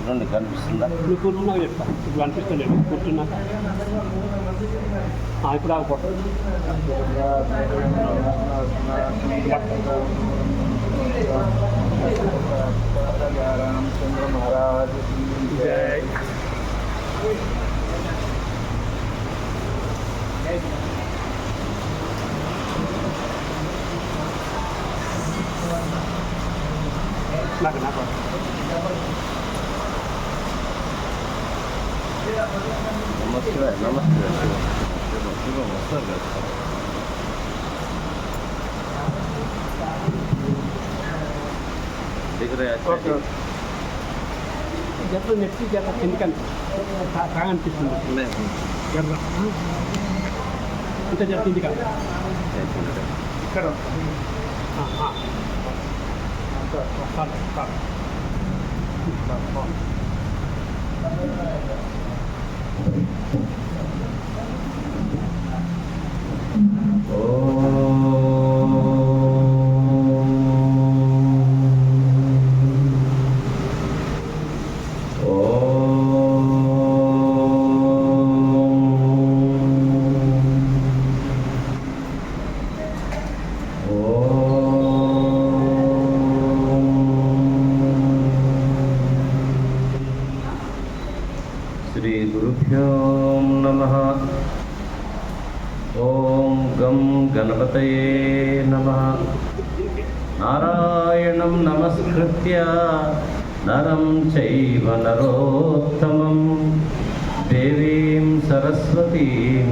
చూడండి కనిపిస్తుందా? నువ్వు కూర్చున్నాక చెప్తా. ఇప్పుడు అనిపిస్తలేదు కూర్చున్నాక. ఇప్పుడు ఆగిపోతాం. చంద్ర మహారాజ్ జై. నాకు నాకు నమస్తే నమస్తే శుభం వస్తారు కదా. దగ్గర జత నెట్టి జత ఎందుకని బాగా అనిపిస్తుంది. ఎర్ర ఇంత జత ఇది కాదు ఇక్కడ శ్రీ గురుభ్యో నమః. ఓం గం గణపతయే నమః. నారాయణం నమస్కృత్య నరం చైవ నరోత్తమం దేవీం సరస్వతీం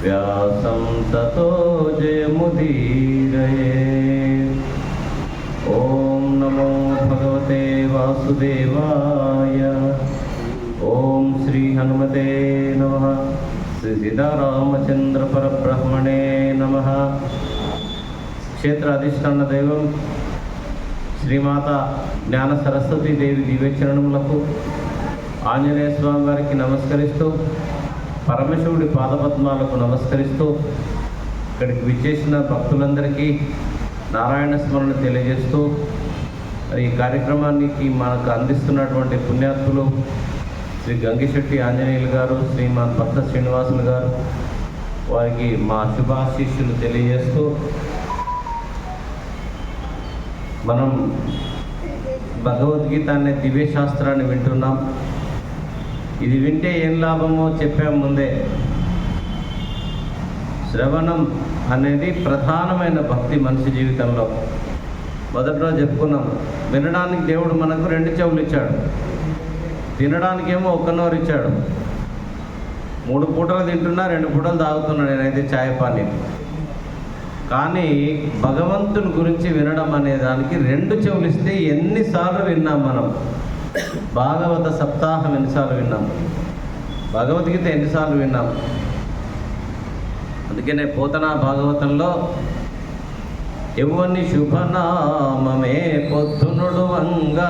వ్యాసం తతో జయముదీరయేత్. ఓం నమో భగవతే వాసుదేవాయ. ఓం శ్రీ హనుమతే నమః. శ్రీ సీతారామచంద్ర పరబ్రహ్మణే నమః. క్షేత్ర అధిష్టాన దైవం శ్రీమాత జ్ఞాన సరస్వతీ దేవి దివ్యచరణములకు ఆంజనేయ స్వామి వారికి నమస్కరిస్తూ, పరమశివుడి పాదపద్మాలకు నమస్కరిస్తూ, ఇక్కడికి విచ్చేసిన భక్తులందరికీ నారాయణ స్మరణ తెలియజేస్తూ, మరి ఈ కార్యక్రమానికి మనకు అందిస్తున్నటువంటి పుణ్యాత్ములు శ్రీ గంగిశెట్టి ఆంజనేయులు గారు, శ్రీమాన్ భక్త శ్రీనివాసులు గారు, వారికి మా శుభాశీస్సులు తెలియజేస్తూ, మనం భగవద్గీత అనే దివ్యశాస్త్రాన్ని వింటున్నాం. ఇది వింటే ఏం లాభమో చెప్పాం ముందే. శ్రవణం అనేది ప్రధానమైన భక్తి మనిషి జీవితంలో. మొదట్లో చెప్పుకున్నాం, వినడానికి దేవుడు మనకు 2 చెవులు ఇచ్చాడు, తినడానికేమో 1 నోరు ఇచ్చాడు. 3 పూటలు తింటున్నా, 2 పూటలు తాగుతున్నా నేనైతే చాయ్ పానీ. కానీ భగవంతుని గురించి వినడం అనే దానికి 2 చెవులు ఇస్తే ఎన్నిసార్లు విన్నాం మనం? భాగవత సప్తాహం ఎన్నిసార్లు విన్నాం? భగవద్గీత ఎన్నిసార్లు విన్నాం? అందుకనే పోతనా భాగవతంలో ఎవ్వని శుభనామమే పొద్దునుడు వంగ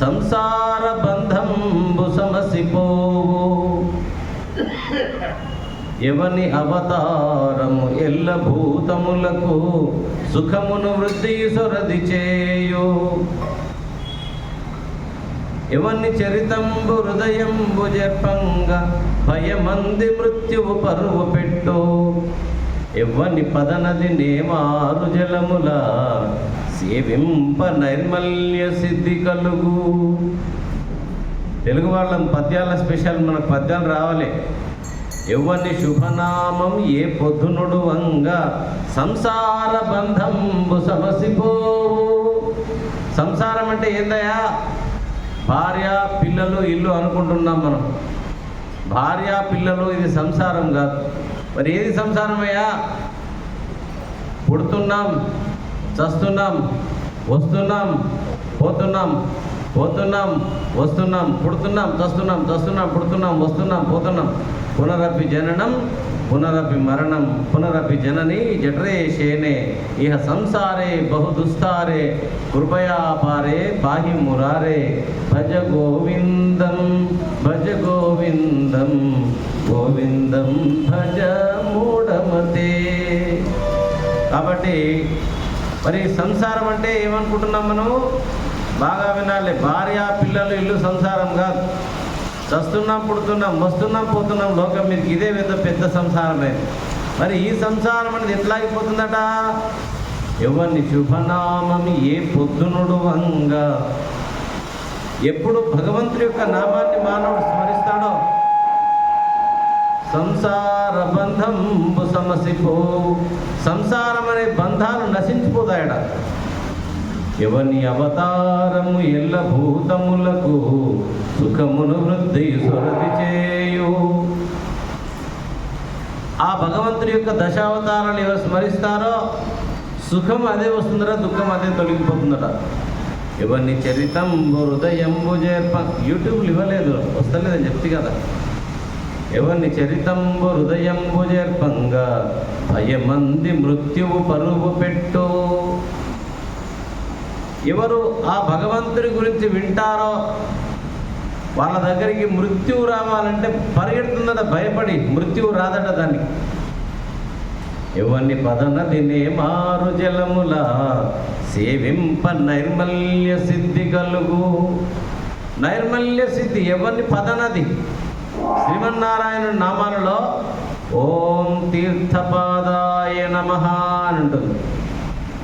సంసార బంధంబు సమసిపోవు, ఎవని అవతారము ఎల్ల భూతములకు సుఖమును వృద్ధి సొరది చేయు, ఎవని చరితంబు హృదయంబు జర్పంగ భయమంది మృత్యువు పరువు పెట్టు, ఎవ్వని పదనది నేమారు జలముల సేవింప నైర్మల్య సిద్ధి కలుగు. తెలుగు వాళ్ళం పద్యాల స్పెషల్, మనకు పద్యాలు రావాలి. ఎవ్వని శుభనామం ఏ పొద్దునుడు వంగ సంసార బంధంబు సమసిపోవు. సంసారం అంటే ఏందయ్యా? భార్య పిల్లలు ఇల్లు అనుకుంటున్నాం మనం. భార్య పిల్లలు ఇది సంసారం కాదు. మరి ఏది సంసారం అయ్యా? పుడుతున్నాం, చస్తున్నాం, వస్తున్నాం, పోతున్నాం, పోతున్నాం, వస్తున్నాం, పుడుతున్నాం, చస్తున్నాం, చస్తున్నాం, పుడుతున్నాం, వస్తున్నాం, పోతున్నాం. పునరపి జననం పునరపి మరణం పునరపి జనని జఠరే శేనే ఇహ సంసారే బహుదుస్తారే కృపయా పారే పాహి మురారే భజ గోవిందం భజ గోవిందం గోవిందం భజ మూఢమతే. కాబట్టి మరి సంసారం అంటే ఏమనుకుంటున్నాం మనం? బాగా వినాలి. భార్య పిల్లలు ఇల్లు సంసారం కాదు. చస్తున్నాం పుడుతున్నాం వస్తున్నాం పోతున్నాం లోకం మీదకి, ఇదే పెద్ద సంసారమే. మరి ఈ సంసారం అనేది ఎట్లా అయిపోతుందట? ఎవరిని శుభనామం ఏ పొద్దునుడు వంగా, ఎప్పుడు భగవంతుడి యొక్క నామాన్ని మానవుడు స్మరిస్తాడో సంసార బంధంబు సమసిపో, సంసారం అనే బంధాలు నశించిపోతాయట. ఎవని అవతారము ఎల్ల భూతములకు సుఖమును వృద్ధి సొరది చేయు. ఆ భగవంతుడి యొక్క దశావతారాలు ఎవరు స్మరిస్తారో సుఖం అదే వస్తుందట, దుఃఖం అదే తొలగిపోతుందట. ఎవరిని చరితంబు హృదయంబు చేర్ప, యూట్యూబ్లు ఇవ్వలేదు, వస్తలేదని చెప్తే కదా. ఎవరిని చరితంబు హృదయంబు చేర్పంగా భయమంది మృత్యువు పరువు పెట్టు. ఎవరు ఆ భగవంతుడి గురించి వింటారో వాళ్ళ దగ్గరికి మృత్యువు రావాలంటే పరిగెడుతుందట, భయపడి. మృత్యువు రాదట దానికి. ఎవరిని పదనదినే మారు జలముల సేవింప నైర్మల్య సిద్ధి కలుగు. నైర్మల్య సిద్ధి ఎవరిని పదనది? శ్రీమన్నారాయణుడి నామాలలో ఓం తీర్థపాదాయ నమః అని ఉంటుంది.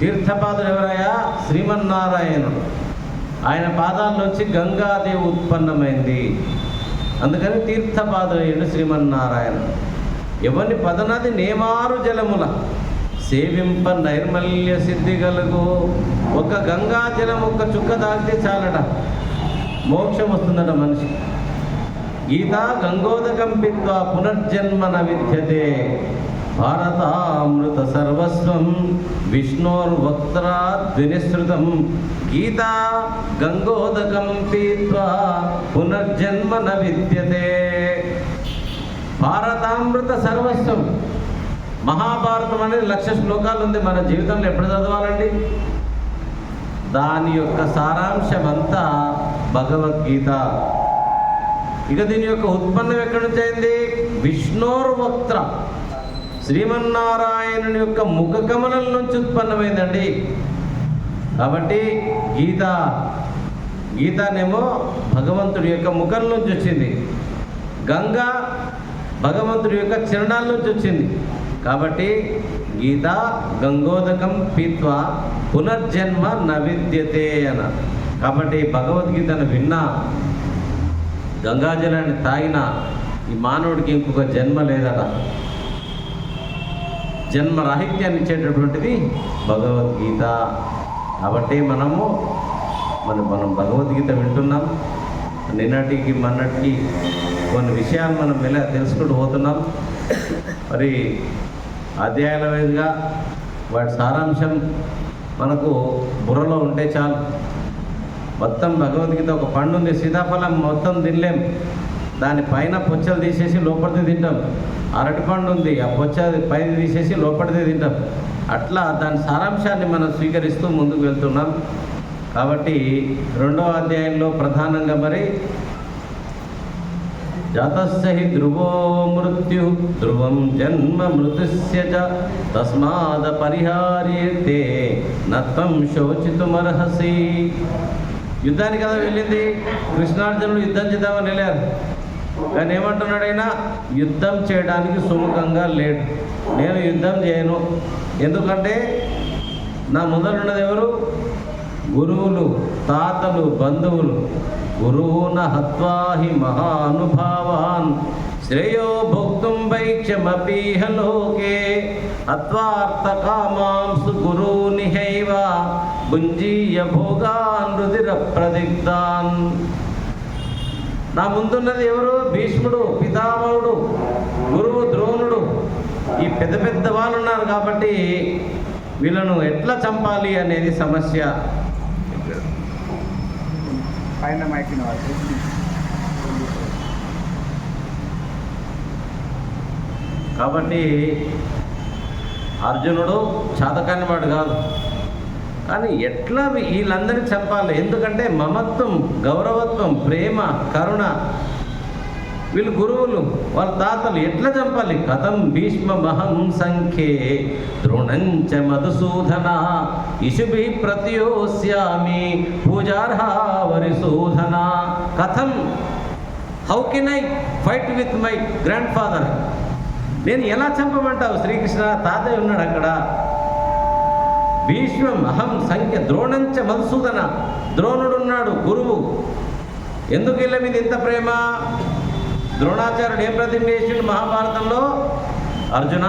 తీర్థపాదుడు ఎవరయ్యా? శ్రీమన్నారాయణుడు. ఆయన పాదాల్లోంచి గంగాదేవి ఉత్పన్నమైంది, అందుకని తీర్థపాదుడు శ్రీమన్నారాయణుడు. ఎవరిని పదనది నేమారు జలముల సేవింప నైర్మల్య సిద్ధి కలుగు. ఒక గంగా జలం ఒక్క చుక్క తాగితే చాలట, మోక్షం వస్తుందట మనిషి. గీత గంగోదకం పిత్వా పునర్జన్మ న విద్యతే, భారతామృత సర్వస్వం విష్ణోర్వక్త్రాద్వినిసృతం. గీత గంగోదకం పీత్వా పునర్జన్మ న విద్యతే. భారతామృత సర్వస్వం. మహాభారతం అనేది 1,00,000 శ్లోకాలు ఉంది. మన జీవితంలో ఎప్పుడు చదవాలండి? దాని యొక్క సారాంశం అంతా భగవద్గీత. ఇక దీని యొక్క ఉత్పన్నం ఎక్కడి నుంచి అయింది? విష్ణోర్వక్త్ర, శ్రీమన్నారాయణుని యొక్క ముఖ కమలం నుంచి ఉత్పన్నమైందండి. కాబట్టి గీతనేమో భగవంతుడి యొక్క ముఖం నుంచి వచ్చింది, గంగా భగవంతుడి యొక్క చరణాల నుంచి వచ్చింది. కాబట్టి గీత గంగోదకం పీత్వా పునర్జన్మ న విద్యతే అన. కాబట్టి భగవద్గీతను విన్నా, గంగాజలాన్ని తాగినా ఈ మానవుడికి ఇంకొక జన్మ లేదట. జన్మరాహిత్యాన్ని ఇచ్చేటటువంటిది భగవద్గీత. కాబట్టి మనం భగవద్గీత వింటున్నాం. నిన్నటికి మొన్నటికి కొన్ని విషయాలు మనం ఎలా తెలుసుకుంటూ పోతున్నాం. మరి అధ్యాయాల వైదుగా వాటి సారాంశం మనకు బుర్రలో ఉంటే చాలు. మొత్తం భగవద్గీత ఒక పండు ఉంది, సీతాఫలం మొత్తం తినలేం, దాని పైన పొచ్చలు తీసేసి లోపలిది తింటాం. అరటి పండు ఉంది, ఆ పొచ్చ పైన తీసేసి లోపలిది తింటాం. అట్లా దాని సారాంశాన్ని మనం స్వీకరిస్తూ ముందుకు వెళ్తున్నాం. కాబట్టి 2వ అధ్యాయంలో ప్రధానంగా మరి జాతస్య హి ధ్రువో మృత్యు ధ్రువం జన్మ మృతుస్య చ తస్మాద పరిహార్యేతే నత్వం శోచితుమర్హసి. యుద్ధానికి కదా వెళ్ళింది, కృష్ణార్జునుడు యుద్ధం చేద్దామని వెళ్ళారు. కానీ ఏమంటున్నాడు ఆయన? యుద్ధం చేయడానికి సుముఖంగా లేడు. నేను యుద్ధం చేయను, ఎందుకంటే నా ముందరున్నది ఎవరు? గురువులు, తాతలు, బంధువులు. గురువున హత్వాహి మహానుభావాన్ శ్రేయో భోక్తుం వైక్షమపీహ లోకే హత్వార్థ కామాంసు గురూనిహైవ భుంజీయ భోగాన్ రుధిర ప్రదిగ్ధాన్. నా ముందున్నది ఎవరు? భీష్ముడు, పితామహుడు, గురువు ద్రోణుడు. ఈ పెద్ద పెద్ద వాళ్ళు ఉన్నారు. కాబట్టి వీళ్ళను ఎట్లా చంపాలి అనేది సమస్య. పైన మైకిన వాళ్ళు కాబట్టి అర్జునుడు చాతకాని వాడు కాదు, కానీ ఎట్లా వీళ్ళందరినీ చంపాలి? ఎందుకంటే మమత్వం, గౌరవత్వం, ప్రేమ, కరుణ వీళ్ళు గురువులు, వాళ్ళ తాతలు, ఎట్లా చంపాలి? కథం భీష్మమహం సంఖ్యే ద్రోణంచ మధుసూదన ఇషుభి ప్రత్యోస్యామి పూజార్హ వరిసూదన. కథం, how can I fight with my grand father? నేను ఎలా చంపమంటావు శ్రీకృష్ణ? తాతయ్య ఉన్నాడు అక్కడ. భీష్మం అహం సంఖ్య ద్రోణంచ మధుసూదన, ద్రోణుడున్నాడు గురువు. ఎందుకు వీళ్ళ మీద ఇంత ప్రేమ? ద్రోణాచార్యుడు ఏం ప్రతిజ్ఞ చేసిండు మహాభారతంలో? అర్జున,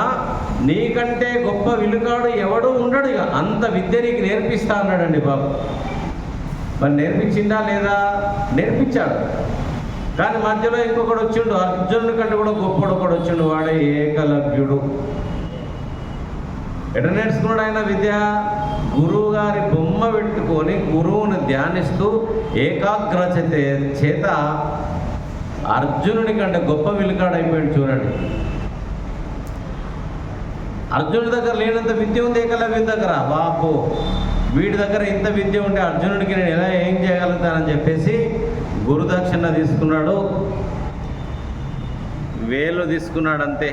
నీకంటే గొప్ప విలుకాడు ఎవడూ ఉండడు, ఇక అంత విద్య నీకు నేర్పిస్తా అన్నాడండి బాబు. మరి నేర్పించిందా లేదా? నేర్పించాడు. కానీ మధ్యలో ఇంకొకడు వచ్చిండు, అర్జునుడి కంటే కూడా గొప్పడు ఒకడు వచ్చిండు, వాడే ఏకలవ్యుడు. ఎట నేర్చుకున్నాడు ఆయన విద్య? గురువు గారి బొమ్మ పెట్టుకొని గురువుని ధ్యానిస్తూ ఏకాగ్రత చేత అర్జునుడి కంటే గొప్ప విలుకాడైపోయాడు. చూడండి, అర్జునుడి దగ్గర లేనంత విద్య ఉంది ఏకలవ్యుడి దగ్గర. బాపు, వీడి దగ్గర ఇంత విద్య ఉంటే అర్జునుడికి నేను ఎలా ఏం చేయగలుగుతానని చెప్పేసి గురుదక్షిణ తీసుకున్నాడు. వేలు తీసుకున్నాడు, అంతే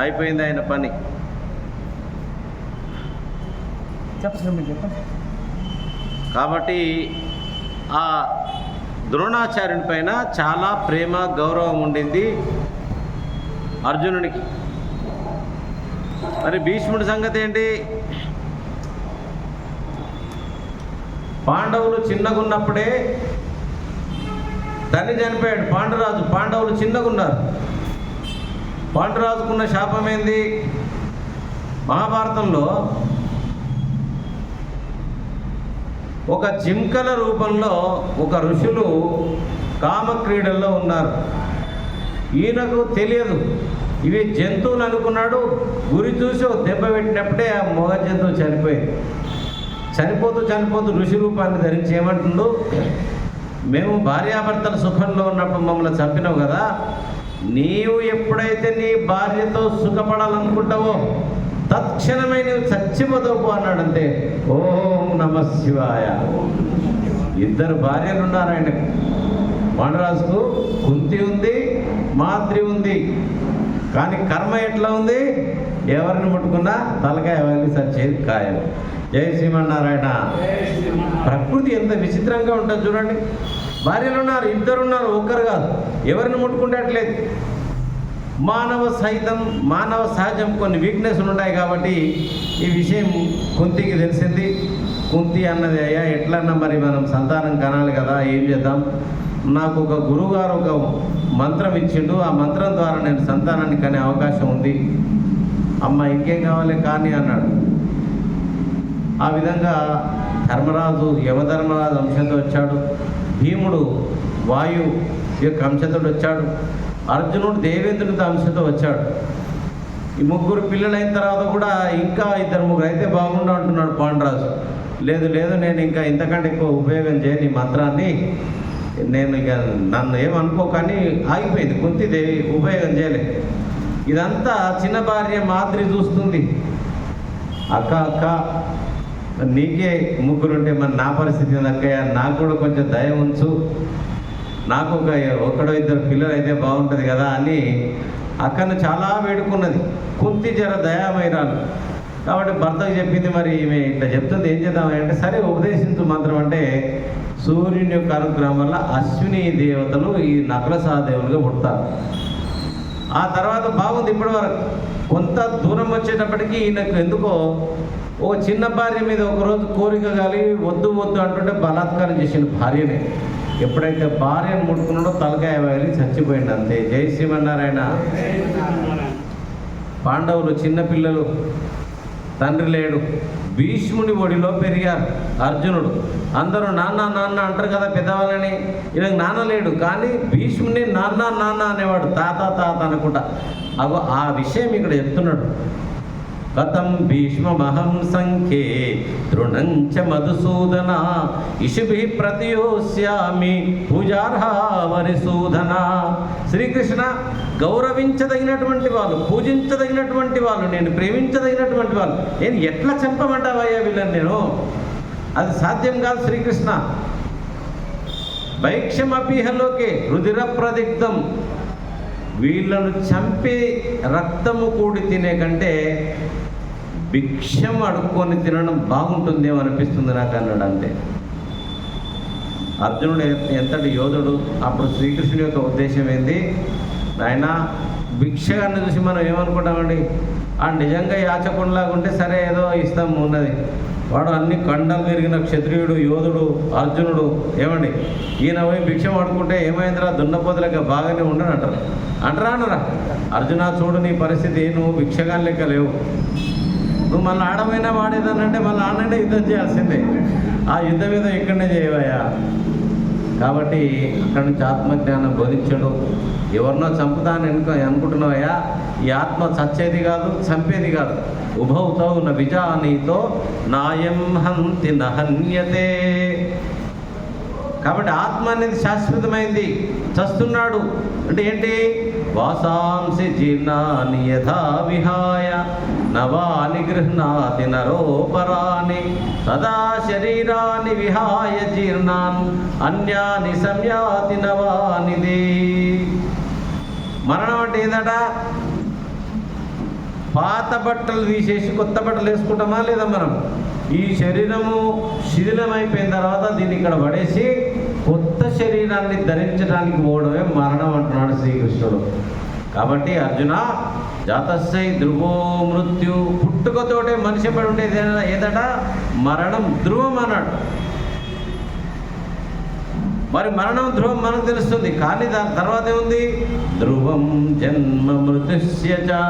అయిపోయింది ఆయన పని. చెప్పండి. కాబట్టి ఆ ద్రోణాచార్యుని పైన చాలా ప్రేమ గౌరవం ఉండింది అర్జునుడికి. మరి భీష్ముడి సంగతి ఏంటి? పాండవులు చిన్నగున్నప్పుడే తండ్రి చనిపోయాడు పాండురాజు. పాండవులు చిన్నగున్నారు. పాండురాజుకున్న శాపం ఏంది? మహాభారతంలో ఒక జింకల రూపంలో ఒక ఋషులు కామక్రీడల్లో ఉన్నారు. ఈయనకు తెలియదు, ఇవి జంతువులు అనుకున్నాడు. గురి చూసి ఒక దెబ్బ పెట్టినప్పుడే ఆ మొగ జంతువు చనిపోయింది. చనిపోతూ ఋషి రూపాన్ని ధరించి ఏమంటుండు? మేము భార్యాభర్తల సుఖంలో ఉన్నప్పుడు మమ్మల్ని చంపినావు కదా, నీవు ఎప్పుడైతే నీ భార్యతో సుఖపడాలనుకుంటావో తత్క్షణమే నీవు చచ్చిపోతావు అన్నాడు. అంతే. ఓం నమ శివాయ. ఇద్దరు భార్యలు ఉన్నారు ఆయనకు. పాండురాజుకు కుంతి ఉంది, మాద్రి ఉంది. కానీ కర్మ ఎట్లా ఉంది? ఎవరిని ముట్టుకున్నా తలకాయ వెళ్ళి సచ్చేది ఖాయం. జై శ్రీమన్నారాయణ. ప్రకృతి ఎంత విచిత్రంగా ఉంటుంది చూడండి. భార్యలు ఉన్నారు, ఇద్దరున్నారు, ఒక్కరు కాదు. ఎవరిని ముట్టుకుంటే అట్లేదు. మానవ సహజం కొన్ని వీక్నెస్లు ఉంటాయి. కాబట్టి ఈ విషయం కుంతికి తెలిసింది. కుంతి అన్నది, అయ్యా ఎట్లన్నా మరి మనం సంతానం కనాలి కదా, ఏం చేద్దాం? నాకు ఒక గురువుగారు ఒక మంత్రం ఇచ్చిండు, ఆ మంత్రం ద్వారా నేను సంతానాన్ని కనే అవకాశం ఉంది. అమ్మ ఇంకేం కావాలి కానీ అన్నాడు. ఆ విధంగా ధర్మరాజు యమధర్మరాజు అంశంతో వచ్చాడు. భీముడు వాయు యొక్క అంశంతో వచ్చాడు. అర్జునుడు దేవేంద్రునితో అంశంతో వచ్చాడు. ఈ ముగ్గురు పిల్లలైన తర్వాత కూడా ఇంకా 2-3 అయితే బాగుండు అంటున్నాడు పాండురాజు. లేదు నేను ఇంకా ఇంతకంటే ఎక్కువ ఉపయోగం చేయని మంత్రాన్ని, నేను ఇక నన్ను ఏమనుకో, కానీ ఆగిపోయింది. కుంతిదేవి ఉపయోగం చేయలే. ఇదంతా చిన్న భార్య మాద్రి చూస్తుంది. అక్క నీకే ముగ్గురుంటే మరి నా పరిస్థితి అక్కయ్య, నాకు కూడా కొంచెం దయ ఉంచు, నాకు ఒకడో 2 పిల్లలు అయితే బాగుంటుంది కదా అని అక్కను చాలా వేడుకున్నది. కుంతి జర దయామైరాలు కాబట్టి భర్తకు చెప్పింది. మరి ఈమె ఇట్లా చెప్తుంది, ఏం చేద్దామంటే, సరే ఉపదేశించు మంత్రం అంటే సూర్యుని యొక్క అనుగ్రహం వల్ల అశ్విని దేవతలు ఈ నకుల సహదేవులుగా పుడతారు. ఆ తర్వాత బాగుంది. ఇప్పటి వరకు కొంత దూరం వచ్చేటప్పటికి ఈయనకు ఎందుకో ఓ చిన్న భార్య మీద ఒకరోజు కోరిక కాలి వద్దు అంటుంటే బలాత్కారం చేసిన భార్యనే. ఎప్పుడైతే భార్యను ముట్టుకున్నాడో తలకాయ వేలి చచ్చిపోయింది. అంతే. జై శ్రీమన్నారాయణ. పాండవులు చిన్నపిల్లలు, తండ్రి లేడు. భీష్ముని ఒడిలో పెరిగారు అర్జునుడు. అందరూ నాన్న అంటారు కదా పెద్దవాళ్ళని. ఈయనకు నాన్న లేడు, కానీ భీష్ముని నాన్న అనేవాడు, తాత అనుకుంటా. అగో ఆ విషయం ఇక్కడ చెప్తున్నాడు. కథం భీష్మమహం సంఖ్యే ద్రోణంచ మధుసూదన ఇషుభి ప్రతియోస్యామి పూజార్హ వరిసూదన. శ్రీకృష్ణ, గౌరవించదగినటువంటి వాళ్ళు, పూజించదగినటువంటి వాళ్ళు, నేను ప్రేమించదగినటువంటి వాళ్ళు, నేను ఎట్లా చంపమంటావయ్యా వీళ్ళని? నేను అది సాధ్యం కాదు శ్రీకృష్ణ. వైక్షమపీహలోకే రుధిర ప్రదిగ్ధం వీళ్ళను చంపి రక్తము కూడి తినే కంటే భిక్షం అడుక్కొని తినడం బాగుంటుందేమో అనిపిస్తుంది నాకు అన్నాడు. అంతే. అర్జునుడు ఎంతటి యోధుడు. అప్పుడు శ్రీకృష్ణుడి యొక్క ఉద్దేశం ఏంది, నాయన భిక్షగాన్ని చూసి మనం ఏమనుకుంటామండి, ఆ నిజంగా యాచకునిలాగా ఉంటే సరే ఏదో ఇస్తాం ఉన్నది, వాడు అన్ని కండలు తిరిగిన క్షత్రియుడు యోధుడు అర్జునుడు, ఏమండి ఈయన పోయి భిక్షం అడుకుంటే ఏమైందిరా దున్నపోతులకి బాగానే ఉండని అంటారా అనరా? అర్జున చూడు నీ పరిస్థితి, నువ్వు భిక్షగాని లెక్క లేవు, నువ్వు మళ్ళీ ఆడమైనా వాడేదానంటే మళ్ళీ ఆడంటే యుద్ధం చేయాల్సిందే, ఆ యుద్ధం మీద ఇక్కడనే చేయవయ్యా. కాబట్టి అక్కడి నుంచి ఆత్మజ్ఞానం బోధించడు. ఎవరినో చంపుతాను అనుకుంటున్నావయ్యా, ఈ ఆత్మ చచ్చేది కాదు, చంపేది కాదు. ఉభౌతో న విజానీతో నాయం హంతి నహన్యతే. కాబట్టి ఆత్మ అనేది శాశ్వతమైంది. చస్తున్నాడు అంటే ఏంటి, వాసాంసి జీర్ణాని యథా విహాయ నవాని గృహ్ణాతి నరోపరాని తదా శరీరాన్ని విహాయ జీర్ణాన్ అన్యాని సంయాతి నవానిదే. మరణం అంటే ఏదట, పాత బట్టలు తీసేసి కొత్త బట్టలు వేసుకుంటామా లేదా మనం? ఈ శరీరము శిథిలమైపోయిన తర్వాత దీన్ని ఇక్కడ పడేసి కొత్త శరీరాన్ని ధరించడానికి పోవడమే మరణం అంటున్నాడు శ్రీకృష్ణుడు. కాబట్టి అర్జున, జాతస్సై ధ్రువో మృత్యు, పుట్టుకతోటే మనిషి పడి ఉండేది ఏదట, మరణం ధ్రువం అన్నాడు. మరి మరణం ధ్రువం మనకు తెలుస్తుంది, కానీ దాని తర్వాత ఏముంది, ధ్రువం జన్మ మృత్యుస్య చ,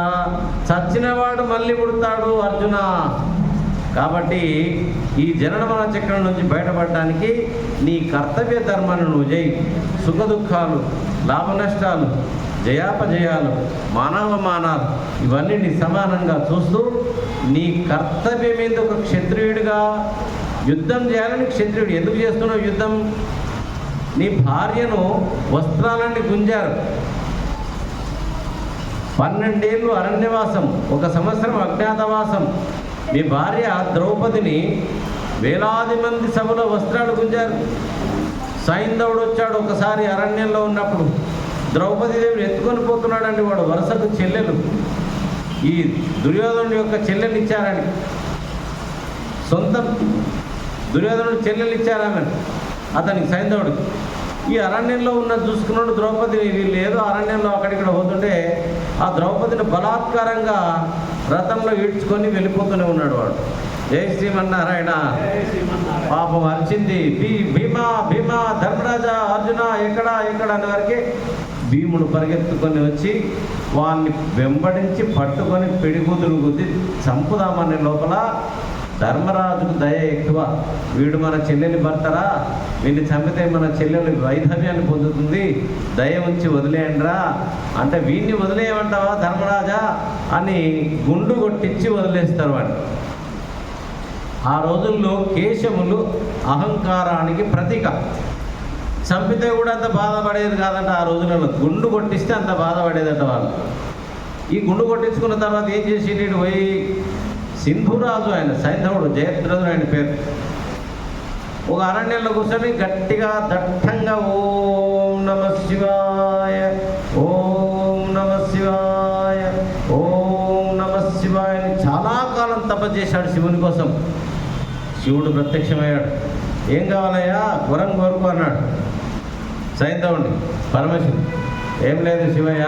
చచ్చినవాడు మళ్ళీ పుడతాడు అర్జున. కాబట్టి ఈ జనన మరణ చక్రం నుంచి బయటపడడానికి నీ కర్తవ్య ధర్మాన్ని నువ్వు చేయి. సుఖ దుఃఖాలు, లాభ నష్టాలు, జయాపజయాలు, మానవమానాలు ఇవన్నీ నీ సమానంగా చూస్తూ నీ కర్తవ్యం మీద ఒక క్షత్రియుడిగా యుద్ధం చేయాలని. క్షత్రియుడు ఎందుకు చేస్తున్నావు యుద్ధం? నీ భార్యను వస్త్రాలన్నీ గుంజారు, 12 ఏళ్ళు అరణ్యవాసం, 1 సంవత్సరం అజ్ఞాతవాసం. మీ భార్య ద్రౌపదిని వేలాది మంది సభలో వస్త్రాలు గుంజారు. సైంధవుడు వచ్చాడు ఒకసారి అరణ్యంలో ఉన్నప్పుడు, ద్రౌపదీదేవిని ఎత్తుకొని పోతున్నాడండి. వాడు వరుసకు చెల్లెలు, ఈ దుర్యోధనుడి యొక్క చెల్లెలు ఇచ్చారని, సొంత దుర్యోధనుడు చెల్లెలు ఇచ్చారామె అతనికి, సైంధవుడికి. ఈ అరణ్యంలో ఉన్న చూసుకున్నాడు ద్రౌపదిని. వీళ్ళు ఏదో అరణ్యంలో అక్కడిక్కడ పోతుంటే ఆ ద్రౌపదిని బలాత్కారంగా రథంలో ఈడ్చుకొని వెళ్ళిపోతూనే ఉన్నాడు వాడు. జై శ్రీమన్నారాయణ. పాపం అరిచింది, భీమా భీమా, ధర్మరాజా, అర్జున ఎక్కడా అనే వరకే భీముడు పరిగెత్తుకొని వచ్చి వాడిని వెంబడించి పట్టుకొని పిడిగుద్దులు గుద్ది చంపుదామనే లోపల ధర్మరాజుకు దయ ఎక్కువ. వీడు మన చెల్లెలి భర్తరా, వీడిని చంపితే మన చెల్లెలు వైధవ్యాన్ని పొందుతుంది, దయ ఉంచి వదిలేయండిరా అంటే, వీడిని వదిలేయమంటావా ధర్మరాజా అని గుండు కొట్టించి వదిలేస్తారు వాడిని. ఆ రోజుల్లో కేశములు అహంకారానికి ప్రతీక. చంపితే కూడా అంత బాధపడేది కాదంట ఆ రోజులలో, గుండు కొట్టిస్తే అంత బాధపడేదట వాళ్ళు. ఈ గుండు కొట్టించుకున్న తర్వాత ఏం చేసి నీడు పోయి సింధురాజు, ఆయన సైంధవుడు, జయద్రథుడు ఆయన పేరు, ఒక అరణ్యంలో కూర్చొని గట్టిగా దట్టంగా ఓం నమ శివాయ, ఓం నమ శివాయ, ఓం నమ శివాయ అని చాలా కాలం తప చేశాడు శివుని కోసం. శివుడు ప్రత్యక్షమయ్యాడు. ఏం కావాలయ్యా, వరం కోరుకో అన్నాడు సైంధవుడిని. పరమశివుడు, ఏం లేదు శివయ్య,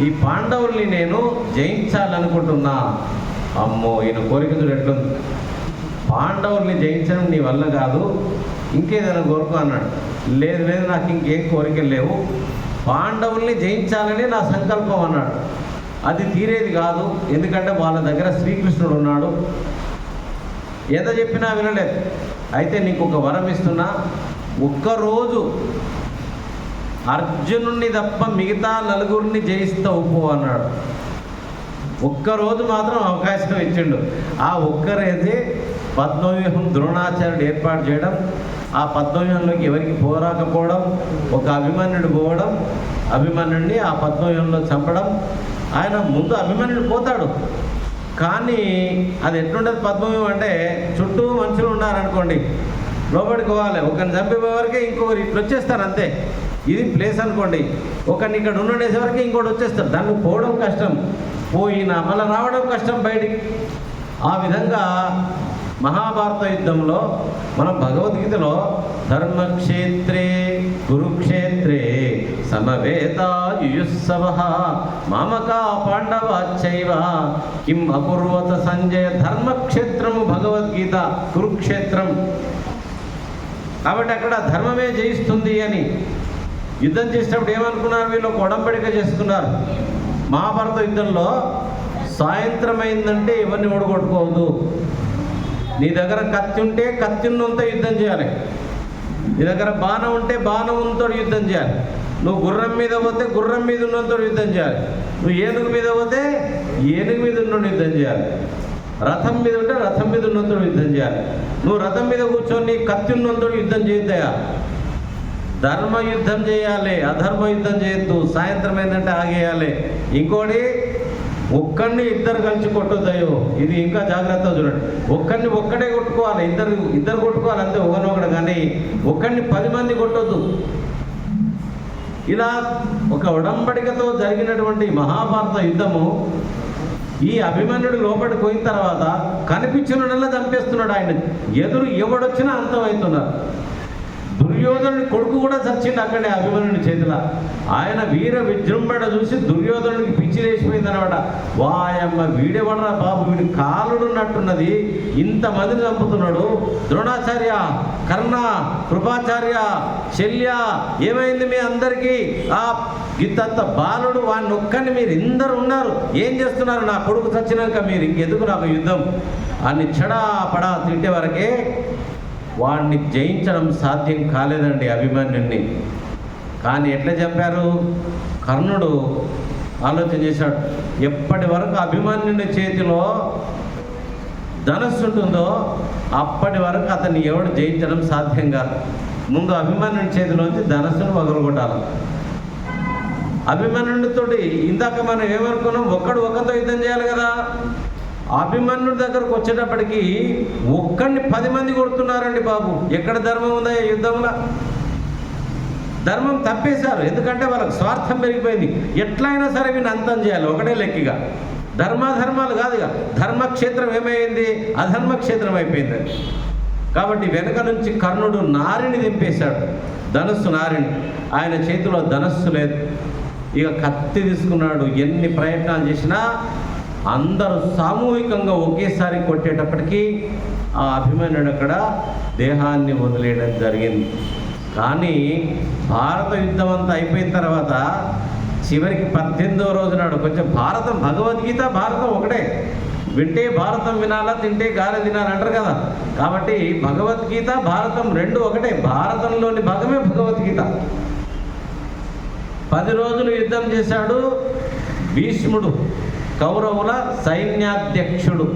ఈ పాండవుల్ని నేను జయించాలనుకుంటున్నా. అమ్మో, ఈయన కోరిక చూడు ఎట్లుంది, పాండవుల్ని జయించడం నీ వల్ల కాదు, ఇంకేదైనా కోరుకో అన్నాడు. లేదు లేదు, నాకు ఇంకేం కోరికలు లేవు, పాండవుల్ని జయించాలని నా సంకల్పం అన్నాడు. అది తీరేది కాదు, ఎందుకంటే వాళ్ళ దగ్గర శ్రీకృష్ణుడు ఉన్నాడు. ఎంత చెప్పినా వినలేదు. అయితే నీకు ఒక వరం ఇస్తున్నా, ఒక్కరోజు అర్జునుడిని తప్ప మిగతా నలుగురిని జయిస్తావు పో అన్నాడు. ఒక్కరోజు మాత్రం అవకాశం ఇచ్చిండు. ఆ ఒక్కరైతే పద్మవ్యూహం ద్రోణాచార్యుడు ఏర్పాటు చేయడం, ఆ పద్మవ్యూహంలోకి ఎవరికి పోరాకపోవడం, ఒక అభిమన్యుడు పోవడం, అభిమన్యుడిని ఆ పద్మవ్యూహంలో చంపడం. ఆయన ముందు అభిమన్యుడు పోతాడు, కానీ అది ఎట్లుండదు పద్మవ్యూహం అంటే, చుట్టూ మనుషులు ఉన్నారనుకోండి, లోపలికి పోవాలి, ఒకరిని చంపిపోయేవరకే ఇంకొకరు ఇట్లా వచ్చేస్తారు అంతే. ఇది ప్లేస్ అనుకోండి, ఒకరిని ఇక్కడ ఉండేసరికి ఇంకోటి వచ్చేస్తారు, దాన్ని పోవడం కష్టం, పోయినా మళ్ళీ రావడం కష్టం బయటికి. ఆ విధంగా మహాభారత యుద్ధంలో మనం భగవద్గీతలో ధర్మక్షేత్రే కురుక్షేత్రే సమవేతాయుయుస్సవః మామకా పాండవాశ్చైవ కిం అకుర్వత సంజయ. ధర్మక్షేత్రము భగవద్గీత, కురుక్షేత్రం. కాబట్టి అక్కడ ధర్మమే జయిస్తుంది అని యుద్ధం చేసినప్పుడు ఏమనుకున్నారు, వీళ్ళు ఒక ఒడంబడిక చేసుకున్నారు. మహాభారత యుద్ధంలో సాయంత్రం అయిందంటే ఎవరిని ఓడగొట్టుకోవద్దు, నీ దగ్గర కత్తి ఉంటే కత్తిన్నంతో యుద్ధం చేయాలి, నీ దగ్గర బాణం ఉంటే బాణంతో యుద్ధం చేయాలి, నువ్వు గుర్రం మీద పోతే గుర్రం మీద ఉన్నంతో యుద్ధం చేయాలి, నువ్వు ఏనుగు మీద పోతే ఏనుగు మీద ఉన్న యుద్ధం చేయాలి, రథం మీద ఉంటే రథం మీద ఉన్నంతో యుద్ధం చేయాలి, నువ్వు రథం మీద కూర్చొని కత్తి ఉన్నంతో యుద్ధం చేయొద్దయా. ధర్మ యుద్ధం చేయాలి, అధర్మ యుద్ధం చేయొద్దు. సాయంత్రం ఏంటంటే ఆగేయాలి. ఇంకోటి, ఒక్కడిని ఇద్దరు కలిసి కొట్టొద్దయో, ఇది ఇంకా జాగ్రత్తగా చూడండి. ఒక్కడిని ఒక్కడే కొట్టుకోవాలి, ఇద్దరు కొట్టుకోవాలి అంతే, ఒకనొకడు. కానీ ఒక్కడిని 10 మంది కొట్టొద్దు. ఇలా ఒక ఒడంబడికతో జరిగినటువంటి మహాభారత యుద్ధము, ఈ అభిమన్యుడు లోపలికి పోయిన తర్వాత కనిపించిన చంపేస్తున్నాడు. ఆయన ఎదురు ఎవడొచ్చినా అంతమవుతున్నారు. దుర్యోధనుడి కొడుకు కూడా చచ్చిండు అక్కడే అభిమన్యుడి చేతిలో. ఆయన వీర విజృంభణ చూసి దుర్యోధనుడికి పిచ్చి లేచిపోయింది అనమాట. వాయమ్మ, వీడెవడరా బాబు, వీడి కాలుడున్నట్టున్నది, ఇంతమందిని చంపుతున్నాడు. ద్రోణాచార్య, కర్ణ, కృపాచార్య, శల్య, ఏమైంది మీ అందరికీ? ఆ గిత్తంత బాలుడు, వాడిని ఒక్కని మీరు ఇందరు ఉన్నారు, ఏం చేస్తున్నారు? నా కొడుకు చచ్చినాక మీరు ఇంకెందుకు నాకు యుద్ధం అని చెడా పడా తింటే వరకే వాడిని జయించడం సాధ్యం కాలేదండి అభిమన్యుడిని. కానీ ఎట్లా చెప్పారు? కర్ణుడు ఆలోచన చేశాడు, ఎప్పటి వరకు అభిమన్యుడి చేతిలో ధనస్సు ఉంటుందో అప్పటి వరకు అతన్ని ఎవడు జయించడం సాధ్యం కాదు. ముందు అభిమన్యుడి చేతిలోంచి ధనస్సును పగలగొట్టాలి. అభిమన్యుడితోటి ఇందాక మనం ఏమనుకున్నాం, ఒకరితో యుద్ధం చేయాలి కదా. అభిమన్యుడి దగ్గరకు వచ్చేటప్పటికి ఒక్కడిని 10 మంది కొడుతున్నారండి బాబు. ఎక్కడ ధర్మం ఉందా యుద్ధంలో? ధర్మం తప్పేశారు. ఎందుకంటే వాళ్ళకి స్వార్థం పెరిగిపోయింది. ఎట్లయినా సరే వీళ్ళు అంతం చేయాలి, ఒకటే లెక్కిగా. ధర్మాధర్మాలు కాదుగా. ధర్మక్షేత్రం ఏమైంది? అధర్మక్షేత్రం అయిపోయింది. కాబట్టి వెనక నుంచి కర్ణుడు నారిని దింపేశాడు, ధనస్సు నారిని. ఆయన చేతిలో ధనస్సు లేదు. ఇక కత్తి తీసుకున్నాడు. ఎన్ని ప్రయత్నాలు చేసినా అందరూ సామూహికంగా ఒకేసారి కొట్టేటప్పటికీ ఆ అభిమన్యుడు అక్కడ దేహాన్ని వదిలేయడం జరిగింది. కానీ భారత యుద్ధం అంతా అయిపోయిన తర్వాత చివరికి 18వ రోజు నాడు కొంచెం భారతం, భగవద్గీత భారతం ఒకటే. వింటే భారతం వినాలా, తింటే గారె తినాలంటారు కదా. కాబట్టి భగవద్గీత భారతం రెండు ఒకటే. భారతంలోని భాగమే భగవద్గీత. 10 రోజులు యుద్ధం చేశాడు భీష్ముడు, కౌరవుల సైన్యాధ్యక్షుడు.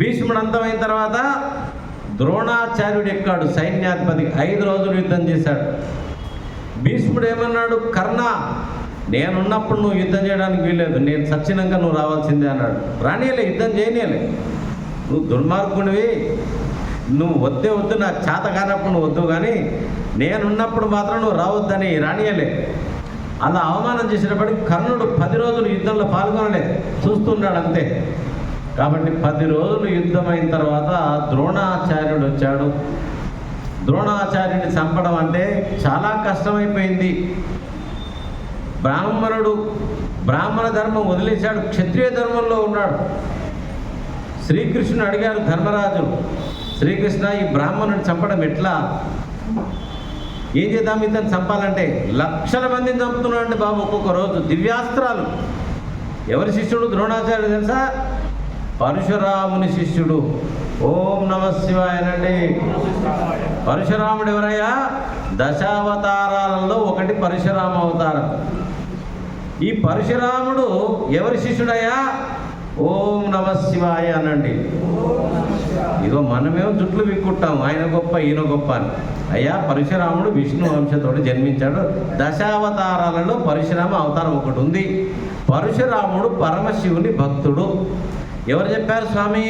భీష్ముడు అంతమైన తర్వాత ద్రోణాచార్యుడు ఎక్కాడు సైన్యాధిపతి. 5 రోజులు యుద్ధం చేశాడు. భీష్ముడు ఏమన్నాడు? కర్ణ, నేనున్నప్పుడు నువ్వు యుద్ధం చేయడానికి వీల్లేదు, నేను చచ్చినాక నువ్వు రావాల్సిందే అన్నాడు. రానియలే, యుద్ధం చేయనియలే. నువ్వు దుర్మార్గుడివి, నువ్వు వద్దు, నాకు చేత కానప్పుడు నువ్వు వద్దు, కానీ నేనున్నప్పుడు మాత్రం నువ్వు రావద్దని రానియలే. అలా అవమానం చేసినప్పటికీ కర్ణుడు 10 రోజులు యుద్ధంలో పాల్గొనలేదు, చూస్తున్నాడు అంతే. కాబట్టి 10 రోజులు యుద్ధం అయిన తర్వాత ద్రోణాచార్యుడు వచ్చాడు. ద్రోణాచార్యుడిని చంపడం అంటే చాలా కష్టమైపోయింది. బ్రాహ్మణ ధర్మం వదిలేశాడు, క్షత్రియ ధర్మంలో ఉన్నాడు. శ్రీకృష్ణుడు అడిగారు ధర్మరాజు, శ్రీకృష్ణ, ఈ బ్రాహ్మణుడిని చంపడం ఎట్లా? ఏం చేద్దాం ఇతను చంపాలంటే? లక్షల మందిని చంపుతున్నాడంటే బాబు ఒక్కొక్క రోజు. దివ్యాస్త్రాలు. ఎవరి శిష్యుడు ద్రోణాచార్యుడు తెలుసా? పరశురాముని శిష్యుడు. ఓం నమ శివాయనండి. పరశురాముడు ఎవరయ్యా? దశావతారాలలో ఒకటి పరశురామ అవతారం. ఈ పరశురాముడు ఎవరి శిష్యుడయ్యా? ఓం నమ శివాయ అనండి. ఇగో మనమేమో జుట్లు విక్కుంటాం, ఆయన గొప్ప ఈయన గొప్ప అని. అయ్యా, పరశురాముడు విష్ణు వంశతోడు జన్మించాడు. దశావతారాలలో పరశురామ అవతారం ఒకటి ఉంది. పరశురాముడు పరమశివుని భక్తుడు. ఎవరు చెప్పారు స్వామి?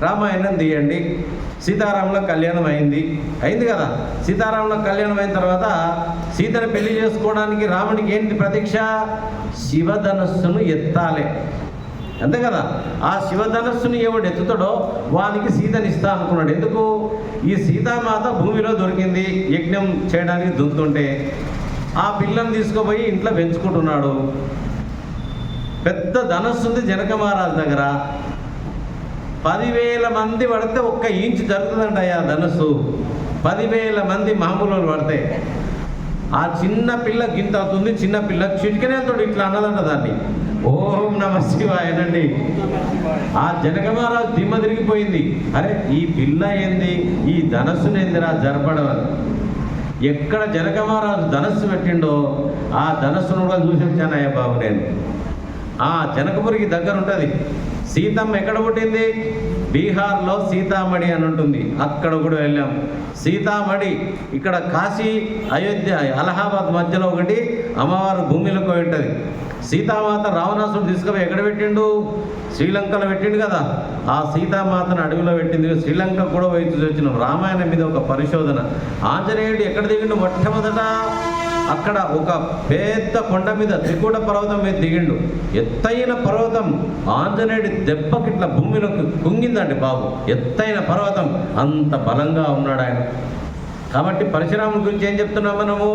రామాయణం తీయండి. సీతారాముల కళ్యాణం అయింది కదా. సీతారాముల కళ్యాణం అయిన తర్వాత సీతను పెళ్లి చేసుకోవడానికి రామునికి ఏంటి ప్రతీక్ష? శివధనస్సును ఎత్తాలి, అంతే కదా. ఆ శివధనస్సుని ఎవడు ఎత్తుతాడో వానికి సీతనిస్తా అనుకున్నాడు. ఎందుకు? ఈ సీతామాత భూమిలో దొరికింది, యజ్ఞం చేయడానికి దుంతుంటే ఆ పిల్లని తీసుకుపోయి ఇంట్లో పెంచుకుంటున్నాడు. పెద్ద ధనస్సు ఉంది జనక మహారాజు దగ్గర. 10,000 మంది పడితే 1 ఇంచు జరుగుతుందంట ఆ ధనస్సు. 10,000 మంది మామూలు పడితే ఆ చిన్న పిల్ల గింత అవుతుంది. చిన్న పిల్ల చిటికనేతో ఇట్లా అన్నదంట దాన్ని. ఓం నమ శివాయనండి. ఆ జనక మహారాజు దిమ్మ తిరిగిపోయింది. అరే ఈ పిల్ల ఏంది, ఈ ధనస్సునేందిరా జరపడం అని. ఎక్కడ జనక మహారాజు ధనస్సు పెట్టిండో ఆ ధనస్సును కూడా చూసి వచ్చానయ్యా బాబు నేను. ఆ జనకపురికి దగ్గర ఉంటుంది. సీతమ్మ ఎక్కడ పుట్టింది? బీహార్లో సీతామణి అని ఉంటుంది, అక్కడ కూడా వెళ్ళాం. సీతామణి ఇక్కడ కాశీ, అయోధ్య, అలహాబాద్ మధ్యలో ఒకటి అమ్మవారు భూమిలోకి ఉంటుంది. సీతామాత రావణాసుడు తీసుకుపోయి ఎక్కడ పెట్టిండు? శ్రీలంకలో పెట్టిండు కదా. ఆ సీతామాతను అడవిలో పెట్టింది. శ్రీలంక కూడా పోయి చూసి వచ్చినాం. రామాయణం మీద ఒక పరిశోధన. ఆంజనేయుడు ఎక్కడ దిగిండు మొట్టమొదట? అక్కడ ఒక పెద్ద కొండ మీద త్రికూట పర్వతం మీద దిగిండు. ఎత్తైన పర్వతం. ఆంజనేయుడి దెబ్బకి ఇట్లా భూమిలోకి కుంగిందండి బాబు. ఎత్తైన పర్వతం, అంత బలంగా ఉన్నాడు ఆయన. కాబట్టి పరశురాముడి గురించి ఏం చెప్తున్నాం మనము?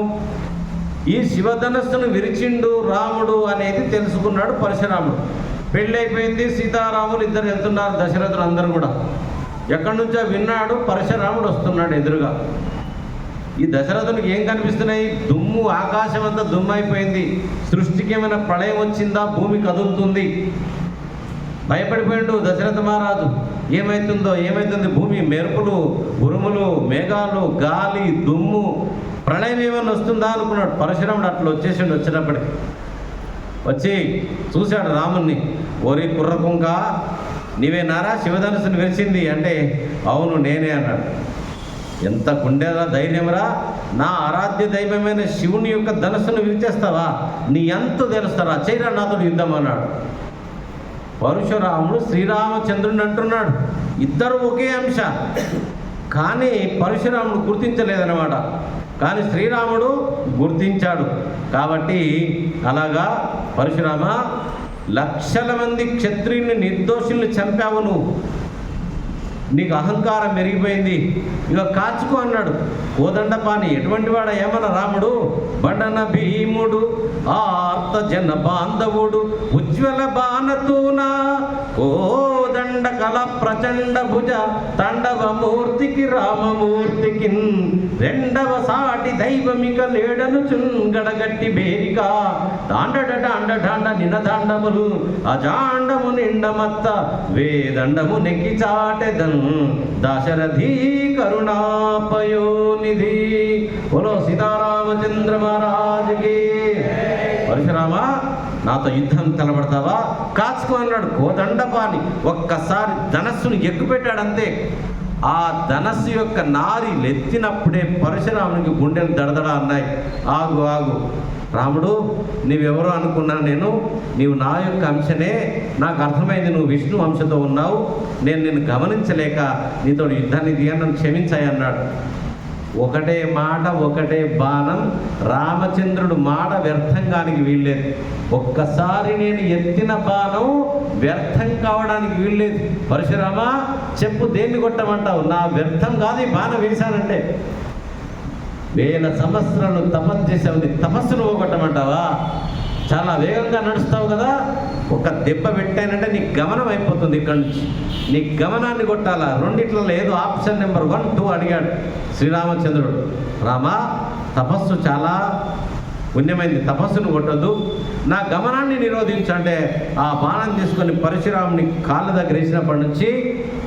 ఈ శివధనస్సును విరిచిండు రాముడు అనేది తెలుసుకున్నాడు పరశురాముడు. పెళ్ళైపోయింది, సీతారాములు ఇద్దరు వెళ్తున్నారు. దశరథులు అందరూ కూడా ఎక్కడి నుంచో విన్నాడు. పరశురాముడు వస్తున్నాడు ఎదురుగా. ఈ దశరథునికి ఏం కనిపిస్తున్నాయి? దుమ్ము, ఆకాశం అంతా దుమ్ము అయిపోయింది. సృష్టికి ఏమైనా ప్రళయం వచ్చిందా? భూమి కదులుతుంది. భయపడిపోయిండు దశరథ మహారాజు. ఏమవుతుంది? భూమి మెరుపులు, ఉరుములు, మేఘాలు, గాలి, దుమ్ము, ప్రళయం ఏమైనా వస్తుందా అనుకున్నాడు. పరశురాముడు అట్లా వచ్చేసిండు. వచ్చినప్పటికి వచ్చి చూశాడు రాముణ్ణి. ఓరి కుర్రకుంక, నీవేనారా శివధనుసుని విరిచింది అంటే, అవును నేనే అన్నాడు. ఎంత గుండెలా ధైర్యంరా! నా ఆరాధ్య దైవమైన శివుని యొక్క ధనస్సును విరిచేస్తావా? నీ ఎంత తెలుస్తారా? చేయరా నాతో యుద్ధం అన్నాడు. పరశురాముడు శ్రీరామచంద్రుడిని అంటున్నాడు. ఇద్దరు ఒకే అంశ, కానీ పరశురాముడు గుర్తించలేదన్నమాట. కానీ శ్రీరాముడు గుర్తించాడు. కాబట్టి అలాగా పరశురామ, లక్షల మంది క్షత్రియుల్ని, నిర్దోషుల్ని చంపావు నువ్వు. నీకు అహంకారం పెరిగిపోయింది, ఇక కాచుకో అన్నాడు. కోదండపాణి ఎటువంటి వాడ? ఏమన్నా రాముడు? బండన భీముడు, ఆర్త జన బాంధవుడు, ఉజ్వల బాణతూనా కోదండ కల ప్రచండ భుజ తండవ మూర్తికి రామమూర్తికి రెండవ సాటి దైవమిక లేడను చుంగడగట్టి బేరిక తాండడ డాండ డాండ నినదాండములు అజాండము నిండమత్త వేదండము నెక్కి చాటెదన్ దశరథీ కరుణాపయోనిధి. బోలో సీతారామచంద్ర మహారాజుకి. పరశురామ, నాతో యుద్ధం తలబడతావా? కాచుకో అన్నాడు. కోదండపాణి ఒక్కసారి ధనస్సును ఎక్కుపెట్టాడంతే. ఆ ధనస్సు యొక్క నారి లెత్తినప్పుడే పరశురామునికి గుండెలు దడదడ అన్నాయి. ఆగు ఆగు రాముడు, నీవెవరో అనుకున్నాను నేను. నీవు నా యొక్క అంశనే. నాకు అర్థమైంది నువ్వు విష్ణు అంశతో ఉన్నావు. నేను నిన్ను గమనించలేక నీతో యుద్ధాన్ని దిగాను, నన్ను క్షమించాయి అన్నాడు. ఒకటే మాట, ఒకటే బాణం. రామచంద్రుడు మాట వ్యర్థంగానికి వీల్లేదు. ఒక్కసారి నేను ఎత్తిన బాణం వ్యర్థం కావడానికి వీల్లేదు. పరశురామ, చెప్పు దేన్ని కొట్టమంటావు? నా వ్యర్థం కాదు ఈ బాణం వేశానంటే. 1000 సంవత్సరాలు తపస్సు చేసావు, తపస్సును పోగొట్టమంటావా? చాలా వేగంగా నడుస్తావు కదా, ఒక దెబ్బ పెట్టానంటే నీ గమనం అయిపోతుంది. ఇక్కడి నుంచి నీ గమనాన్ని కొట్టాలా. రెండిట్లలో ఏదో ఆప్షన్ నెంబర్ 1, 2 అడిగాడు శ్రీరామచంద్రుడు. రామా, తపస్సు చాలా పుణ్యమైంది, తపస్సును కొట్టద్దు, నా గమనాన్ని నిరోధించు అంటే ఆ బాణం తీసుకొని పరశురాముని కాళ్ళ దగ్గర వేసినప్పటి నుంచి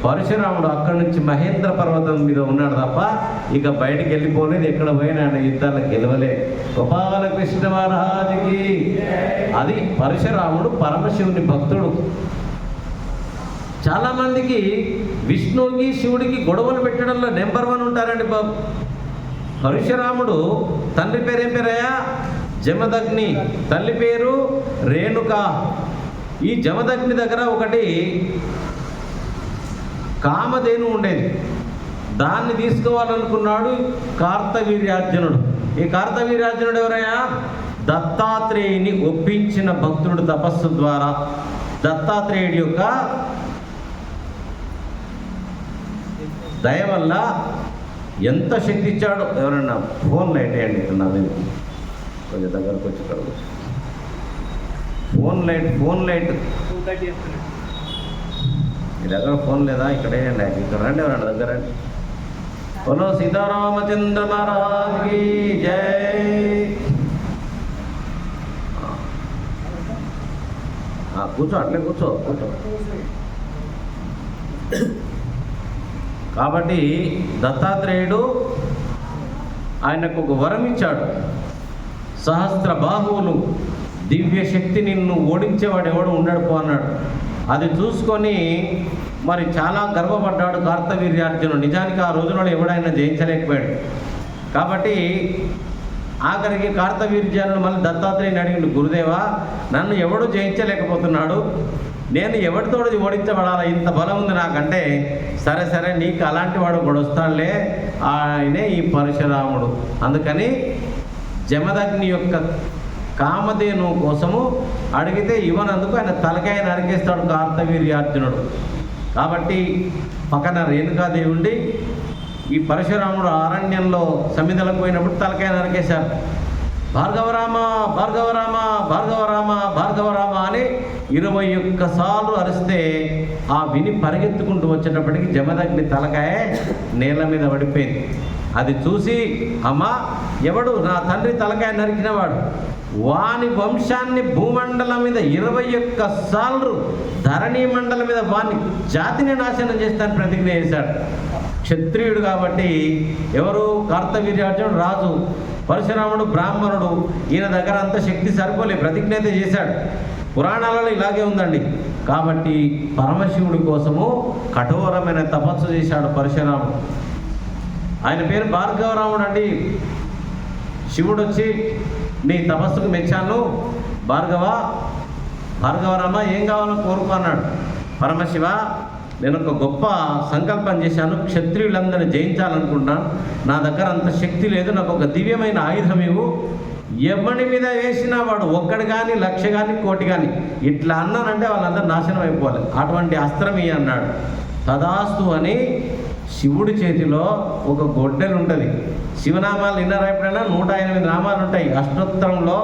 పరశురాముడు అక్కడి నుంచి మహేంద్ర పర్వతం మీద ఉన్నాడు తప్ప ఇక బయటికి వెళ్ళిపోలేదు. ఎక్కడ పోయినా యుద్ధాలకు గెలవలే. గోపాలకృష్ణ మహారాజుకి. అది పరశురాముడు పరమశివుని భక్తుడు. చాలామందికి విష్ణువుకి శివుడికి గొడవలు పెట్టడంలో నెంబర్ 1 ఉంటారండి బాబు. పరశురాముడు తండ్రి పేరు ఏం పేరయ్యా? జమదగ్ని. తల్లి పేరు రేణుక. ఈ జమదగ్ని దగ్గర ఒకటి కామధేను ఉండేది. దాన్ని తీసుకోవాలనుకున్నాడు కార్తవీర్యార్జునుడు. ఈ కార్తవీర్యార్జునుడు ఎవరయ్యా? దత్తాత్రేయుని ఒప్పించిన భక్తుడు. తపస్సు ద్వారా దత్తాత్రేయుడి యొక్క దయ వల్ల ఎంత శక్తి ఇచ్చాడో. ఎవరన్నా ఫోన్ లైట్ వేయండి ఇక్కడ నా మీద కొంచెం దగ్గరకు వచ్చి కడుగు. ఫోన్ లైట్ మీ దగ్గర ఫోన్ లేదా? ఇక్కడ వేయండి. ఇక్కడ రండి, ఎవరన్నా దగ్గర రండి. బోలో సీతారామచంద్ర మహారాజ్ కి జై. కూర్చో, అట్లే కూర్చో. కాబట్టి దత్తాత్రేయుడు ఆయనకు ఒక వరం ఇచ్చాడు. సహస్ర బాహువులు, దివ్య శక్తి, నిన్ను ఓడించేవాడు ఎవడు ఉండడు పో అన్నాడు. అది చూసుకొని మరి చాలా గర్వపడ్డాడు కార్తవీర్యార్జునుడు. నిజానికి ఆ రోజులలో ఎవడైనా జయించలేకపోయాడు. కాబట్టి ఆఖరికి కార్తవీర్యార్జునుడు మళ్ళీ దత్తాత్రేయుని అడిగిండు, గురుదేవా నన్ను ఎవడు జయించలేకపోతున్నాడు, నేను ఎవరితోడు ఓడించబడాలా, ఇంత బలం ఉంది నాకంటే. సరే నీకు అలాంటి వాడు ఒకడు వస్తాడులే, ఆయనే ఈ పరశురాముడు. అందుకని జమదగ్ని యొక్క కామధేను కోసము అడిగితే ఇవ్వనందుకు ఆయన తలకాయ నరికేస్తాడు కార్తవీర్యార్జునుడు. కాబట్టి పక్కన రేణుకాదేవి ఉండి ఈ పరశురాముడు అరణ్యంలో సమిధలకు పోయినప్పుడు తలకాయ నరికేశారు. భార్గవరామ భార్గవరామ భార్గవరామ భార్గవరామ అని 21 సార్లు అరిస్తే ఆ విని పరిగెత్తుకుంటూ వచ్చేటప్పటికి జమదగ్ని తలకాయ నేల మీద పడిపోయింది. అది చూసి, అమ్మ ఎవడు నా తండ్రి తలకాయ నరికినవాడు, వాని వంశాన్ని భూమండలం మీద 21 సార్లు ధరణీ మండలం మీద వాని జాతిని నాశనం చేస్తానని ప్రతిజ్ఞ చేశాడు. క్షత్రియుడు కాబట్టి ఎవరు? కార్తవీర్యార్జునుడు రాజు, పరశురాముడు బ్రాహ్మణుడు. ఈయన దగ్గర అంత శక్తి సరిపోలే, ప్రతిజ్ఞ అయితే చేశాడు. పురాణాలలో ఇలాగే ఉందండి. కాబట్టి పరమశివుడి కోసము కఠోరమైన తపస్సు చేశాడు పరశురాముడు. ఆయన పేరు భార్గవరాముడు అండి. శివుడు వచ్చి, నీ తపస్సుకు మెచ్చాను భార్గవరామ, ఏం కావాలో కోరుకో అన్నాడు. పరమశివ, నేను ఒక గొప్ప సంకల్పం చేశాను, క్షత్రియులందరినీ జయించాలనుకుంటున్నాను. నా దగ్గర అంత శక్తి లేదు, నాకు ఒక దివ్యమైన ఆయుధం ఇవ్వు. ఎవరి మీద వేసినా వాడు ఒక్కడు కానీ, 1,00,000 కానీ, 1,00,000 కానీ ఇట్లా అన్నానంటే వాళ్ళందరూ నాశనం అయిపోవాలి, అటువంటి అస్త్రం ఇయ్యి అన్నాడు. తదాస్తు అని శివుడి చేతిలో ఒక గొడ్డెలు ఉంటుంది. శివనామాలు విన్నారా ఎప్పుడైనా? 108 నామాలు ఉంటాయి అష్టోత్తరంలో.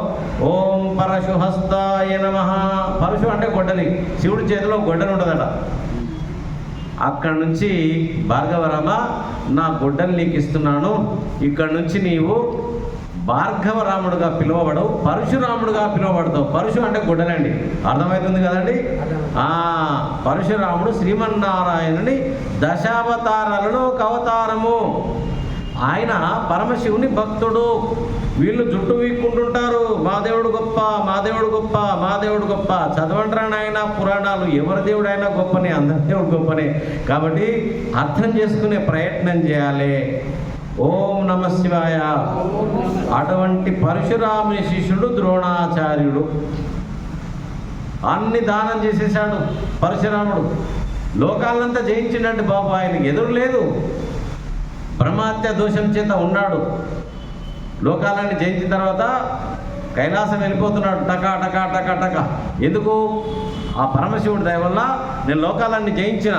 ఓం పరశుహస్తాయ నమః. పరశు అంటే గొడ్డలి, శివుడి చేతిలో గొడ్డలు ఉంటుందట. అక్కడి నుంచి భార్గవరామ, నా గొడ్డలు నీకు ఇస్తున్నాను, ఇక్కడ నుంచి నీవు భార్గవరాముడుగా పిలువబడవు, పరశురాముడుగా పిలువబడతావు. పరశు అంటే గొడ్డలండి, అర్థమవుతుంది కదండి. పరశురాముడు శ్రీమన్నారాయణుని దశావతారాలను ఒక అవతారము. ఆయన పరమశివుని భక్తుడు. వీళ్ళు జుట్టు వీక్కుంటుంటారు, మా దేవుడు గొప్ప, మా దేవుడు గొప్ప, మా దేవుడు గొప్ప. చదవంటారా నాయన పురాణాలు, ఎవరి దేవుడైనా గొప్పనే, అందరి దేవుడు గొప్పనే. కాబట్టి అర్థం చేసుకునే ప్రయత్నం చేయాలి. ఓం నమ శివాయ. అటువంటి పరశురాముని శిష్యుడు ద్రోణాచార్యుడు. అన్ని దానం చేసేసాడు పరశురాముడు. లోకాలంతా జయించిండంటే బాబు, ఆయనకి ఎదురు లేదు. బ్రహ్మహత్య దోషం చేత ఉన్నాడు. లోకాలన్నీ జయించిన తర్వాత కైలాసం వెళ్ళిపోతున్నాడు, టకా టకా టకా టకా. ఎందుకు? ఆ పరమశివుడి దయ వల్ల నేను లోకాలన్నీ జయించిన.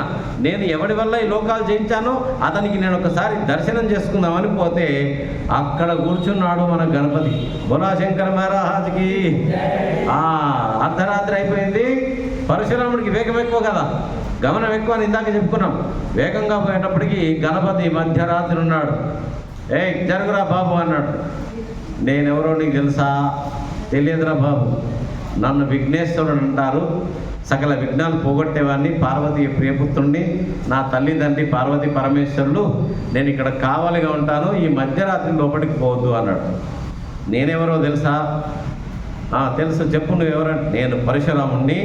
నేను ఎవడి వల్ల ఈ లోకాలు జయించానో అతనికి నేను ఒకసారి దర్శనం చేసుకుందామని పోతే అక్కడ కూర్చున్నాడు మన గణపతి. బోలా శంకర మహారాజ్కి. అర్ధరాత్రి అయిపోయింది. పరశురాముడికి వేగం ఎక్కువ కదా, గమనం ఎక్కువ అని ఇందాక చెప్పుకున్నాం. వేగంగా పోయేటప్పటికి గణపతి మధ్యరాత్రి ఉన్నాడు. జరుగురా బాబు అన్నాడు. నేనెవరో నీకు తెలుసా? తెలియదురా బాబు, నన్ను విఘ్నేశ్వరుడు అంటారు, సకల విఘ్నాలు పోగొట్టేవాడిని, పార్వతీ ప్రియపుత్రుణ్ణి, నా తల్లిదండ్రి పార్వతీ పరమేశ్వరులు, నేను ఇక్కడ కావాలిగా ఉంటాను, ఈ మధ్యరాత్రి లోపలికి పోవద్దు అన్నాడు. నేనెవరో తెలుసా? తెలుసు, చెప్పు నువ్వెవరంటే, నేను పరశురాముణ్ణి,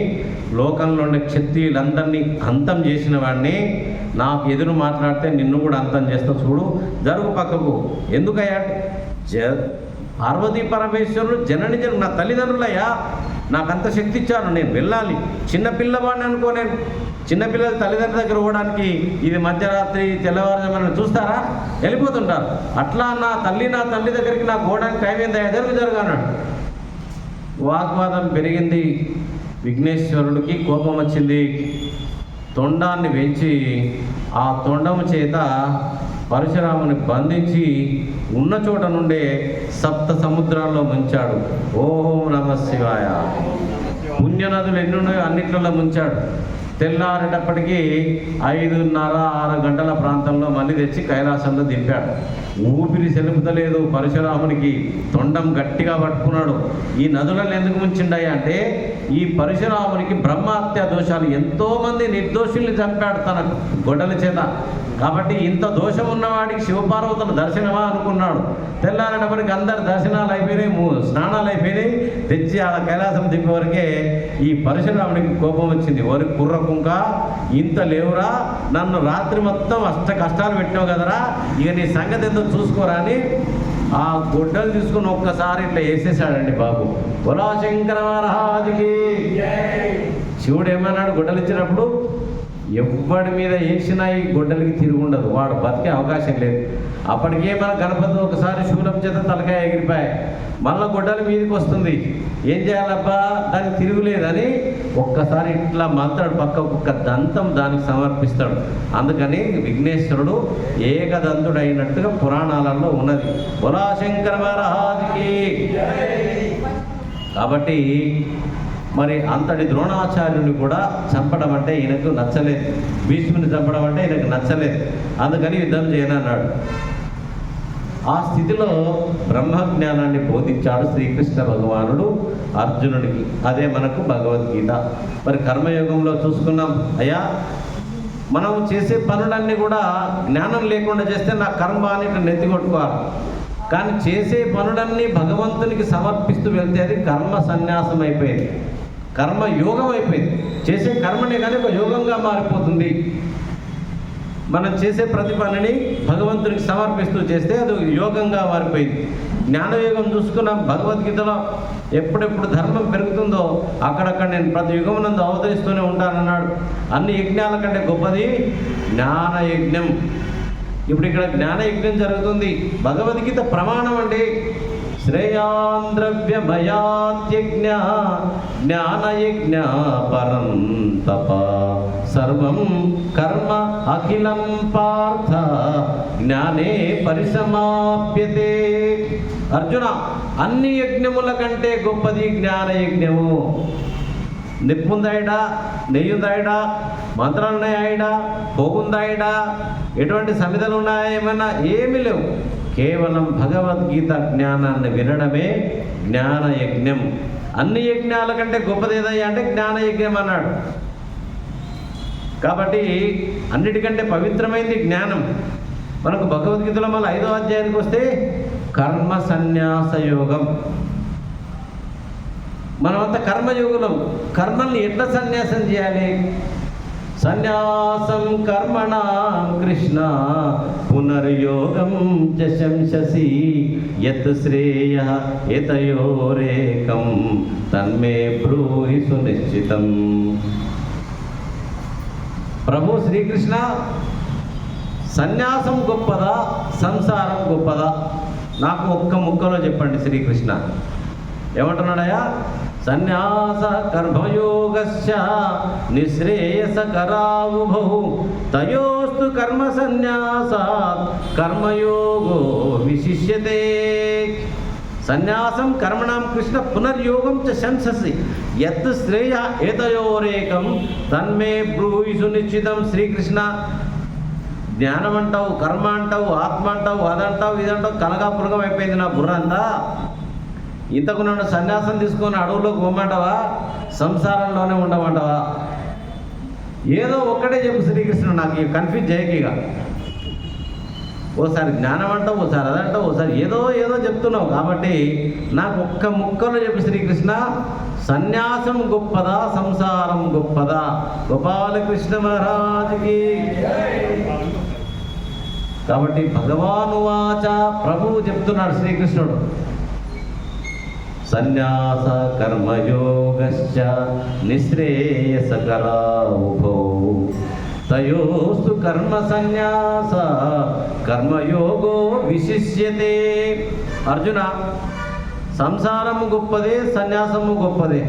లోకంలో ఉండే క్షత్రియులందరినీ అంతం చేసిన వాడిని. నాకు ఎదురు మాట్లాడితే నిన్ను కూడా అంతం చేస్తా, చూడు, జరుగు పక్కకు. ఎందుకయ్యా? పార్వతీ పరమేశ్వరులు జనని నా తల్లిదండ్రులయ్యా, నాకంత శక్తి ఇచ్చారు, నేను వెళ్ళాలి. చిన్న పిల్లవాడిని అనుకో, నేను చిన్నపిల్లలు తల్లిదండ్రుల దగ్గర పోవడానికి ఇది మధ్యరాత్రి తెల్లవారుజామున చూస్తారా? వెళ్ళిపోతుంటారు. అట్లా నా తల్లి దగ్గరికి నాకు పోవడానికి టైం ఏందా? జరుగు అన్నాడు. వాగ్వాదం పెరిగింది. విఘ్నేశ్వరుడికి కోపం వచ్చింది. తొండాన్ని పెంచి ఆ తొండము చేత పరశురాముని బంధించి ఉన్న చోట నుండే సప్త సముద్రాల్లో ముంచాడు. ఓం నమః శివాయ. పుణ్యనదులు ఎన్నున్నాయో అన్నిట్లలో ముంచాడు. తెల్లారేటప్పటికీ 5:30-6 గంటల ప్రాంతంలో మళ్ళీ తెచ్చి కైలాసంలో దింపాడు. ఊపిరి సెలుపుతలేదు పరశురామునికి. తొండం గట్టిగా పట్టుకున్నాడు. ఈ నదులను ఎందుకు ముంచిండాయి అంటే ఈ పరశురామునికి బ్రహ్మహత్య దోషాలు, ఎంతోమంది నిర్దోషుల్ని చంపాడు తన గొడ్డల చేత. కాబట్టి ఇంత దోషం ఉన్నవాడికి శివపార్వతుల దర్శనమా అనుకున్నాడు. తెల్లారేటప్పటికి అందరు దర్శనాలు అయిపోయినాయి, స్నానాలు అయిపోయినాయి. తెచ్చి ఆ కైలాసం దింపే వరకే ఈ పరశురాముడికి కోపం వచ్చింది. ఓరి కుర్ర కుంక, ఇంత లేవురా, నన్ను రాత్రి మొత్తం అష్ట కష్టాలు పెట్టావు కదరా, ఇక నీ సంగతి ఎంతో చూసుకోరా అని ఆ గొడ్డలు తీసుకుని ఒక్కసారి ఇట్లా వేసేసాడండి బాబు. బోలా శంకర మహారాజుకి. శివుడు ఏమన్నాడు గొడ్డలు ఇచ్చినప్పుడు? ఎవ్వడి మీద వేసినా ఈ గొడ్డలికి తిరుగుండదు, వాడు బతికే అవకాశం లేదు. అప్పటికే మన గణపతి ఒకసారి శూలం చేత తలకాయ ఎగిరిపోయాయి. మళ్ళీ గొడ్డలి మీదకి వస్తుంది. ఏం చేయాలబ్బా, దానికి తిరుగులేదని ఒక్కసారి ఇట్లా మంత్రాడు, పక్క ఒక్క దంతం దానికి సమర్పిస్తాడు. అందుకని విఘ్నేశ్వరుడు ఏకదంతుడు అయినట్టుగా పురాణాలలో ఉన్నది. బోలా శంకర మహారాజుకి. కాబట్టి మరి అంతటి ద్రోణాచార్యుని కూడా చంపడం అంటే ఈయనకు నచ్చలేదు. భీష్ముని చంపడం అంటే ఈయనకు నచ్చలేదు. అందుకని యుద్ధం చేయనన్నాడు. ఆ స్థితిలో బ్రహ్మజ్ఞానాన్ని బోధించాడు శ్రీకృష్ణ భగవానుడు అర్జునుడికి. అదే మనకు భగవద్గీత. మరి కర్మయోగంలో చూసుకున్నాం. అయ్యా, మనం చేసే పనులన్నీ కూడా జ్ఞానం లేకుండా చేస్తే నా కర్మ అని నెత్తి కొట్టుకోవాలి. కానీ చేసే పనులన్నీ భగవంతునికి సమర్పిస్తూ వెళ్తే అది కర్మ సన్యాసం అయిపోయింది, కర్మ యోగం అయిపోయింది. చేసే కర్మనే కానీ ఒక యోగంగా మారిపోతుంది. మనం చేసే ప్రతి పనిని భగవంతునికి సమర్పిస్తూ చేస్తే అది యోగంగా మారిపోయింది. జ్ఞానయోగం చూసుకున్నాం. భగవద్గీతలో ఎప్పుడెప్పుడు ధర్మం పెరుగుతుందో అక్కడక్కడ నేను ప్రతి యుగమునందు అవతరిస్తూనే ఉంటానన్నాడు. అన్ని యజ్ఞాల కంటే గొప్పది జ్ఞానయజ్ఞం. ఇప్పుడు ఇక్కడ జ్ఞానయజ్ఞం జరుగుతుంది. భగవద్గీత ప్రమాణం అండి. శ్రేయాన్ ద్రవ్యమయాత్యజ్ఞ జ్ఞానయజ్ఞ పరం తప సర్వం కర్మ అఖిలం పార్థ జ్ఞానే పరిసమాప్యతే. అర్జున, అన్ని యజ్ఞముల కంటే గొప్పది జ్ఞానయజ్ఞము. నిప్పుందాయడా, నెయ్యుందాయడా, మంత్రాలున్నాయడా, పోగుందాయడా, ఎటువంటి సమిధలు ఉన్నాయా, ఏమన్నా ఏమీ లేవు. కేవలం భగవద్గీత జ్ఞానాన్ని వినడమే జ్ఞానయజ్ఞం. అన్ని యజ్ఞాల కంటే గొప్పది ఏదయ్యా అంటే జ్ఞానయజ్ఞం అన్నాడు. కాబట్టి అన్నిటికంటే పవిత్రమైంది జ్ఞానం. మనకు భగవద్గీతలో మళ్ళీ 5వ అధ్యాయానికి వస్తే కర్మ సన్యాస యోగం. మనమంతా కర్మయోగులం. కర్మల్ని ఎట్లా సన్యాసం చేయాలి? సన్యాసం కర్మణాం కృష్ణ పునర్యోగం చ శంససి యత్ శ్రేయ యతయోరేకం తన్మే బ్రూహి సునిశ్చితం. ప్రభు శ్రీకృష్ణ, సన్యాసం గొప్పదా, సంసారం గొప్పదా? నాకు ఒక్క ముక్కలో చెప్పండి శ్రీకృష్ణ. ఏమంటున్నాడయా? సన్యాస కర్మయోగస్య నిశ్రేయసకరావుభౌ తయోస్తు కర్మ సన్యాసాత్ కర్మయోగో విశిష్యతే. సన్యాసం కర్మణాం కృష్ణ పునర్యోగం చ శంససి యత్ శ్రేయ ఏతయోరేకం తన్మే బ్రూహి సునిశ్చితం. శ్రీకృష్ణ, జ్ఞానం అంటావు, కర్మ అంటావు, ఆత్మ అంటావు, అదంటావు, ఇదంటావు, కలగాపులగం అయిపోయింది నా బుర్ర అంతా. ఇంతకు నన్ను సన్యాసం తీసుకొని అడవుల్లోకి పోమంటావా, సంసారంలోనే ఉండమంటావా? ఏదో ఒక్కటే చెప్పు శ్రీకృష్ణ, నాకు కన్ఫ్యూజ్ చేయకీగా. ఓసారి జ్ఞానం అంటావు, ఓసారి అదంటావు, ఓసారి ఏదో ఏదో చెప్తున్నావు. కాబట్టి నాకు ఒక్క ముక్కలో చెప్పు శ్రీకృష్ణ, సన్యాసం గొప్పదా, సంసారం గొప్పదా? గోపాలకృష్ణ మహారాజుకి. కాబట్టి భగవానువాచ, ప్రభువు చెప్తున్నాడు శ్రీకృష్ణుడు, సన్యాస కర్మయోగశ్చ నిశ్రేయసకరా ఉభౌ తయోస్తు కర్మ సన్యాస కర్మయోగో విశిష్యతే. అర్జున, సంసారము గొప్పదే, సన్యాసము గొప్పదే.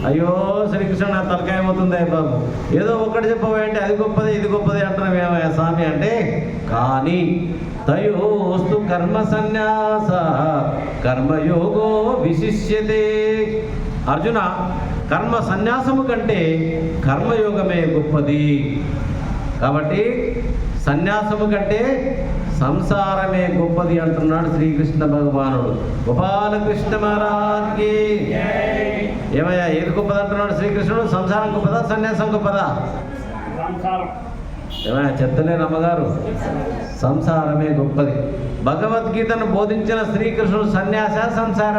అయ్యో శ్రీకృష్ణ, నా తలకాయ పోతుంది బాబు, ఏదో ఒకటి చెప్పబోయంటే అది గొప్పదే ఇది గొప్పదే అంటున్నాం ఏమయ్యా స్వామి అంటే, కానీ తయోస్తు కర్మ సన్యాస కర్మయోగో విశిష్యతే. అర్జున, కర్మ సన్యాసము కంటే కర్మయోగమే గొప్పది. కాబట్టి సన్యాసము కంటే సంసారమే గొప్పది అంటున్నాడు శ్రీకృష్ణ భగవానుడు. గోపాలకృష్ణ మహారాజ్కి ఏమయ్యా, ఏది గొప్పది అంటున్నాడు శ్రీకృష్ణుడు? సంసారం గొప్పదా, సన్యాసం గొప్పదా? ఏమయ్యా చెప్తలేరు అమ్మగారు? సంసారమే గొప్పది. భగవద్గీతను బోధించిన శ్రీకృష్ణుడు సన్యాస సంసార?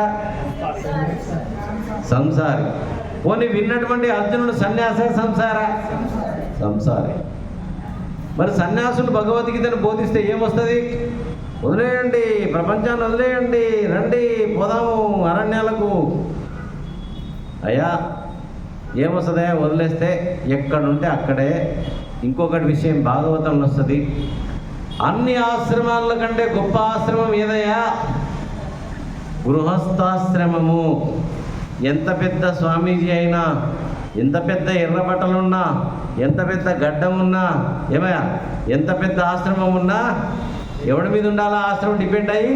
సంసారి. పోనీ విన్నటువంటి అర్జునుడు సన్యాస సంసార? సంసారి. మరి సన్యాసులు భగవద్గీతను బోధిస్తే ఏమొస్తుంది? వదిలేయండి, ప్రపంచాన్ని వదిలేయండి, రండి పోదాము అరణ్యాలకు. అయ్యా ఏమొస్తుందా వదిలేస్తే? ఎక్కడుంటే అక్కడే. ఇంకొకటి విషయం భాగవతంలో వస్తుంది, అన్ని ఆశ్రమాల కంటే గొప్ప ఆశ్రమం ఏదయ్యా? గృహస్థాశ్రమము. ఎంత పెద్ద స్వామీజీ అయినా, ఎంత పెద్ద ఎర్రబట్టలున్నా, ఎంత పెద్ద గడ్డం ఉన్నా, ఏమయ్యా ఎంత పెద్ద ఆశ్రమం ఉన్నా ఎవడి మీద ఉండాలా? ఆశ్రమం డిపెండ్ అయ్యి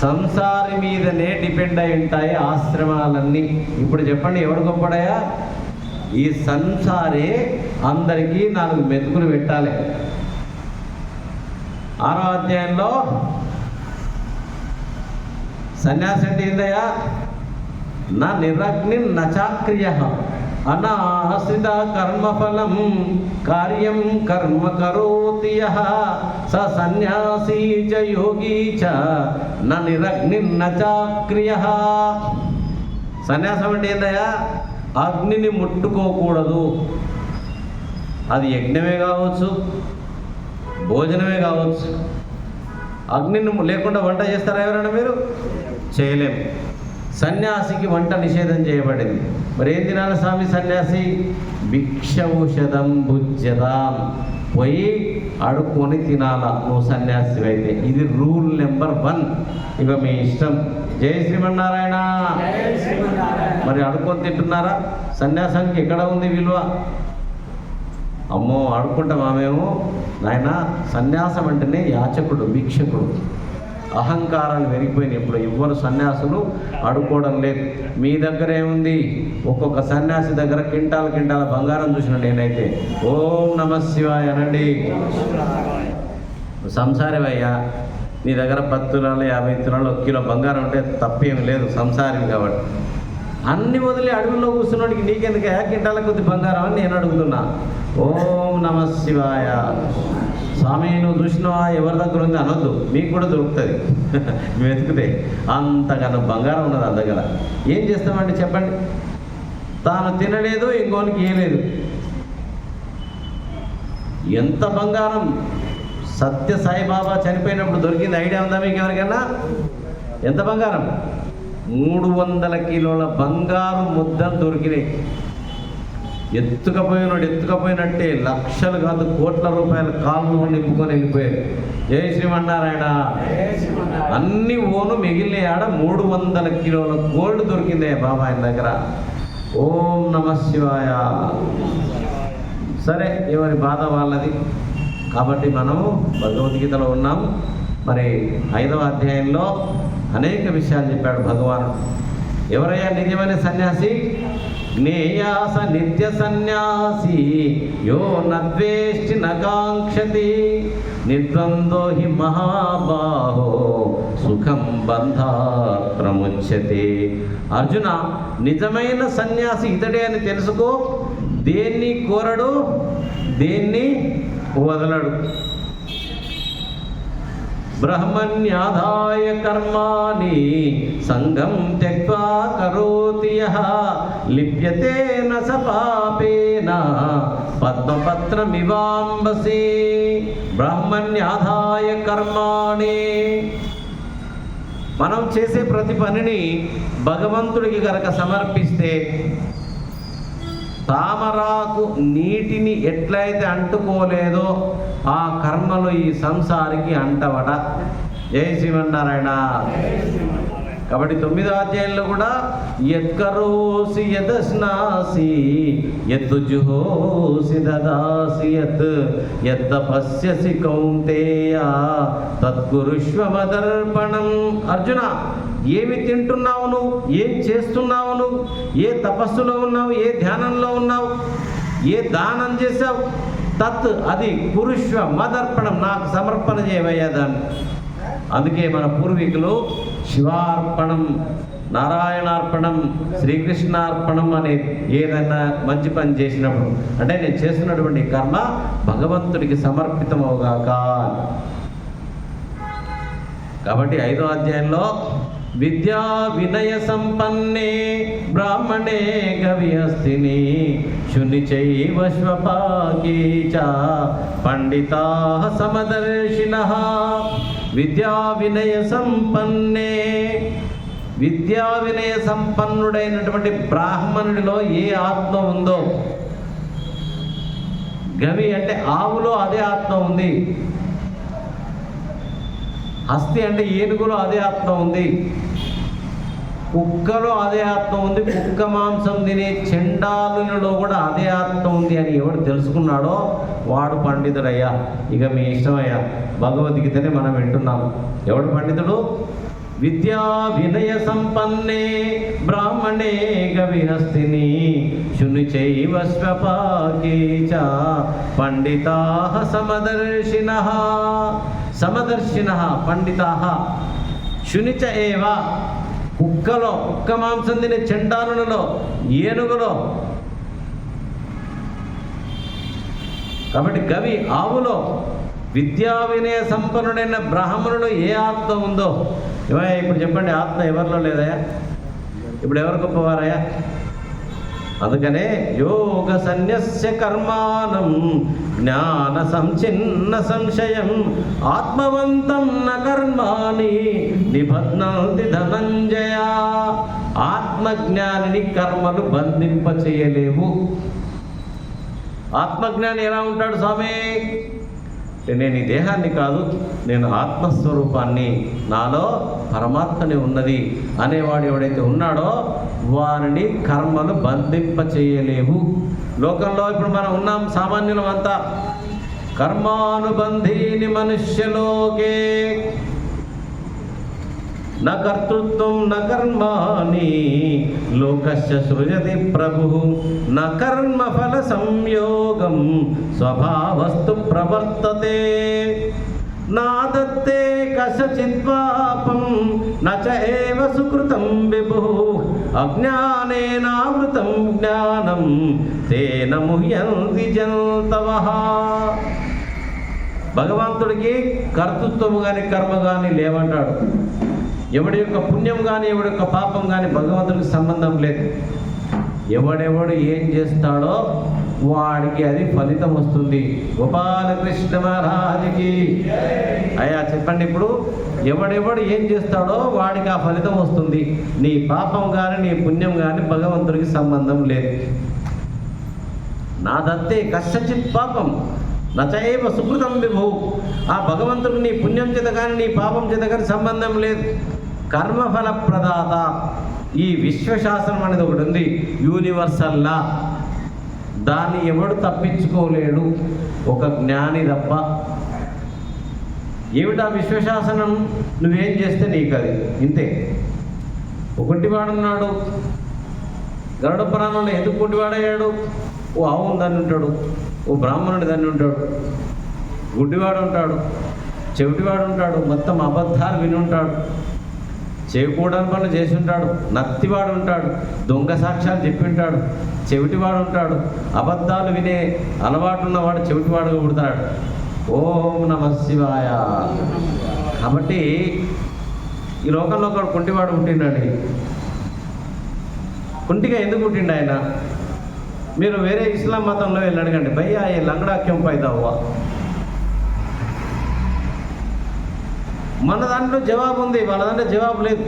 సంసారి మీదనే డిపెండ్ అయి ఉంటాయి ఆశ్రమాలన్నీ. ఇప్పుడు చెప్పండి, ఎవడు గొప్పడయా? ఈ సంసారే అందరికీ 4 మెతుకులు పెట్టాలి. 6వ అధ్యాయంలో సన్యాసి అంటే ఏందయ్యా? నా నిరగ్ని నచాక్రియ అనాశ్రిత కర్మఫలం కార్యం కర్మ కరోతి యః స సన్యాసీ చ యోగీ చ న నిరగ్ని నచాక్రియ. సన్యాసం అంటే ఏందయ్యా? అగ్నిని ముట్టుకోకూడదు. అది యజ్ఞమే కావచ్చు, భోజనమే కావచ్చు. అగ్నిని లేకుండా వంట చేస్తారా ఎవరైనా? మీరు చేయలేము. సన్యాసికి వంట నిషేధం చేయబడింది. మరి ఏం తినాలి స్వామి సన్యాసి? భిక్షౌషధం భుజ్యతాం. పోయి అడుక్కొని తినాలా నువ్వు సన్యాసి అయితే. ఇది రూల్ నెంబర్ 1. ఇక మీ ఇష్టం. జై శ్రీమన్నారాయణ. మరి అడుక్కొని తింటున్నారా? సన్యాసానికి ఎక్కడ ఉంది విలువ? అమ్మో అడుక్కుంటామా మేము? నాయన, సన్యాసం అంటేనే యాచకుడు, భిక్షకుడు. అహంకారాలు పెరిగిపోయినాయి. ఇప్పుడు ఎవ్వరు సన్యాసులు అడుక్కోవడం లేదు. మీ దగ్గర ఏముంది? ఒక్కొక్క సన్యాసి దగ్గర కింటాల బంగారం చూసిన నేనైతే. ఓం నమ శివాయ అనండి. సంసారివయ్యా, నీ దగ్గర 10 తులాలు 50 తులాలు 1 కిలో బంగారం ఉంటే తప్పేం లేదు, సంసారి కాబట్టి. అన్ని వదిలి అడవుల్లో కూర్చున్నోడికి నీకెందుకు కింటాల కొద్ది బంగారం అని నేను అడుగుతున్నా. ఓం నమ శివాయ. స్వామి నువ్వు చూసినావా? ఎవరి దగ్గర ఉంది అనొద్దు, మీకు కూడా దొరుకుతుంది వెతికితే. అంతగానో బంగారం ఉన్నది ఆ దగ్గర. ఏం చేస్తామండి చెప్పండి? తాను తినలేదు, ఇంకోనికి ఏలేదు. ఎంత బంగారం! సత్య సాయిబాబా చనిపోయినప్పుడు దొరికింది ఐడియా ఉందా మీకు ఎవరికైనా? ఎంత బంగారం? 300 కిలోల బంగారు ముద్దలు దొరికినాయి. ఎత్తుకపోయినట్టే లక్షలు కాదు కోట్ల రూపాయల కాళ్ళు నింపుకొని వెళ్ళిపోయారు. జై శ్రీమన్నారాయణ. అన్ని ఓను మిగిలిన ఆడ 300 కిలోల గోల్డ్ దొరికిందే బాబా ఆయన దగ్గర. ఓం నమ శివాయ. సరే, ఎవరి బాధ వాళ్ళది. కాబట్టి మనము భగవద్గీతలో ఉన్నాం. మరి 5వ అధ్యాయంలో అనేక విషయాలు చెప్పాడు భగవానుడు. ఎవరయ్యా నిజమైన సన్యాసి? జ్ఞేయాస నిత్య సన్యాసి యో నద్వేష్టి నకాంక్షతి నిర్ద్వందో హి మహాబాహో సుఖం బంధాత్ ప్రముచ్యతే. అర్జున, నిజమైన సన్యాసి ఇతడే అని తెలుసుకో. దేన్ని కోరడు, దేన్ని వదలడు. బ్రహ్మణ్యాదాయ కర్మాణి సంగం త్యక్త్వా కరోతి యః లిప్యతే న స పాపేన పద్మపత్రమివాంబసి. బ్రహ్మణ్యాదాయ కర్మాణి. మనం చేసే ప్రతి పనిని భగవంతుడికి గనక సమర్పిస్తే తామరాకు నీటిని ఎట్లయితే అంటుకోలేదో ఆ కర్మలు ఈ సంసారికి అంటవట. జై శ్రీమన్నారాయణ. కాబట్టి 9వ అధ్యాయంలో కూడా యత్కరోసి యదస్నాసి యద్జుహోసి దదాసి యత్తపస్యసి కౌంతేయ తత్కురుష్వ మదర్పణం. అర్జున, ఏమి తింటున్నావు నువ్వు, ఏం చేస్తున్నావు నువ్వు, ఏ తపస్సులో ఉన్నావు, ఏ ధ్యానంలో ఉన్నావు, ఏ దానం చేసావు, తత్ అది కురుష్వ మదర్పణం, నాకు సమర్పణ చేయవయ్యా దాన్ని. అందుకే మన పూర్వీకులు శివార్పణం, నారాయణార్పణం, శ్రీకృష్ణార్పణం అనే ఏదైనా మంచి పని చేసినప్పుడు అంటే నేను చేస్తున్నటువంటి కర్మ భగవంతుడికి సమర్పితమవుగాక. కాబట్టి 5వ అధ్యాయంలో విద్యా వినయ సంపన్నే బ్రాహ్మణే గవిహస్తిని శుని చైవ శ్వపాకే చ పండితాః సమదర్శినః. విద్యా వినయ సంపన్నే, విద్యా వినయ సంపన్నుడైనటువంటి బ్రాహ్మణుడిలో ఏ ఆత్మ ఉందో, గవి అంటే ఆవులో అదే ఆత్మ ఉంది, హస్తి అంటే ఏనుగులో అదే ఆత్మ ఉంది, కుక్కలో అదే ఆత్మ ఉంది, కుక్క మాంసం తినే చెండాలునిలో కూడా అదే ఆత్మ ఉంది అని ఎవడు తెలుసుకున్నాడో వాడు పండితుడయ్యా. ఇక మీ ఇష్టమయ్యా, భగవద్గీతనే మనం వింటున్నాం. ఎవడు పండితుడు? విద్యా వినయ సంపన్నే బ్రాహ్మణే గవిహస్తిని శుని చైవ శ్వపాకే చ పండితాః సమదర్శినః. సమదర్శినః పండితాః. శుని చ ఏవ, కుక్కలో, కుక్క మాంసం తినే చెండాలులలో, ఏనుగులో. కాబట్టి గవి ఆవులో, విద్యా వినయ సంపన్నుడైన బ్రాహ్మణుడు ఏ ఆత్మ ఉందో. ఇప్పుడు చెప్పండి, ఆత్మ ఎవరిలో లేదయా? ఇప్పుడు ఎవరు గొప్పవారయ్యా? అందుకనే యోగ సన్యస్య కర్మాణం జ్ఞాన సంచిన్న సంశయం ఆత్మవంతం న కర్మాణి నిబధ్నంతి ధనంజయ. ఆత్మజ్ఞానిని కర్మలు బంధింప చేయలేవు. ఆత్మజ్ఞాని ఎలా ఉంటాడు స్వామి? నేను ఈ దేహాన్ని కాదు, నేను ఆత్మస్వరూపాన్ని, నాలో పరమాత్మని ఉన్నది అనేవాడు ఎవడైతే ఉన్నాడో వారిని కర్మలు బంధింప చేయలేవు. లోకంలో ఇప్పుడు మనం ఉన్నాం, సామాన్యులం అంతా. కర్మానుబంధీని మనుష్యలోకే న కర్తృత్వం న కర్మాణి లోకస్య సృజతి ప్రభుః న కర్మఫల సంయోగం స్వభావస్తు ప్రవర్తతే. నా దత్తే కస్యచిత్ పాపం న చ ఏవ సుకృతం విభుః అజ్ఞానేనావృతం జ్ఞానం తేన ముహ్యంతి జంతవః. భగవంతుడికి కర్తృత్వము కానీ కర్మ కానీ లేవంటాడు. ఎవడి యొక్క పుణ్యం కానీ ఎవడి యొక్క పాపం కానీ భగవంతుడికి సంబంధం లేదు. ఎవడెవడు ఏం చేస్తాడో వాడికి అది ఫలితం వస్తుంది. గోపాలకృష్ణ మహారాజుకి అయ్యా చెప్పండి. ఇప్పుడు ఎవడెవడు ఏం చేస్తాడో వాడికి ఆ ఫలితం వస్తుంది. నీ పాపం కానీ నీ పుణ్యం కానీ భగవంతుడికి సంబంధం లేదు. నా దత్తే కస్యచిత్ పాపం నచైవ సుకృతం విభు. ఆ భగవంతుడికి నీ పుణ్యం చేత కానీ నీ పాపం చేత కానీ సంబంధం లేదు. కర్మఫల ప్రదాత. ఈ విశ్వశాస్త్రం అనేది ఒకటి ఉంది, యూనివర్సల్ లా. దాన్ని ఎవడు తప్పించుకోలేడు, ఒక జ్ఞాని తప్ప. ఏమిటా విశ్వశాసనం? నువ్వేం చేస్తే నీకు అది ఇంతే. ఒకటివాడున్నాడు, గరుడ పురాణంలో ఎందుకు కుంటివాడయ్యాడు? ఓ ఆవు దాన్ని ఉంటాడు, ఓ బ్రాహ్మణుడు దాన్ని ఉంటాడు, గుడ్డివాడు ఉంటాడు, చెవిటివాడు ఉంటాడు, మొత్తం అబద్ధాలు విని ఉంటాడు, చేయకూడని పనులు చేసి ఉంటాడు, నత్తివాడు ఉంటాడు, దొంగ సాక్ష్యాలు చెప్పి ఉంటాడు, చెవిటివాడు ఉంటాడు, అబద్ధాలు వినే అలవాటు ఉన్నవాడు చెవిటివాడుగా పుడతాడు. ఓం నమ శివాయ. కాబట్టి ఈ లోకంలో ఒకడు కుంటివాడు పుట్టిండండి. కుంటిగా ఎందుకు పుట్టిండు ఆయన? మీరు వేరే ఇస్లాం మతంలో వెళ్ళి అడగండి, భయ్యా ఏ లంగడా క్యోं पैदा हुआ? మన దాంట్లో జవాబు ఉంది, వాళ్ళ దాంట్లో జవాబు లేదు.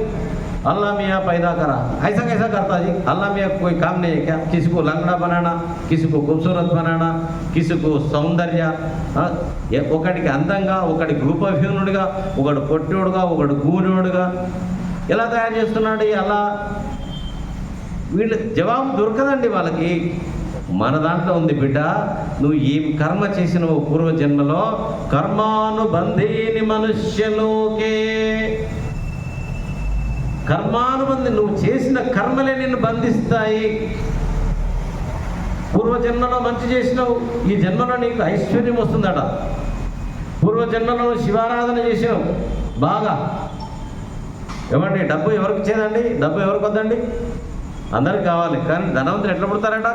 अल्लाह मियाँ पैदा करा, ऐसा कैसा करता जी? अल्लाह मियाँ कोई काम नहीं है क्या? किसी को लंगड़ा बनाना, किसी को खूबसूरत बनाना, किसी को సౌందర్య, ఒకడికి అందంగా, ఒకడికి రూపహీనుడిగా, ఒకడు పొట్టోడుగా, ఒకడు గూనోడుగా ఎలా తయారు చేస్తున్నాడు అలా? వీళ్ళు జవాబు దొరకదండి వాళ్ళకి. మన దాంట్లో ఉంది, బిడ్డ నువ్వు ఏం కర్మ చేసినవో పూర్వజన్మలో, కర్మానుబంధీని మనుష్యలోకే, కర్మానుబంధి, నువ్వు చేసిన కర్మలే నిన్ను బంధిస్తాయి. పూర్వజన్మలో మంచి చేసినావు, ఈ జన్మలో నీకు ఐశ్వర్యం వస్తుందట. పూర్వజన్మలో శివారాధన చేసినావు బాగా. ఏమండి, డబ్బు ఎవరికి ఇచ్చేదండి? డబ్బు ఎవరికి వద్దండి? అందరికి కావాలి. కానీ ధనవంతులు ఎట్లా పుడతారట?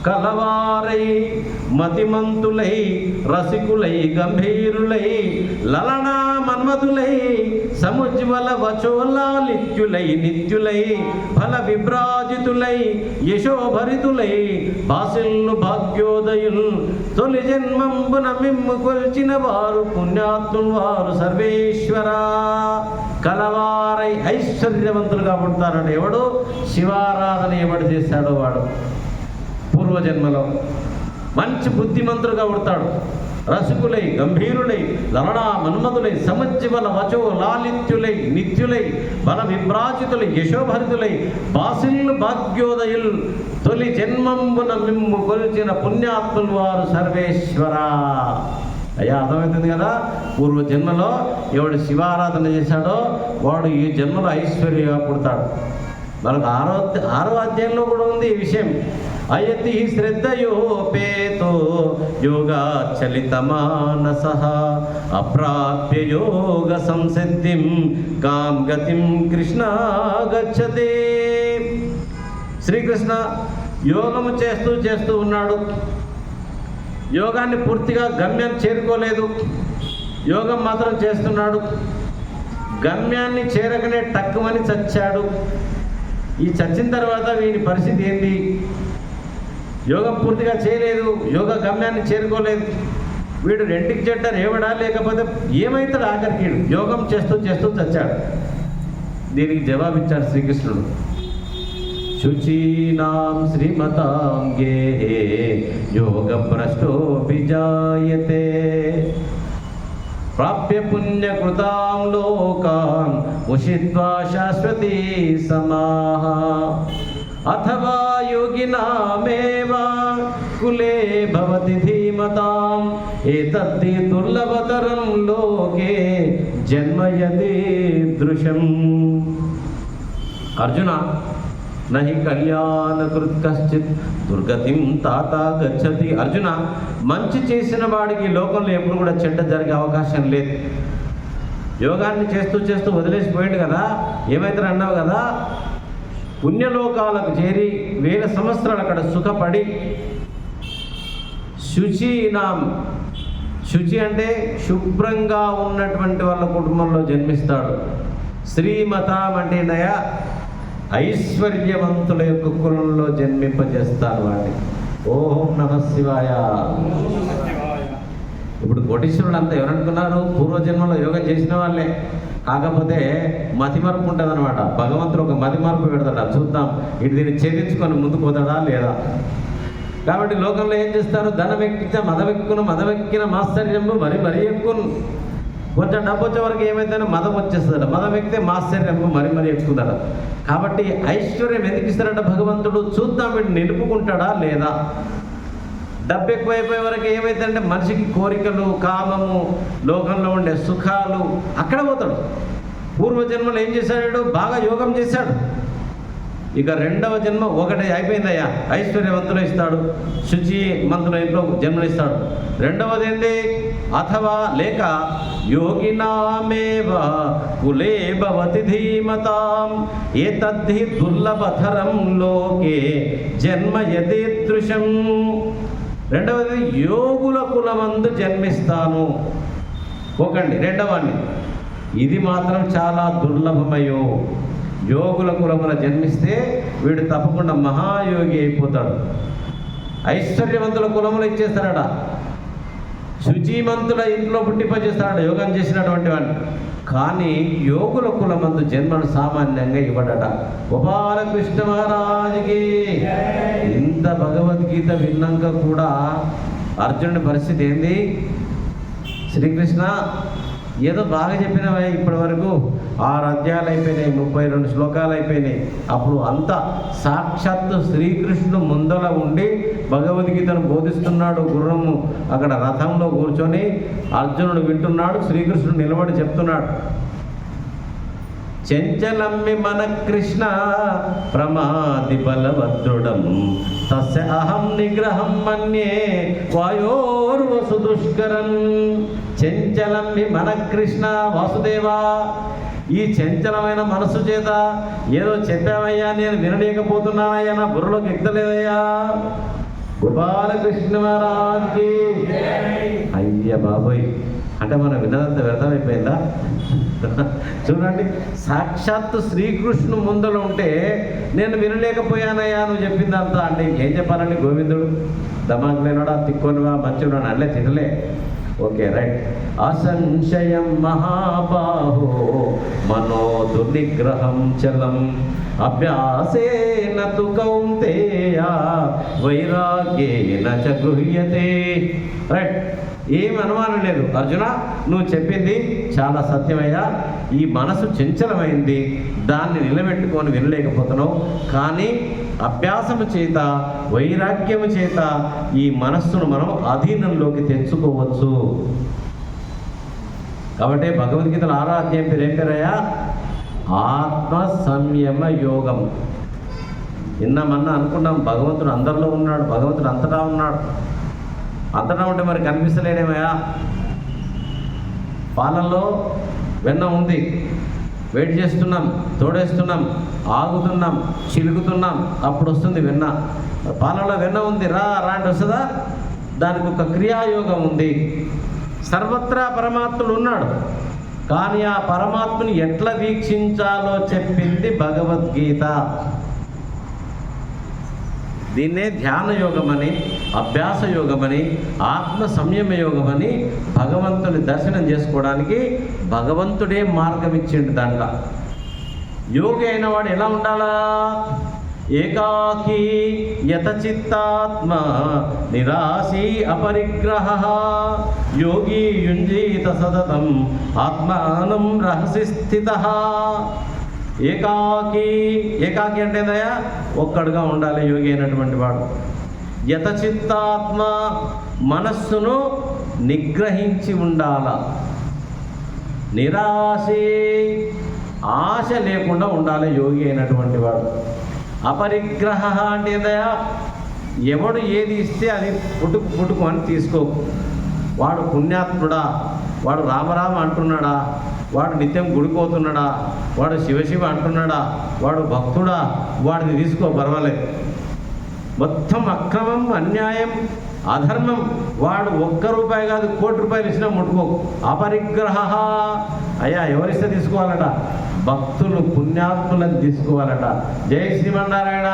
కలవారై మతిమంతులై రసికులై గంభీరులై లలనా మన్మధులై సముజ్వల వచోలాలిత్యులై నిత్యులై ఫల విభ్రాజితులై యశోభరితులై బాసిల్లు భాగ్యోదయులు తొలి జన్మంబున మిమ్ము కొల్చిన వారు పుణ్యాత్ములు వారు సర్వేశ్వరా. కలవారై ఐశ్వర్యవంతులుగా పుడతారని ఎవడు? శివారాధన ఎవడు చేశాడో వాడు పూర్వజన్మలో మంచి బుద్ధిమంతులుగా పుడతాడు. రసికులై గంభీరులై లలనా మన్మధులై సముజ్వల వచో లాలిత్యులై నిత్యులై బల విభ్రాజితులై యశోభరితులై బాసిల్లు భాగ్యోదయులు తొలి జన్మంబున మిమ్ము కొలిచిన పుణ్యాత్ములు వారు సర్వేశ్వరా. అయ్యా, అర్థమవుతుంది కదా? పూర్వజన్మలో ఎవడు శివారాధన చేశాడో వాడు ఈ జన్మలో ఐశ్వర్యంగా పుడతాడు. మనకు ఆరో అధ్యాయంలో కూడా ఉంది ఈ విషయం. అయతి శ్రద్ధయోపేతో యోగా చలిత మానస అప్రాప్య యోగ సంసిద్ధిం కాం గతిం కృష్ణ గచ్చతే. శ్రీకృష్ణ యోగము చేస్తూ చేస్తూ ఉన్నాడు, యోగాన్ని పూర్తిగా గమ్యాన్ని చేరుకోలేదు. యోగం మాత్రం చేస్తున్నాడు, గమ్యాన్ని చేరకనే టక్కుమని చచ్చాడు. ఈ చచ్చిన తర్వాత వీడి పరిస్థితి ఏంటి? యోగం పూర్తిగా చేయలేదు, యోగ గమ్యాన్ని చేరుకోలేదు. వీడు రెంటికి చెడ్డ రేవడా, లేకపోతే ఏమైతాడు? ఆఖరికి యోగం చేస్తూ చేస్తూ చచ్చాడు. దీనికి జవాబిచ్చాడు శ్రీకృష్ణుడు. శుచీనాం శ్రీమతాం గేహే యోగ భ్రష్టో విజాయతే ప్రాప్య పుణ్యకృతాం లోకాన్ ఉషిత్వా శాశ్వతీ సమాః అథవా యోగినామేవ కులే భవతి ధీమతాం ఏతద్ధి దుర్లభతరం లోకే జన్మ యదీదృశం. అర్జున, నహి కళ్యాణకృత్ కశ్చిత్ దుర్గతిం తాత గచ్చతి. అర్జున, మంచి చేసిన వాడికి లోకంలో ఎప్పుడు కూడా చెడ్డ జరిగే అవకాశం లేదు. యోగాన్ని చేస్తూ చేస్తూ వదిలేసిపోయాడు కదా, ఏమైతే అన్నావు కదా, పుణ్యలోకాలకు చేరి 1000 సంవత్సరాలు అక్కడ సుఖపడి శుచీనాం, శుచి అంటే శుభ్రంగా ఉన్నటువంటి వాళ్ళ కుటుంబంలో జన్మిస్తాడు. శ్రీమతాం అంటే నయ ఐశ్వర్యవంతుల యొక్క కులంలో జన్మింపజేస్తాను వాడిని. ఓం నమః శివాయ. ఇప్పుడు కోటీశ్వరుడు అంతా ఎవరనుకున్నారు? పూర్వజన్మలో యోగం చేసిన వాళ్ళే. కాకపోతే మతిమరుపు ఉంటుంది అనమాట. భగవంతుడు ఒక మతిమరుపు పెడతాడు, చూద్దాం ఇటు దీన్ని ఛేదించుకొని ముందుకు పోతాడా లేదా. కాబట్టి లోకంలో ఏం చేస్తారు? ధనమెక్కిన మదవెక్కిన మాశ్చర్యము మరీ ఎక్కువ. కొంచెం డబ్బు వచ్చే వరకు ఏమైతే మదం వచ్చేస్తుందట, మదం ఎక్కితే మాశ్చర్యము మరీ ఎక్కుతుందట. కాబట్టి ఐశ్వర్యం ఎందుకు ఇస్తారట భగవంతుడు? చూద్దాం వీడు నిలుపుకుంటాడా లేదా. డబ్బు ఎక్కువైపోయే వరకు ఏమైతే అంటే మనిషికి కోరికలు, కామము, లోకంలో ఉండే సుఖాలు అక్కడ పోతాడు. పూర్వజన్మలో ఏం చేశాడు? బాగా యోగం చేశాడు. ఇక రెండవ జన్మ ఒకటి అయిపోయిందయ్యా, ఐశ్వర్యవంతులు ఇస్తాడు, శుచి మంతుల ఇంట్లో జన్మనిస్తాడు. రెండవది ఏంటి? అథవా లేక యోగినామేవ కులే భవతి ధీమతాం ఏతద్ధి దుర్లభతరం లోకే జన్మ యదీదృశం. రెండవది యోగుల కులమందు జన్మిస్తాను. ఒకండి రెండవాన్ని, ఇది మాత్రం చాలా దుర్లభమయో. యోగుల కులమున జన్మిస్తే వీడు తప్పకుండా మహాయోగి అయిపోతాడు. ఐశ్వర్యవంతుల కులములు ఇచ్చేస్తారట. శుచిమంతుల ఇంట్లో పుట్టింపజేస్తాడు యోగం చేసినటువంటి వాడిని. కానీ యోగుల కులమందు జన్మను సామాన్యంగా ఇవ్వడట. గోపాలకృష్ణ మహారాజుకి ఇంత భగవద్గీత విన్నాక కూడా అర్జునుడి పరిస్థితి ఏంది? శ్రీకృష్ణ ఏదో బాగా చెప్పినవా, ఇప్పటి వరకు 6 అధ్యాయాలు అయిపోయినాయి, 32 శ్లోకాలు అయిపోయినాయి. అప్పుడు అంతా సాక్షాత్తు శ్రీకృష్ణుడు ముందల ఉండి భగవద్గీతను బోధిస్తున్నాడు. గుర్రము అక్కడ రథంలో కూర్చొని అర్జునుడు వింటున్నాడు, శ్రీకృష్ణుడు నిలబడి చెప్తున్నాడు. చెంచలమ్మి మన కృష్ణ ప్రమాది బలభద్రుడం తస్య అహం నిగ్రహం మన్యే వాయోర్వసు దుష్కరం. చెంచలమ్మి మన కృష్ణ వాసుదేవా, ఈ చంచలమైన మనసు చేత ఏదో చెప్పావయ్యా, నేను వినలేకపోతున్నానయ్యా, నా బుర్రలోకి ఎక్కలేదయ్యా. గోపాలకృష్ణ మహారాజ్కి అయ్య బాబోయ్, అంటే మనం విన్నదంతా వ్యర్థమైపోయిందా? చూడండి, సాక్షాత్తు శ్రీకృష్ణుడు ముందర ఉంటే నేను వినలేకపోయానయ్యా నువ్వు చెప్పిందంతా. అంటే ఏం చెప్పాలండి? గోవిందుడు దమాక్ లేనోడా, తిక్కోనివా, మంచుడా అల్లే తినలే. Okay, right. అసంశయం మహాబాహో మనో దుర్నిగ్రహం చలం అభ్యాసేన తు కౌంతేయ వైరాగ్యేన చ గృహ్యతే. రైట్, ఏం అనుమానం లేదు అర్జున, నువ్వు చెప్పింది చాలా సత్యమయ్యా. ఈ మనసు చంచలమైంది, దాన్ని నిలబెట్టుకొని వినలేకపోతున్నావు. కానీ అభ్యాసము చేత, వైరాగ్యము చేత ఈ మనస్సును మనం అధీనంలోకి తెచ్చుకోవచ్చు. కాబట్టి భగవద్గీతలో 6వ అధ్యాయం పేరు ఏం పేరయ్యా? ఆత్మ సంయమ యోగం. నిన్నమన్నా అనుకున్నాం భగవంతుడు అందరిలో ఉన్నాడు, భగవంతుడు అంతటా ఉన్నాడు. అంతటా ఉంటే మరి కనిపిస్తలేడేమయ్యా? పాలల్లో వెన్న ఉంది, వెయిట్ చేస్తున్నాం, తోడేస్తున్నాం, ఆగుతున్నాం, చిలుకుతున్నాం, అప్పుడు వస్తుంది వెన్న. పాలలో వెన్న ఉంది, రా అంటే వస్తుందా? దానికి ఒక క్రియాయోగం ఉంది. సర్వత్రా పరమాత్ముడు ఉన్నాడు, కానీ ఆ పరమాత్మని ఎట్లా వీక్షించాలో చెప్పింది భగవద్గీత. దీన్నే ధ్యాన యోగమని, అభ్యాస యోగమని, ఆత్మ సంయమ యోగమని భగవంతుని దర్శనం చేసుకోవడానికి భగవంతుడే మార్గం ఇచ్చిండు. దాంట్లో యోగి అయిన వాడు ఎలా ఉండాలా? ఏకాకీ యతచిత్తాత్మ నిరాశీ అపరిగ్రహ యోగి యుంజీత సతతం ఆత్మానం రహసి స్థితః. ఏకాకి అంటే దయా ఒక్కడుగా ఉండాలి యోగి అయినటువంటి వాడు. యతచిత్తాత్మ, మనస్సును నిగ్రహించి ఉండాల. నిరాశే, ఆశ లేకుండా ఉండాలి యోగి అయినటువంటి వాడు. అపరిగ్రహ అంటే దయా ఎవడు ఏది ఇస్తే అది పుట్టుకు అని తీసుకోకు. వాడు పుణ్యాత్ముడా, వాడు రామరామ అంటున్నాడా, వాడు నిత్యం గుడిపోతున్నాడా, వాడు శివశివ అంటున్నాడా, వాడు భక్తుడా, వాడిని తీసుకో, పర్వాలేదు. మొత్తం అక్రమం, అన్యాయం, అధర్మం, వాడు ₹1 కాదు ₹1,00,00,000 ఇచ్చినా ముట్టుకోకు. అపరిగ్రహ అయ్యా ఎవరిస్తే తీసుకోవాలట? భక్తులు, పుణ్యాత్ములను తీసుకోవాలట. జై శ్రీమన్నారాయణ.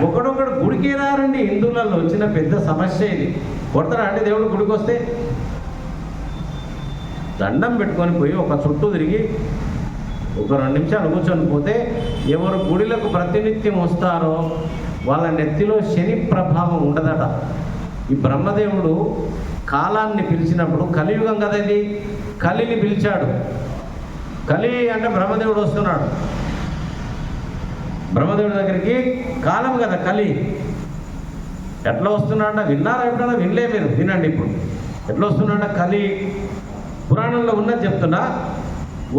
ఒకడొకడు గుడికి రారండి. హిందువులలో వచ్చిన పెద్ద సమస్య ఇది. కొడతారా అంటే దేవుడు గుడికి వస్తే? దండం పెట్టుకొని పోయి ఒక చుట్టూ తిరిగి ఒక 2 నిమిషాలు కూర్చొని పోతే ఎవరు గుడిలకు ప్రతినిత్యం వస్తారో వాళ్ళ నెత్తిలో శని ప్రభావం ఉండదట. ఈ బ్రహ్మదేవుడు కాలాన్ని పిలిచినప్పుడు, కలియుగం కదా ఇది, కలిని పిలిచాడు. కలి అంటే బ్రహ్మదేవుడు వస్తున్నాడు. బ్రహ్మదేవుడి దగ్గరికి కాలం కదా కలి. ఎట్లా వస్తున్నాడ విన్నారా? ఎప్పుడన్నా వినలే మీరు? వినండి ఇప్పుడు. ఎట్లా వస్తున్నాడ కలి? పురాణంలో ఉన్నది చెప్తున్నా.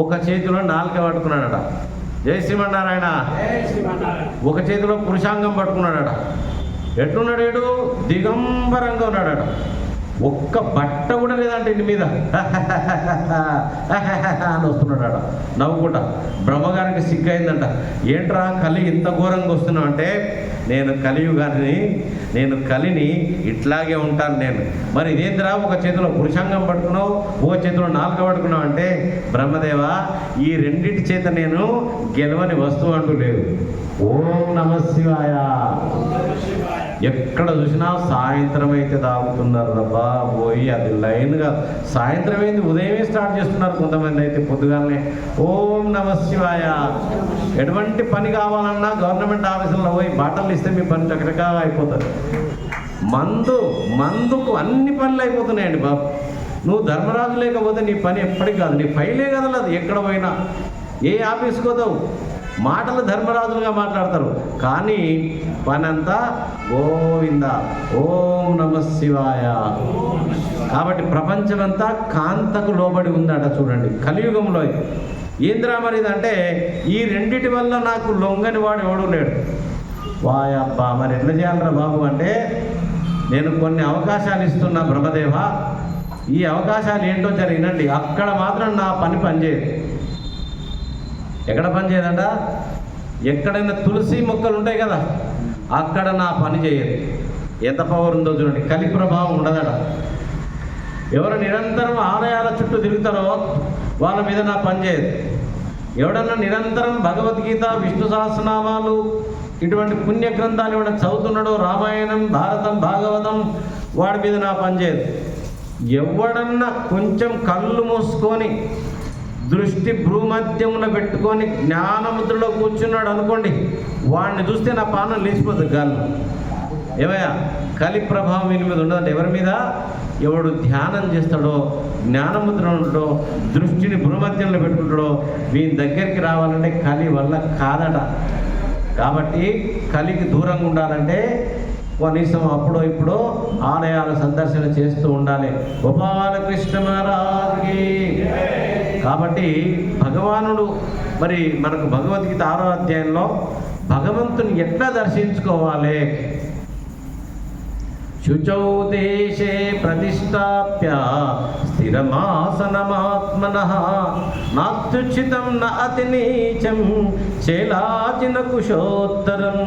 ఒక చేతిలో నాలుక పట్టుకున్నాడట. జై శ్రీమన్నారాయణ. ఒక చేతిలో పురుషాంగం పట్టుకున్నాడట. ఎట్లున్నాడు? ఏడు దిగంబరంగా ఉన్నాడట. ఒక్క బట్ట కూడా లేదంటే ఇంటి మీద అని వస్తున్నాడట నవ్వుకుంటా. బ్రహ్మగారికి సిగ్గైందంట. ఏంట్రా కలి ఇంత ఘోరంగా వస్తున్నావు అంటే, నేను కలియుగాన్ని, నేను కలిని ఇట్లాగే ఉంటాను నేను. మరి ఇదేంద్రా ఒక చేతిలో పురుషాంగం పట్టుకున్నావు, ఒక చేతిలో నాలుక పట్టుకున్నావు అంటే, బ్రహ్మదేవా ఈ రెండింటి చేత నేను గెలవని వస్తువు అంటూ లేదు. ఓం నమ శివాయ. ఎక్కడ చూసినా సాయంత్రం అయితే తాగుతున్నారు రబ్బా. పోయి అది లైన్గా సాయంత్రం ఏంది ఉదయమే స్టార్ట్ చేస్తున్నారు కొంతమంది అయితే పొద్దుగానే ఓం నమ శివాయ. ఎటువంటి పని కావాలన్నా గవర్నమెంట్ ఆఫీసుల్లో పోయి బాటలు ఇస్తే మీ పని చక్కగా అయిపోతుంది. మందుకు అన్ని పనులు అయిపోతున్నాయండి బాబు. నువ్వు ధర్మరాజు లేకపోతే నీ పని ఎప్పటికి కాదు, నీ ఫైలే కదలదు. ఎక్కడ పోయినా ఏ ఆఫీస్కి పోతావు మాటలు ధర్మరాజులుగా మాట్లాడతారు, కానీ పని అంతా గోవింద ఓం నమ శివాయ. కాబట్టి ప్రపంచమంతా కాంతకు లోబడి ఉందట చూడండి కలియుగంలో. ఏంద్రా మరి ఇదంటే ఈ రెండిటి వల్ల నాకు లొంగని వాడు ఎవడు లేడు. వాయబ్బా మరి ఎట్లా చేయాలరా బాబు అంటే, నేను కొన్ని అవకాశాలు ఇస్తున్నా బ్రహ్మదేవ, ఈ అవకాశాలు ఏంటో జరిగినండి. అక్కడ మాత్రం నా పని పనిచేయదు. ఎక్కడ పనిచేయదంట? ఎక్కడైనా తులసి మొక్కలు ఉంటాయి కదా, అక్కడ నా పని చేయదు. ఎంత పవర్ ఉందో చూడండి. కలి ప్రభావం ఉండదట. ఎవరు నిరంతరం ఆలయాల చుట్టూ తిరుగుతారో వాళ్ళ మీద నా పని చేయదు. ఎవడన్నా నిరంతరం భగవద్గీత, విష్ణు సహస్రనామాలు, ఇటువంటి పుణ్య గ్రంథాలు ఎవడ చదువుతున్నాడో, రామాయణం, భారతం, భాగవతం, వాడి మీద నా పని చేయదు. ఎవడన్నా కొంచెం కళ్ళు మూసుకొని దృష్టి భ్రూమధ్యంలో పెట్టుకొని జ్ఞానముద్రలో కూర్చున్నాడు అనుకోండి, వాడిని చూస్తే నా పానం లేచిపోతుంది గాలి. ఏమయ్యా కలి ప్రభావం వీని మీద ఉండదంటే ఎవరి మీద? ఎవడు ధ్యానం చేస్తాడో, జ్ఞానముద్ర ఉంటాడో, దృష్టిని భ్రూమధ్యంలో పెట్టుకుంటాడో వీని దగ్గరికి రావాలంటే కలి వల్ల కాదట. కాబట్టి కలికి దూరంగా ఉండాలంటే కనీసం అప్పుడో ఇప్పుడో ఆలయాల సందర్శన చేస్తూ ఉండాలి. గోపాలకృష్ణ మహారాజ్కి. కాబట్టి భగవానుడు మరి మనకు భగవద్గీత 6వ అధ్యాయంలో భగవంతుని ఎట్లా దర్శించుకోవాలి? శుచౌ దేశే ప్రతిష్టాప్య స్థిరమాసనమాత్మనః నాత్యుచితం న అతి నీచం శైలాజిన కుశోత్తరం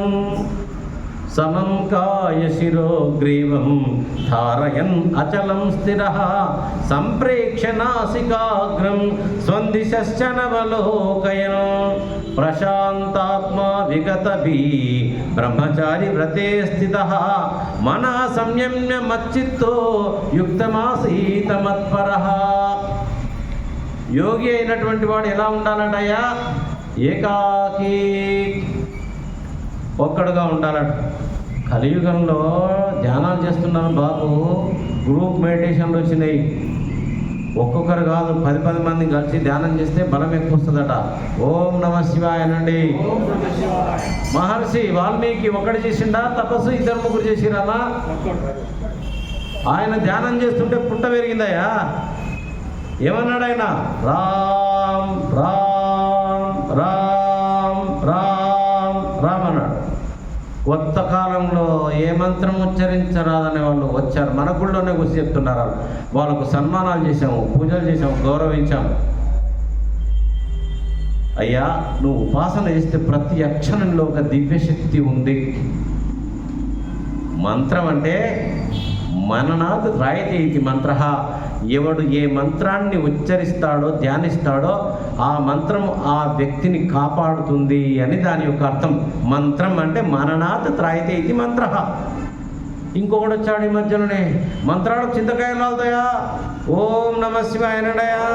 సమం కాయ శిరో గ్రీవం ధారయన్ అచలం స్థిరః సంప్రేక్ష నాసికాగ్రం స్వందిశశ్చనవలోకయన్ ప్రశాంతాత్మా విగతభి బ్రహ్మచారి వ్రతే స్థితః మనః సంయమ్య మచ్చిత్తో యుక్తమాసీత మత్పరః. యోగి అయినటువంటి వాడు ఎలా ఉండాలంటయ్యా? ఏకాకి, ఒక్కడుగా ఉండాలట. కలియుగంలో ధ్యానాలు చేస్తున్నాను బాబు, గ్రూప్ మెడిటేషన్లు వచ్చినాయి. ఒక్కొక్కరు కాదు 10 మంది కలిసి ధ్యానం చేస్తే బలం ఎక్కువ వస్తుందట. ఓం నమ శివాయ అనండి. మహర్షి వాల్మీకి ఒకటి చేసిండా తపస్సు? 2-3 చేసిరామా? ఆయన ధ్యానం చేస్తుంటే పుట్ట పెరిగిందయ్యా. ఏమన్నాడు ఆయన? రామ్ రామ్ రామ్ రామ్ రామ్ అన్నాడు. కొత్త కాలంలో ఏ మంత్రం ఉచ్చరించరాదనే వాళ్ళు వచ్చారు. మన గుళ్ళోనే కూర్చి చెప్తున్నారు. వాళ్ళకు సన్మానాలు చేసాము, పూజలు చేసాము, గౌరవించాము. అయ్యా నువ్వు ఉపాసన చేస్తే ప్రతి అక్షరంలో ఒక దివ్యశక్తి ఉంది. మంత్రం అంటే మననాథ్ రాయతే ఇది మంత్ర. ఎవడు ఏ మంత్రాన్ని ఉచ్చరిస్తాడో, ధ్యానిస్తాడో ఆ మంత్రం ఆ వ్యక్తిని కాపాడుతుంది అని దాని యొక్క అర్థం. మంత్రం అంటే మననాథ్ త్రాయతే ఇది మంత్ర. ఇంకొకటి వచ్చాడు ఈ మధ్యలోనే, మంత్రాలకు చింతకాయలు రాలుతాయా? ఓం నమ శివాయ అనడయా.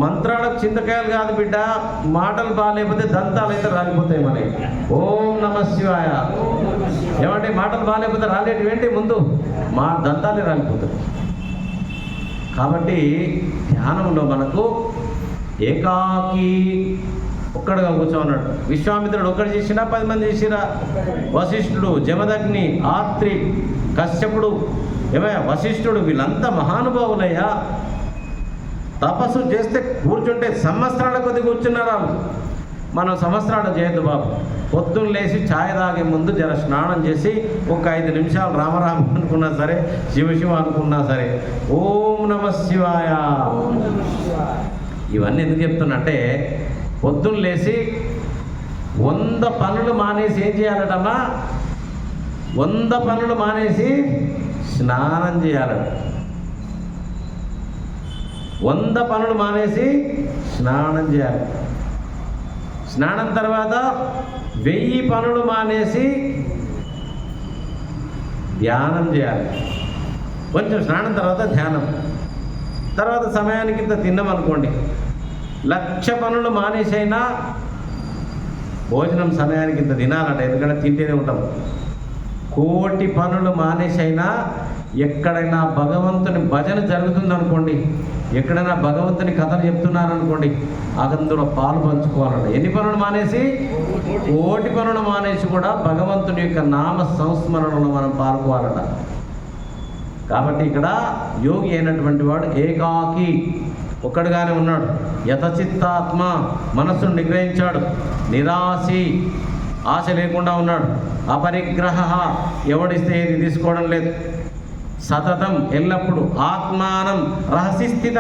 మంత్రాలకు చింతకాయలు కాదు బిడ్డ, మాటలు బాగాలేకపోతే దంతాలు అయితే రాలిపోతాయి మనకి. ఓం నమ శివాయ. ఏమంటే మాటలు బాగాలేకపోతే రాలేటివి ఏంటి? ముందు మా దంతాలే రాలిపోతాయి. కాబట్టి ధ్యానంలో మనకు ఏకాకి, ఒక్కడుగా కూర్చోన్నాడు. విశ్వామిత్రుడు ఒక్కడు చేసినా 10 మంది చేసిరా? వశిష్ఠుడు, జమదగ్ని, ఆత్రి, కశ్యపుడు, ఏమయ్యా వశిష్ఠుడు, వీళ్ళంతా మహానుభావులయ్యా. తపస్సు చేస్తే కూర్చుంటే సంవత్సరాల కొద్ది కూర్చున్నారు. మనం సంవత్సరాలు చేయొద్దు బాబు. పొద్దున్న లేచి ఛాయ్ తాగే ముందు జర స్నానం చేసి ఒక 5 నిమిషాలు రామరామ అనుకున్నా సరే, శివశివ అనుకున్నా సరే, ఓం నమ శివాయ. ఇవన్నీ ఎందుకు చెప్తున్నంటే, పొద్దున్న లేచి 100 పనులు మానేసి ఏం చేయాలటమ్మా? 100 పనులు మానేసి స్నానం చేయాలట. 100 పనులు మానేసి స్నానం చేయాలి. స్నానం తర్వాత 1000 పనులు మానేసి ధ్యానం చేయాలి. కొంచెం స్నానం తర్వాత ధ్యానం, తర్వాత సమయానికి ఇంత తిన్నామనుకోండి, 1,00,000 పనులు మానేసైనా భోజనం సమయానికి ఇంత తినాలంట, ఎందుకంటే తింటేనే ఉంటాం. 1,000,000 పనులు మానేసైనా ఎక్కడైనా భగవంతుని భజన జరుగుతుందనుకోండి, ఎక్కడైనా భగవంతుని కథలు చెప్తున్నారనుకోండి, అందులో పాలు పంచుకోవాలంట. ఎన్ని పనులు మానేసి? 1,000,000 పనులు మానేసి కూడా భగవంతుని యొక్క నామ సంస్మరణలో మనం పాల్గొవాలట. కాబట్టి ఇక్కడ యోగి అయినటువంటి వాడు ఏకాకి, ఒక్కడుగానే ఉన్నాడు. యతచిత్తాత్మ, మనస్సును నిగ్రహించాడు. నిరాశి, ఆశ లేకుండా ఉన్నాడు. అపరిగ్రహ, ఎవడిస్తే ఏది తీసుకోవడం లేదు. సతతం, ఎల్లప్పుడూ. ఆత్మానం రహస్యస్థిత,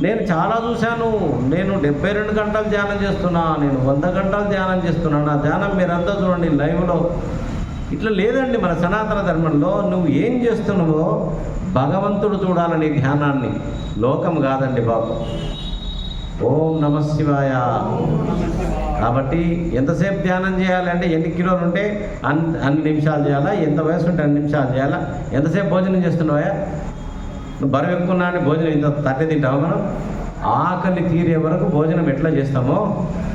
నేను చాలా చూశాను, నేను 72 గంటలు ధ్యానం చేస్తున్నా, నేను 100 గంటలు ధ్యానం చేస్తున్నా, నా ధ్యానం మీరంతా చూడండి లైవ్లో. ఇట్లా లేదండి మన సనాతన ధర్మంలో. నువ్వు ఏం చేస్తున్నావో భగవంతుడు చూడాలని ధ్యానాన్ని, లోకం కాదండి బాబు. ఓం నమ శివాయ. కాబట్టి ఎంతసేపు ధ్యానం చేయాలి అంటే, ఎన్ని కిలోలు ఉంటే అన్ని నిమిషాలు చేయాలా, ఎంత వయసు ఉంటే అన్ని నిమిషాలు చేయాలా. ఎంతసేపు భోజనం చేస్తున్నావా? నువ్వు బరువు ఎక్కున్నా అని భోజనం ఇంత తట్టే తింటావా? మనం ఆకలి తీరే వరకు భోజనం ఎట్లా చేస్తామో,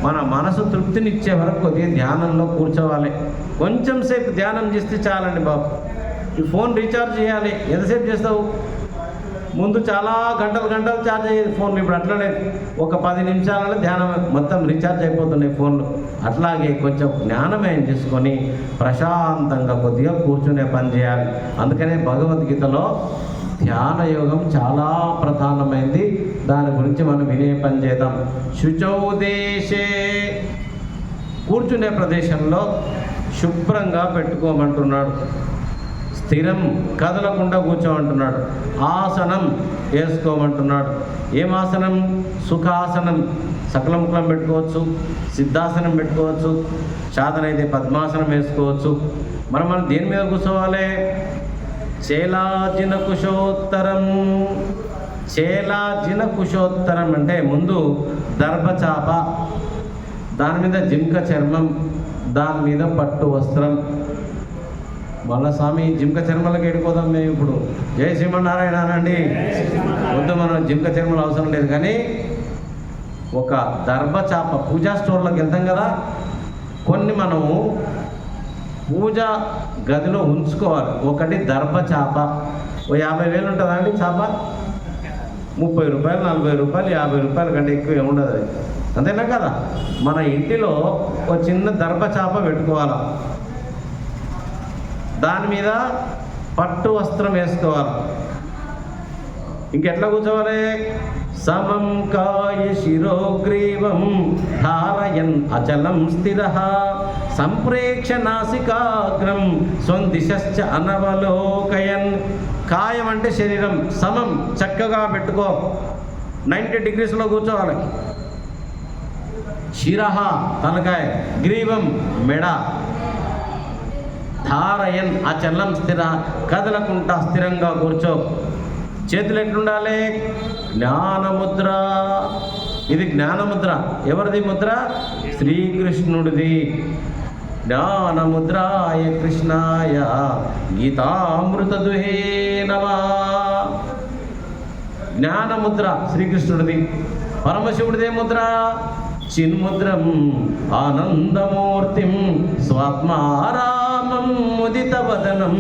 మన మనసు తృప్తినిచ్చే వరకు కొద్దిగా ధ్యానంలో కూర్చోవాలి. కొంచెం సేపు ధ్యానం చేస్తే చాలండి బాబు. ఈ ఫోన్ రీఛార్జ్ చేయాలి, ఎంతసేపు చేస్తావు? ముందు చాలా గంటలు ఛార్జ్ అయ్యేది ఫోన్, ఇప్పుడు అట్లా లేదు. ఒక 10 నిమిషాలలో ధ్యానం మొత్తం రీఛార్జ్ అయిపోతున్నాయి ఫోన్లు. అట్లాగే కొంచెం జ్ఞానమయం చేసుకొని ప్రశాంతంగా కొద్దిగా కూర్చునే పని చేయాలి. అందుకనే భగవద్గీతలో ధ్యాన యోగం చాలా ప్రధానమైంది. దాని గురించి మనం వినే పని చేద్దాం. శుచౌదేశే, కూర్చునే ప్రదేశంలో శుభ్రంగా పెట్టుకోమంటున్నాడు. స్థిరం, కదలకుండా కూర్చోమంటున్నాడు. ఆసనం వేసుకోమంటున్నాడు. ఏం ఆసనం? సుఖాసనం. సకలముఖలం పెట్టుకోవచ్చు, సిద్ధాసనం పెట్టుకోవచ్చు, శాతనైతే పద్మాసనం వేసుకోవచ్చు. మనం దేని మీద కూర్చోవాలి? చేలాజిన కుశోత్తరం. చేలాజిన కుశోత్తరం అంటే ముందు దర్భచాప, దాని మీద జింక చర్మం, దాని మీద పట్టు వస్త్రం. మళ్ళా స్వామి జింక చర్మలకు ఎడిపోదాం మేము ఇప్పుడు. జై శ్రీమన్నారాయణ అనండి. వద్దు, మనం జింక చర్మలు అవసరం లేదు. కానీ ఒక దర్భచాప, పూజా స్టోర్లోకి వెళ్తాం కదా, కొన్ని మనము పూజా గదిలో ఉంచుకోవాలి. ఒకటి దర్భచాప, ఓ 50,000 ఉంటుందా అండి చాప? 30 రూపాయలు, 40 రూపాయలు, 50 రూపాయల కంటే ఎక్కువ ఉండదు అది, అంతేనా కదా? మన ఇంటిలో ఒక చిన్న దర్భచాప పెట్టుకోవాలి. దాని మీద పట్టు వస్త్రం వేసుకోవాలి. ఇంకెట్లా కూర్చోవాలి? సమం కాయ శిరోగ్రీవం ధారయన్ అచలం స్థిరః సంప్రేక్ష నాసికాగ్రం స్వందిశ్చ అనవలోకయన్. కాయం అంటే శరీరం, సమం చక్కగా పెట్టుకో, 90 డిగ్రీస్లో కూర్చోవాలి. శిరః తలకాయ, గ్రీవం మెడ, ధారయన్ అచలం స్థిర, కదలకుండా స్థిరంగా కూర్చో. చేతులు ఎట్లుండాలి? జ్ఞానముద్ర. ఇది జ్ఞానముద్ర. ఎవరిది ముద్ర? శ్రీకృష్ణుడిది. జ్ఞానముద్రాయ కృష్ణాయ గీతామృత దుహే నమః. జ్ఞానముద్ర శ్రీకృష్ణుడిది. పరమశివుడిదే ముద్ర? చిన్ముద్రం ఆనందమూర్తిం స్వాత్మారామం ముదిత వదనం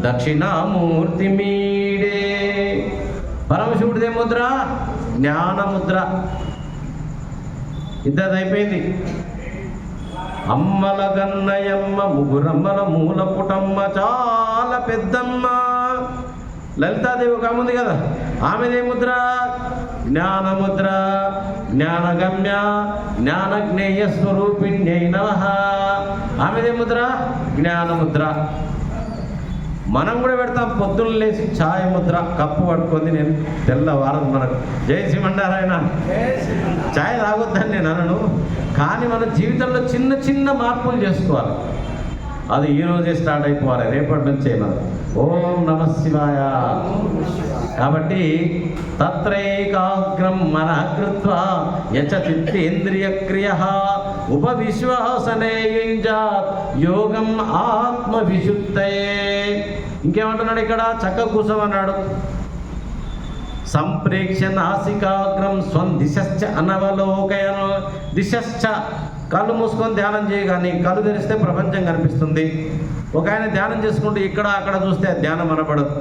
దక్షిణామూర్తి మీడే. పరమశివుడిదే ముద్ర? జ్ఞానముద్ర. ఇద్దరిది అయిపోయింది. అమ్మల గన్నయమ్మ, ముగ్గురమ్మల మూల పుటమ్మ, చాలా పెద్దమ్మ. లలితాదేవి ఒక ఉంది కదా, ఆమెదే ముద్ర? జ్ఞానముద్ర. జ్ఞానగమ్య జ్ఞానజ్ఞేయ స్వరూపిణ్యై నమః. ఆమెదే ముద్ర? జ్ఞానముద్ర. మనం కూడా పెడతాం పొద్దున్న లేచి ఛాయ్ ముద్ర, కప్పు పట్టుకుంది. నేను తెల్లవారదు మనకు. జై శ్రీమన్నారాయణ. ఛాయ్ తాగొద్దని నేను అనను, కానీ మన జీవితంలో చిన్న చిన్న మార్పులు చేసుకోవాలి. అది ఈరోజే స్టార్ట్ అయిపోవాలి, రేపటి నుంచే మనం. ఓం నమః శివాయ. కాబట్టి తత్రైకాగ్రం మనః కృత్వా యచ చిత్తేంద్రియ క్రియః ఉపవిశ్వాసనే యుంజాత్ యోగం ఆత్మవిశుద్ధయే. ఇంకేమంటున్నాడు ఇక్కడ? చక్కగా కూర్చోమన్నాడు. సంప్రేక్ష నాసికాగ్రం స్వం దిశశ్చ అనవలోకయన. దిశశ్చ కళ్ళు మూసుకొని ధ్యానం చేయగానే కళ్ళు తెరిస్తే ప్రపంచం కనిపిస్తుంది. ఒక ఆయన ధ్యానం చేసుకుంటూ ఇక్కడ అక్కడ చూస్తే ధ్యానం అనపడదు.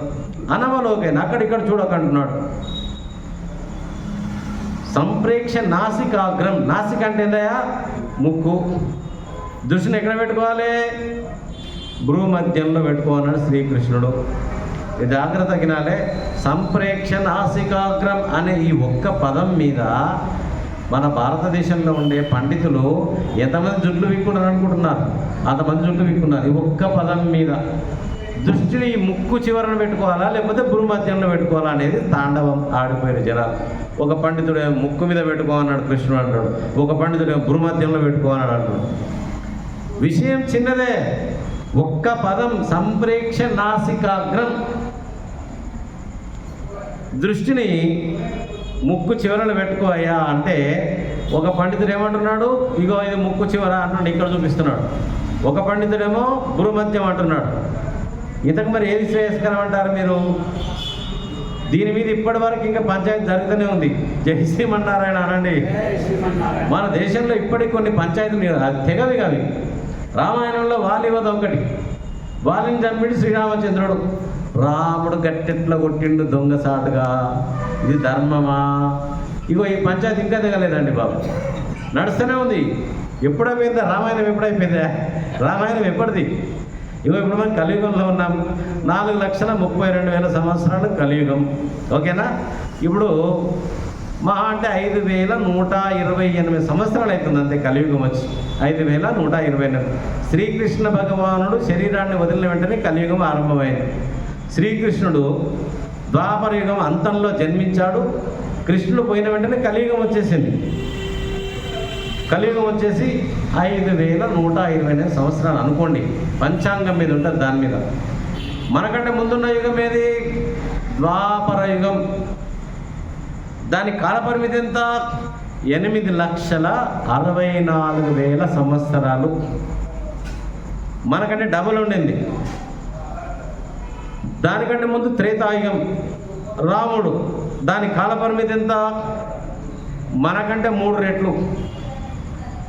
అనవలోకైన అక్కడిక్కడ చూడకంటున్నాడు. సంప్రేక్ష నాసికాగ్రం. నాసిక అంటే ఏందయ్యా? ముక్కు. దృష్టిని ఎక్కడ పెట్టుకోవాలి? భ్రూమధ్యంలో పెట్టుకోవాలన్నాడు శ్రీకృష్ణుడు. ఇది జాగ్రత్త గినాలే. సంప్రేక్ష నాసికాగ్రం అనే ఈ ఒక్క పదం మీద మన భారతదేశంలో ఉండే పండితులు ఎంతమంది జుట్లు విక్కున్నారు అనుకుంటున్నారు? అంతమంది జుట్లు విక్కున్నారు ఈ ఒక్క పదం మీద. దృష్టిని ఈ ముక్కు చివరన పెట్టుకోవాలా లేకపోతే భూమధ్యంలో పెట్టుకోవాలా అనేది తాండవం ఆడిపోయిన జనాలు. ఒక పండితుడు ముక్కు మీద పెట్టుకోమన్నాడు కృష్ణుడు అంటాడు, ఒక పండితుడు భూమధ్యంలో పెట్టుకోమన్నాడు అంటాడు. విషయం చిన్నదే, ఒక్క పదం సంప్రేక్ష నాసికాగ్రం. దృష్టిని ముక్కు చివరలో పెట్టుకోవయ్యా అంటే ఒక పండితుడు ఏమంటున్నాడు? ఇగో ఇది ముక్కు చివర అంటున్నాడు, ఇక్కడ చూపిస్తున్నాడు. ఒక పండితుడేమో భూమధ్యం అంటున్నాడు. ఇంతకు మరి ఏది శ్రేయస్కరం అంటారు మీరు? దీని మీద ఇప్పటి వరకు ఇంకా పంచాయతీ జరుగుతూనే ఉంది. జై శ్రీమన్నారాయణ అనండి. మన దేశంలో ఇప్పటికి కొన్ని పంచాయతీలు తెగవి కావి. రామాయణంలో వాలి వధ ఒకటి. వాలిని చంపిడు శ్రీరామచంద్రుడు. రాముడు గట్టెట్లా కొట్టిండు దొంగసాటుగా. ఇది ధర్మమా? ఇగో ఈ పంచాయతీ ఇంకా తెగలేదండి బాబు, నడుస్తూనే ఉంది. ఎప్పుడైపోయిందా రామాయణం? ఎప్పుడైపోయిందా రామాయణం? ఎప్పటిది? ఇగో ఇప్పుడు మనం కలియుగంలో ఉన్నాం. 4,32,000 సంవత్సరాలు కలియుగం. ఓకేనా? ఇప్పుడు మహా అంటే 5,128 సంవత్సరాలు అవుతుంది అంతే కలియుగం వచ్చి. 5,128. శ్రీకృష్ణ భగవానుడు శరీరాన్ని వదిలిన వెంటనే కలియుగం ఆరంభమైంది. శ్రీకృష్ణుడు ద్వాపర యుగం అంతంలో జన్మించాడు. కృష్ణుడు పోయిన వెంటనే కలియుగం వచ్చేసింది. కలియుగం వచ్చేసి 5,128 సంవత్సరాలు అనుకోండి. పంచాంగం మీద ఉంటుంది దాని మీద. మనకంటే ముందున్న యుగం ఏది? ద్వాపర యుగం. దాని కాలపరిమితి ఎంత? 8,64,000 సంవత్సరాలు. మనకంటే డబుల్ ఉండింది. దానికంటే ముందు త్రేతాయుగం. రాముడు, దాని కాలపరిమితి ఎంత? మనకంటే 3 రెట్లు,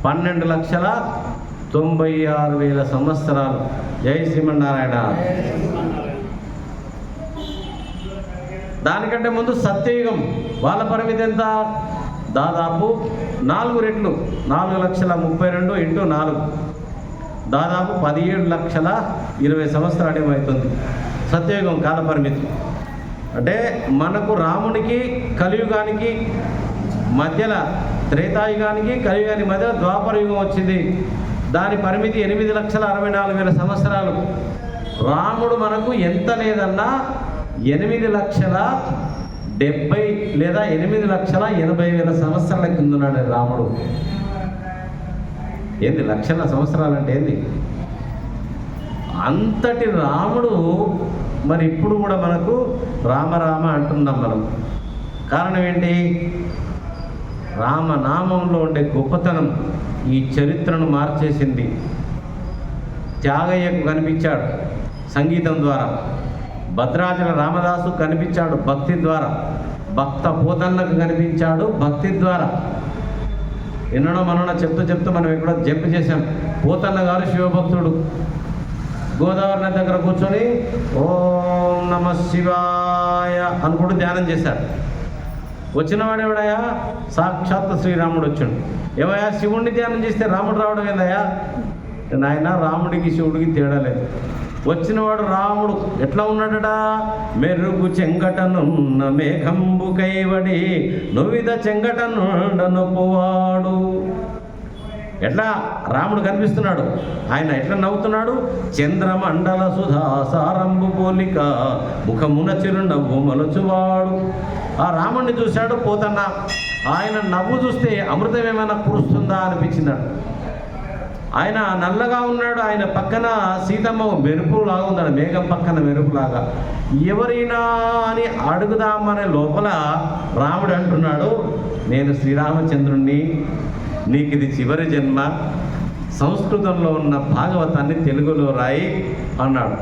12,96,000 సంవత్సరాలు. జై శ్రీమన్నారాయణ. దానికంటే ముందు సత్యయుగం. వాళ్ళ పరిమితి ఎంత? దాదాపు 4 రెట్లు, 4,32,000 × 4, దాదాపు 17,20,000 సంవత్సరాలు ఏమవుతుంది సత్యయుగం కాలపరిమితి. అంటే మనకు రామునికి కలియుగానికి మధ్యలో, త్రేతాయుగానికి కలియుగానికి మధ్యలో ద్వాపర యుగం వచ్చింది. దాని పరిమితి 8,64,000 సంవత్సరాలు. రాముడు మనకు ఎంత లేదన్నా 8,70,000 లేదా 8,80,000 సంవత్సరాల కింద ఉన్నాడు రాముడు. ఏంది లక్షల సంవత్సరాలు అంటే ఏంది? అంతటి రాముడు మరి ఇప్పుడు కూడా మనకు రామరామ అంటున్నాం మనం. కారణం ఏంటి? రామనామంలో ఉండే గొప్పతనం ఈ చరిత్రను మార్చేసింది. త్యాగయ్యకు కనిపించాడు సంగీతం ద్వారా, భద్రాచల రామదాసు కనిపించాడు భక్తి ద్వారా, భక్త పోతన్నకు కనిపించాడు భక్తి ద్వారా. ఎన్నడో మనలో చెప్తూ మనం ఎక్కడో జంప్ చేశాం. పోతన్న గారు శివభక్తుడు. గోదావరి నది దగ్గర కూర్చొని ఓం నమ శివాయ అనుకుంటూ ధ్యానం చేశాడు. వచ్చినవాడు ఎవడయా? సాక్షాత్ శ్రీరాముడు వచ్చాడు. ఏమయ్యా శివుడిని ధ్యానం చేస్తే రాముడు రావడం ఏందయ్యా? నాయన రాముడికి శివుడికి తేడా లేదు. వచ్చినవాడు రాముడు ఎట్లా ఉన్నాడట? మెరుగు చెంగటనున్న మేఘంబు కైవడి నువ్విద చెంగటనుండ నొప్పువాడు. ఎట్లా రాముడు కనిపిస్తున్నాడు? ఆయన ఎట్లా నవ్వుతున్నాడు? చంద్రమండల సుధాసారంభు పోలిక ముఖమున చిరునవ్వు మలచువాడు. ఆ రాముడిని చూశాడు పోతన్న. ఆయన నవ్వు చూస్తే అమృతం ఏమైనా కురుస్తుందా అనిపించిందాడు. ఆయన నల్లగా ఉన్నాడు. ఆయన పక్కన సీతమ్మ మెరుపులాగా ఉన్నాడు, మేఘం పక్కన మెరుపులాగా. ఎవరైనా అని అడుగుదామనే లోపల రాముడు అంటున్నాడు, నేను శ్రీరామచంద్రుణ్ణి, నీకు ఇది చివరి జన్మ, సంస్కృతంలో ఉన్న భాగవతాన్ని తెలుగులో రాయి అన్నాడు.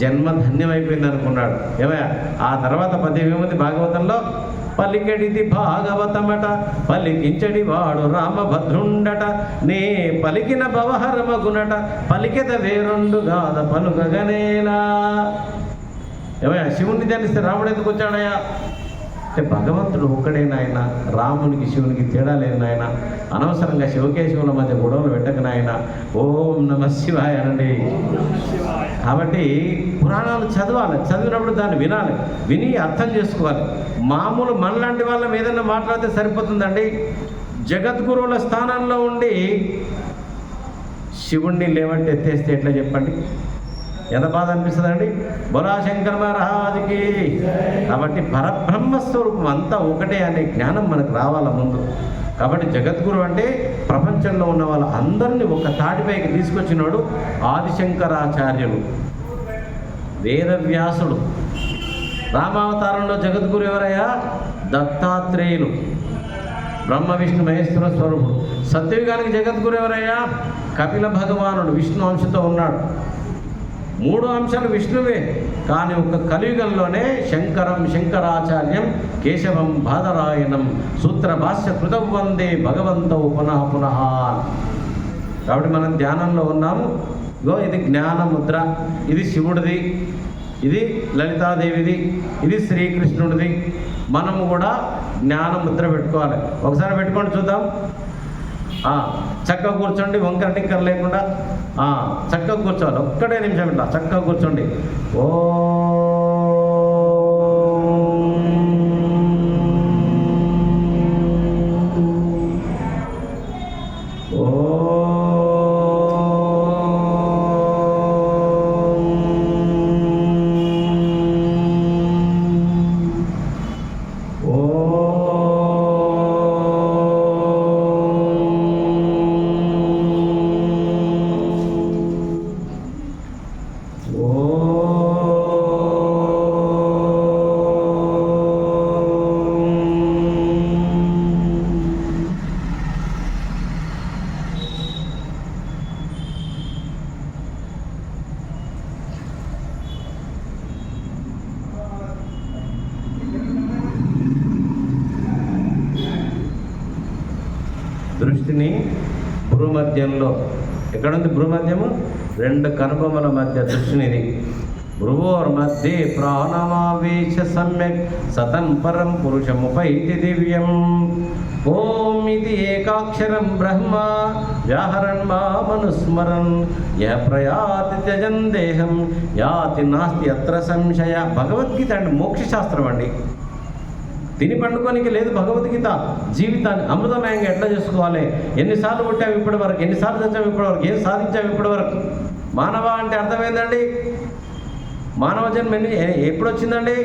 జన్మ ధన్యమైపోయింది అనుకున్నాడు. ఏమయ్యా ఆ తర్వాత పద్యం ఏముంది భాగవతంలో? పలికెడిది భాగవతమట పలికించడి వాడు రామభద్రుండట నే పలికిన భవహరమగునట పలికెద వేరొండు గాథ పలుకగనేలా. ఏమయ్యా శివుణ్ణి ధ్యానిస్తే రాముడు ఎందుకు వచ్చాడయ్యా అంటే భగవంతుడు ఒక్కడే నాయన, రామునికి శివునికి తేడా లేదు నాయన, అనవసరంగా శివకేశవుల మధ్య గొడవలు పెట్టక నాయన, ఓం నమ శివాయ అనండి. కాబట్టి పురాణాలు చదవాలి, చదివినప్పుడు దాన్ని వినాలి, విని అర్థం చేసుకోవాలి. మామూలు మనలాంటి వాళ్ళం ఏదైనా మాట్లాడితే సరిపోతుందండి. జగద్గురువుల స్థానంలో ఉండి శివుణ్ణి లేవంటే ఎత్తేస్తే ఎట్లా చెప్పండి? ఎంత బాధ అనిపిస్తుందండి. బోలా శంకర మహారాజుకి. కాబట్టి పరబ్రహ్మస్వరూపం అంతా ఒకటే అనే జ్ఞానం మనకు రావాల ముందు. కాబట్టి జగద్గురు అంటే ప్రపంచంలో ఉన్న వాళ్ళ అందరినీ ఒక తాటిపైకి తీసుకొచ్చినాడు ఆదిశంకరాచార్యులు, వేదవ్యాసుడు. రామావతారంలో జగద్గురు ఎవరయ్యా? దత్తాత్రేయులు, బ్రహ్మ విష్ణు మహేశ్వర స్వరూపుడు. సత్యయుగానికి జగద్గురు ఎవరయ్యా? కపిల భగవానుడు, విష్ణు అంశతో ఉన్నాడు. 3 అంశాలు విష్ణువే, కానీ ఒక కలియుగంలోనే శంకరాచార్యం కేశవం బాదరాయణం సూత్ర భాష్య కృతం వందే భగవంతౌ పునః పునః. కాబట్టి మనం ధ్యానంలో ఉన్నాము. ఇగో ఇది జ్ఞానముద్ర, ఇది శివుడిది, ఇది లలితాదేవిది, ఇది శ్రీకృష్ణుడిది. మనము కూడా జ్ఞానముద్ర పెట్టుకోవాలి. ఒకసారి పెట్టుకోండి చూద్దాం. చక్కగా కూర్చోండి, వంకర టిక్కర లేకుండా చక్కగా కూర్చోవాలి. ఒక్కటే నిమిషం ఇట్లా చక్కగా కూర్చోండి. ఓ దృష్టిని భ్రూమధ్యంలో, ఎక్కడుంది భ్రూమధ్యము? 2 కనుబొమ్మల మధ్య దృష్టినిది. భ్రువోర్ మధ్యే ప్రాణమావేశ సమ్యక్ సతం పరం పురుషముపైతి దివ్యం. ఓం ఇది ఏకాక్షరం బ్రహ్మ వ్యాహరన్ మామనుస్మరన్ యః ప్రయాతి త్యజన్ దేహం యాతి నాస్తి అత్ర సంశయ. భగవద్గీత అంటే మోక్షశాస్త్రం అండి. తిని పండుకోనికి లేదు భగవద్గీత. జీవితాన్ని అమృతమయంగా ఎట్లా చేసుకోవాలి, ఎన్నిసార్లు పుట్టావు ఇప్పటి వరకు, ఎన్నిసార్లు చచ్చావు ఇప్పటి వరకు, ఏం సాధించావు ఇప్పటి వరకు. మానవ అంటే అర్థమైందండి. మానవ జన్మ ఎప్పుడు వచ్చిందండి?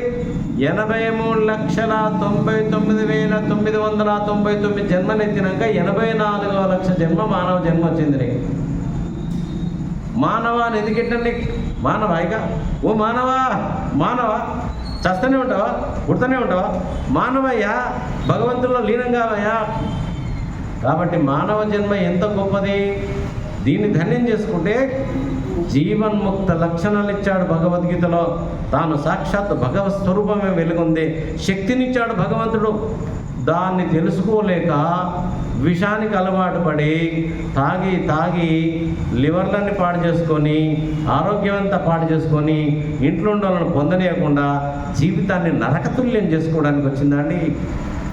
83,99,999 జన్మనెత్తినాక 84వ లక్ష జన్మ మానవ జన్మ వచ్చింది నీకు. మానవ అని ఎందుకెట్టండి? మానవ ఇక ఓ మానవా, మానవ చస్తూనే ఉంటావా, పుడుతూనే ఉంటావా? మానవయ్యా, భగవంతుల్లో లీనం కావయ్యా. కాబట్టి మానవ జన్మ ఎంత గొప్పది. దీన్ని ధన్యం చేసుకుంటే జీవన్ముక్త లక్షణాలు ఇచ్చాడు భగవద్గీతలో. తాను సాక్షాత్ భగవత్ స్వరూపమే వెలుగుంది, శక్తినిచ్చాడు భగవంతుడు. దాన్ని తెలుసుకోలేక విషానికి అలవాటు పడి తాగి తాగి లివర్లన్నీ పాడు చేసుకొని, ఆరోగ్యమంతా పాడు చేసుకొని, ఇంట్లో ఉండాలని పొందనీయకుండా జీవితాన్ని నరకతుల్యం చేసుకోవడానికి వచ్చిందండి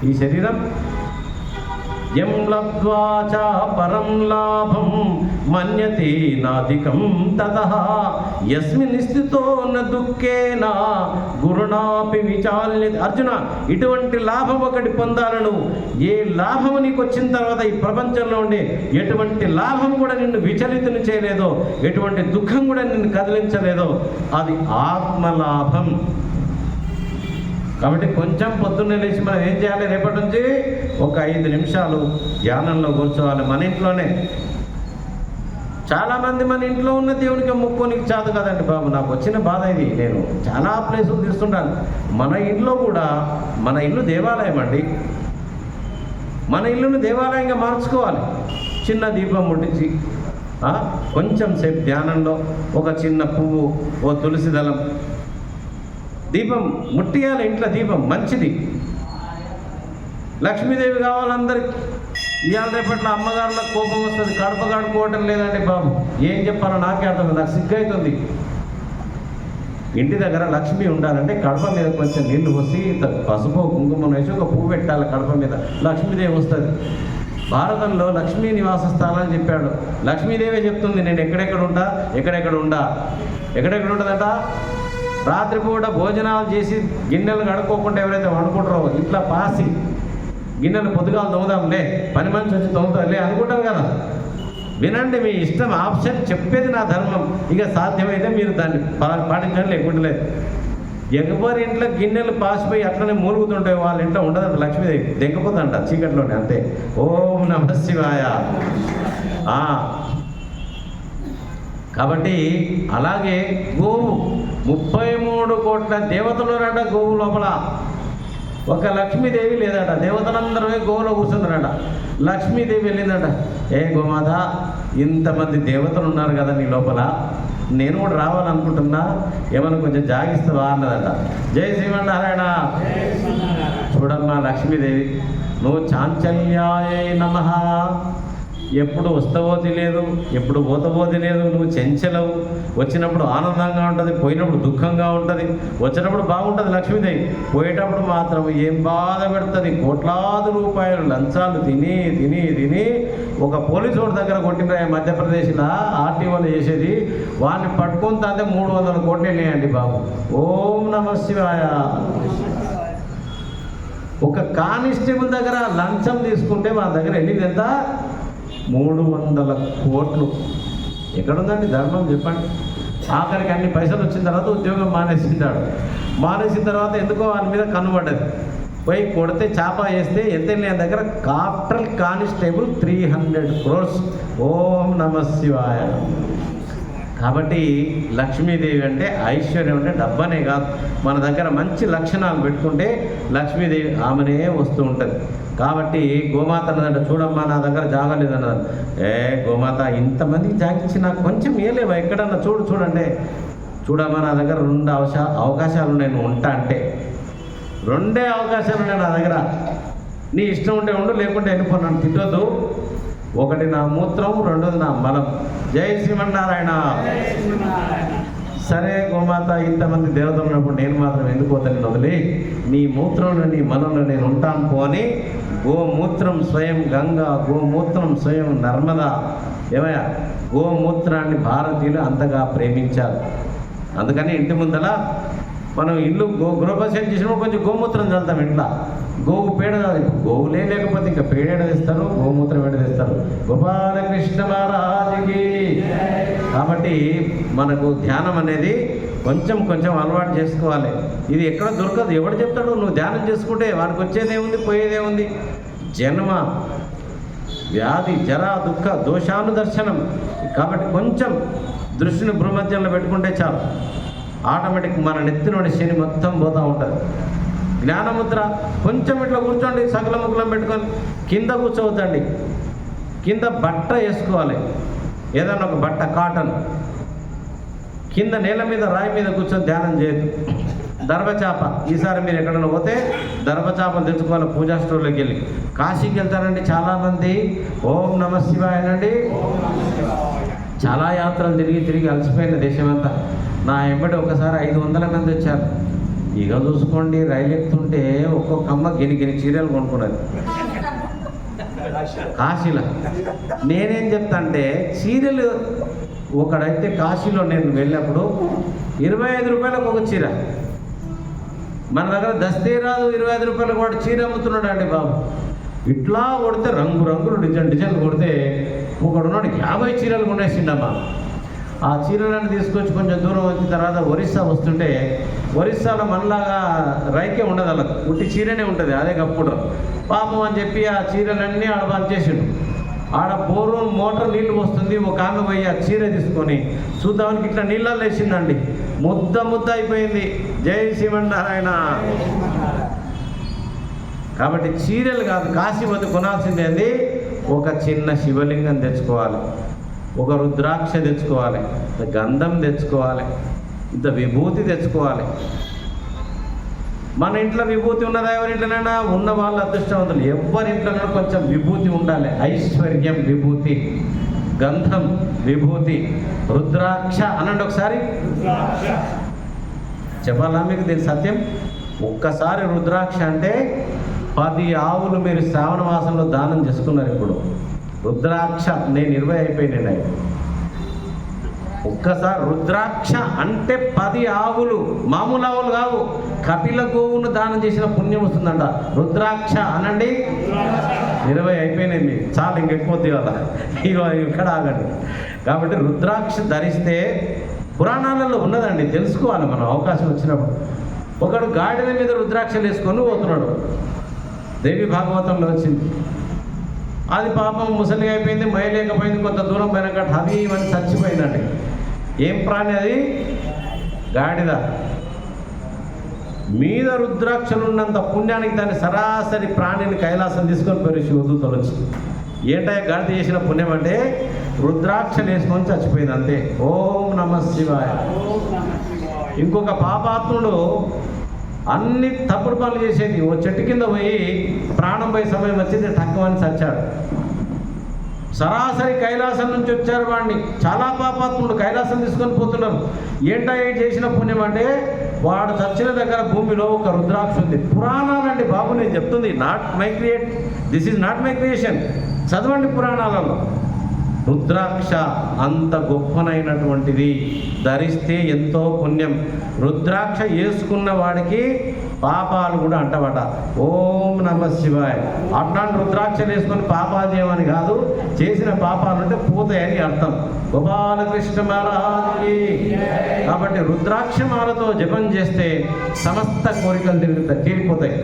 ఈ శరీరం. యం లబ్ధ్వా చ పరం లాభం మన్యతే నాధికం తతః యస్మిన్ స్థితో న దుఃఖేన గురుణాపి విచాల్యతే. అర్జున, ఇటువంటి లాభం ఒకటి పొందాలను, ఏ లాభం నీకు వచ్చిన తర్వాత ఈ ప్రపంచంలో ఉండే ఎటువంటి లాభం కూడా నిన్ను విచలితుని చేయలేదో, ఎటువంటి దుఃఖం కూడా నిన్ను కదిలించలేదో అది ఆత్మలాభం. కాబట్టి కొంచెం పొద్దున్నే లేచి మనం ఏం చేయాలి? రేపటి నుంచి ఒక 5 నిమిషాలు ధ్యానంలో కూర్చోవాలి మన ఇంట్లోనే. చాలామంది మన ఇంట్లో ఉన్న దేవునికి మొక్కోనికి చాదు కదండి బాబు. నాకు వచ్చిన బాధ ఇది. నేను చాలా ప్లేసులు తీస్తుంటాను. మన ఇంట్లో కూడా, మన ఇల్లు దేవాలయం అండి. మన ఇల్లును దేవాలయంగా మార్చుకోవాలి. చిన్న దీపం ముట్టించి కొంచెం సేపు ధ్యానంలో ఒక చిన్న పువ్వు, ఓ తులసి దళం, దీపం ముట్టియాలి ఇంట్లో, దీపం మంచిది. లక్ష్మీదేవి కావాలందరికీ. ఇవాళ రేపట్ల అమ్మగారులకు కోపం వస్తుంది, కడప కడుక్కోవటం లేదండి బాబు. ఏం చెప్పాలో నాకే అర్థం, నాకు సిగ్గవుతుంది. ఇంటి దగ్గర లక్ష్మి ఉండాలంటే కడప మీద కొంచెం నీళ్లు పోసి పసుపు కుంకుమం వేసి ఒక పువ్వు పెట్టాలి కడప మీద, లక్ష్మీదేవి వస్తుంది. భారతంలో లక్ష్మీ నివాస స్థానాన్ని చెప్పాడు. లక్ష్మీదేవే చెప్తుంది నేను ఎక్కడెక్కడ ఉంటుందట. రాత్రిపూట భోజనాలు చేసి గిన్నెలు కడుక్కోకుండా ఎవరైతే వండుకుంటారో ఇట్లా పాసి గిన్నెలు పొద్దుగాలు తోముదాంలే, పని మనిషి వచ్చి తోముతారులే అనుకుంటాం కదా. వినండి, మీ ఇష్టం, ఆప్షన్, చెప్పేది నా ధర్మం. ఇక సాధ్యమైతే మీరు దాన్ని పాటించండి, లేకుంటే లేదు. ఎగబరి ఇంట్లో గిన్నెలు పాసిపోయి అట్లనే మూలుగుతుంటాయి, వాళ్ళ ఇంట్లో ఉండదంట లక్ష్మీదేవి, దెంకపోతుందంట చీకట్లోనే, అంతే. ఓం నమః శివాయ. కాబట్టి అలాగే గోవు 33 కోట్ల దేవతలు రంట గోవు లోపల. ఒక లక్ష్మీదేవి లేదట, దేవతలందరూ గోవులో కూర్చున్నారట. లక్ష్మీదేవి వెళ్ళిందట, ఏ గోమాత, ఇంతమంది దేవతలు ఉన్నారు కదా నీ లోపల, నేను కూడా రావాలనుకుంటున్నా, ఏమన్నా కొంచెం జాగిస్తావా అన్నదట. జై శ్రీమన్నారాయణ. చూడమ్మా లక్ష్మీదేవి, నువ్వు చాంచల్యాయ నమః, ఎప్పుడు వస్తావో తెలియదు, ఎప్పుడు పోతావో తెలియదు, నువ్వు చెంచలవు. వచ్చినప్పుడు ఆనందంగా ఉంటుంది, పోయినప్పుడు దుఃఖంగా ఉంటుంది. వచ్చినప్పుడు బాగుంటుంది లక్ష్మీదేవి, పోయేటప్పుడు మాత్రం ఏం బాధ పెడుతుంది. కోట్లాది రూపాయలు లంచాలు తిని తిని తిని ఒక పోలీసు వాడి దగ్గర కొట్టిన మధ్యప్రదేశ్లో ఆర్టీఓలు చేసేది, వాడిని పట్టుకొని తాంతే 300 కోట్లు వెళ్ళాయండి బాబు. ఓం నమః శివాయ. ఒక కానిస్టేబుల్ దగ్గర లంచం తీసుకుంటే వాళ్ళ దగ్గర వెళ్ళింది ఎంత? 300 కోట్లు. ఎక్కడుందండి ధర్మం చెప్పండి? ఆఖరికి అన్ని పైసలు వచ్చిన తర్వాత ఉద్యోగం మానేసింటాడు. మానేసిన తర్వాత ఎందుకో వారి మీద కన్నుపడ్డది. పోయి కొడితే చాపా వేస్తే ఎంత వెళ్ళిన దగ్గర కాప్టల్ కానిస్టేబుల్ 300 crores. ఓం నమః శివాయ. కాబట్టి లక్ష్మీదేవి అంటే ఐశ్వర్యం అంటే డబ్బనే కాదు, మన దగ్గర మంచి లక్షణాలు పెట్టుకుంటే లక్ష్మీదేవి ఆమెనే వస్తూ ఉంటుంది. కాబట్టి గోమాత అన్నదంట, చూడమ్మా నా దగ్గర జాగలేదన్నది. ఏ గోమాత, ఇంతమందికి జాగించి నాకు కొంచెం ఏలేవా, ఎక్కడన్నా చూడండి, చూడమ్మా నా దగ్గర 2 అవకాశాలు నేను ఉంటా అంటే 2 అవకాశాలు ఉన్నాయి నా దగ్గర. నీ ఇష్టం ఉంటే ఉండు, లేకుంటే వెళ్ళిపోన్నాను, తిట్టొద్దు. 1 నా మూత్రం, 2 నా మలం. జై శ్రీమన్నారాయణ. సరే గోమాత, ఇంతమంది దేవతలు ఉన్నప్పుడు నేను మాత్రం ఎందుకు పోతాను వదిలి, నీ మూత్రంలో నీ మలంలో నేను ఉంటాను పోని. గోమూత్రం స్వయం గంగా, గోమూత్రం స్వయం నర్మదా. ఏమయ్యా, గోమూత్రాన్ని భారతీయులు అంతగా ప్రేమించారు. అందుకని ఇంటి ముందల మనం ఇల్లు గృహప్రవేశం చేసినప్పుడు కొంచెం గోమూత్రం చల్లుతాం ఇంట్లో. గోవు పేడ కాదు, గోవులే లేకపోతే ఇంకా పేడ తెస్తారు, గోమూత్రం ఏడ తెస్తారు. గోపాలకృష్ణ మహారాజుకి. కాబట్టి మనకు ధ్యానం అనేది కొంచెం అలవాటు చేసుకోవాలి. ఇది ఎక్కడ దొరకదు. ఎవడు చెప్తాడు నువ్వు ధ్యానం చేసుకుంటే వాడికి వచ్చేదేముంది, పోయేదేముంది? జన్మ, వ్యాధి, జర, దుఃఖ, దోషానుదర్శనం. కాబట్టి కొంచెం దృష్టిని భ్రూమధ్యంలో పెట్టుకుంటే చాలు, ఆటోమేటిక్ మన నెత్తిలోని శని మొత్తం పోతూ ఉంటుంది. జ్ఞానముద్ర, కొంచెం ఇట్లా కూర్చోండి, సకల ముగ్గులం పెట్టుకొని కింద కూర్చోవద్దండి. కింద బట్ట వేసుకోవాలి, ఏదన్నా ఒక బట్ట, కాటన్. కింద నేల మీద రాయి మీద కూర్చొని ధ్యానం చేయొద్దు. దర్భచాప, ఈసారి మీరు ఎక్కడైనా పోతే దర్భచాపలు తెచ్చుకోవాలి పూజా స్టోర్లోకి వెళ్ళి. కాశీకి వెళ్తారండి చాలామంది, ఓం నమః శివాయనండి. చాలా యాత్రలు తిరిగి అలసిపోయిన దేశమంతా. నా ఎంబడి ఒకసారి 500 మంది వచ్చారు. ఇక చూసుకోండి, రైలు ఎక్కుతుంటే ఒక్కొక్క అమ్మ గిని చీరలు కొనుక్కున్నది కాశీలో. నేనేం చెప్తా అంటే, చీరలు ఒకడైతే కాశీలో నేను వెళ్ళినప్పుడు 25 రూపాయలకు ఒక చీర. మన దగ్గర దస్తే రాదు, 25 రూపాయలకు వాడు చీర అమ్ముతున్నాడు అండి బాబు. ఇట్లా కొడితే రంగులు డిజైన్లు కొడితే ఒకడున్నాడు 50 చీరలు కొనేసిండమ్మా. ఆ చీరలను తీసుకొచ్చి కొంచెం దూరం వచ్చిన తర్వాత ఒరిస్సా వస్తుంటే, ఒరిస్సాలో మనలాగా రైకే ఉండదు, అలా ఉట్టి చీరనే ఉంటుంది, అదే కప్పుకుంటారు పాపం అని చెప్పి ఆ చీరలన్నీ ఆడ పంచేసిండు. ఆడ బోరు మోటార్ నీళ్లు వస్తుంది, ఒక ఆమె పోయి ఆ చీర తీసుకొని చూద్దానికి ఇట్లా నీళ్ళల్లో వేసిందండి, ముద్ద అయిపోయింది. జై శ్రీమన్నారాయణ. కాబట్టి చీరలు కాదు, కాశీ వద్ద కొనాల్సిందే అండి. ఒక చిన్న శివలింగం తెచ్చుకోవాలి. ఒక రుద్రాక్ష తెచ్చుకోవాలి, గంధం తెచ్చుకోవాలి, ఇంత విభూతి తెచ్చుకోవాలి. మన ఇంట్లో విభూతి ఉన్నదా? ఎవరింట్లోనైనా ఉన్న వాళ్ళు అదృష్టవంతులు. ఎవరింట్లోనైనా కొంచెం విభూతి ఉండాలి. ఐశ్వర్యం విభూతి, గంధం విభూతి, రుద్రాక్ష అనండి ఒకసారి. చెప్పాలా మీకు దీని సత్యం? ఒక్కసారి రుద్రాక్ష అంటే 10 ఆవులు మీరు శ్రావణ మాసంలో దానం చేసుకున్నారు. ఇప్పుడు రుద్రాక్ష నేను 20 అయిపోయినాయి. ఒక్కసారి రుద్రాక్ష అంటే 10 ఆవులు, మామూలు ఆవులు కావు, కపిల గోవును దానం చేసిన పుణ్యం వస్తుందంట. రుద్రాక్ష అనండి. 20 అయిపోయినాయి మీకు, చాలా ఇంకెక్కువ కదా, ఇక్కడ ఆగండి. కాబట్టి రుద్రాక్ష ధరిస్తే పురాణాలలో ఉన్నదండి, తెలుసుకోవాలి మనం అవకాశం వచ్చినప్పుడు. ఒకడు గాడిద మీద రుద్రాక్షలు వేసుకొని పోతున్నాడు, దేవి భాగవతంలో వచ్చింది. అది పాపం ముసలి అయిపోయింది, మైలేకపోయింది, కొంత దూరం పోయినాక అది ఇవన్నీ చచ్చిపోయిందండి. ఏం ప్రాణి అది? గాడిద. మీద రుద్రాక్షలు ఉన్నంత పుణ్యానికి దాన్ని సరాసరి ప్రాణిని కైలాసం తీసుకొని పోయి శివదూతలు వచ్చి, ఏంటయ్యా గాడిద చేసిన పుణ్యం అంటే రుద్రాక్షలు వేసుకొని చచ్చిపోయింది అంతే. ఓం నమః శివాయ. ఇంకొక పాపాత్ముడు అన్ని తప్పుడు పనులు చేసేది, ఓ చెట్టు కింద పోయి ప్రాణం పోయే సమయం వచ్చింది, టక్కుమని చచ్చాడు. సరాసరి కైలాసం నుంచి వచ్చారు వాడిని. చాలా పాపాత్ముడు కైలాసం తీసుకొని పోతున్నారు. ఏంటో చేసిన పుణ్యం అంటే వాడు చచ్చిన దగ్గర భూమిలో ఒక రుద్రాక్ష ఉంది. పురాణాలండి బాబు, నేను చెప్తుంది, not my create, this is not my creation. చదవండి పురాణాలలో. రుద్రాక్ష అంత గొప్పనైనటువంటిది, ధరిస్తే ఎంతో పుణ్యం. రుద్రాక్ష వేసుకున్న వాడికి పాపాలు కూడా అంటవట. ఓం నమః శివాయ. అట్లాంటి రుద్రాక్షలు వేసుకొని పాపాలు చేయమని కాదు, చేసిన పాపాలు అంటే పోతాయని అర్థం. గోపాలకృష్ణ మహారాజుకి. కాబట్టి రుద్రాక్ష మాలతో జపం చేస్తే సమస్త కోరికలు తీరిపోతాయి.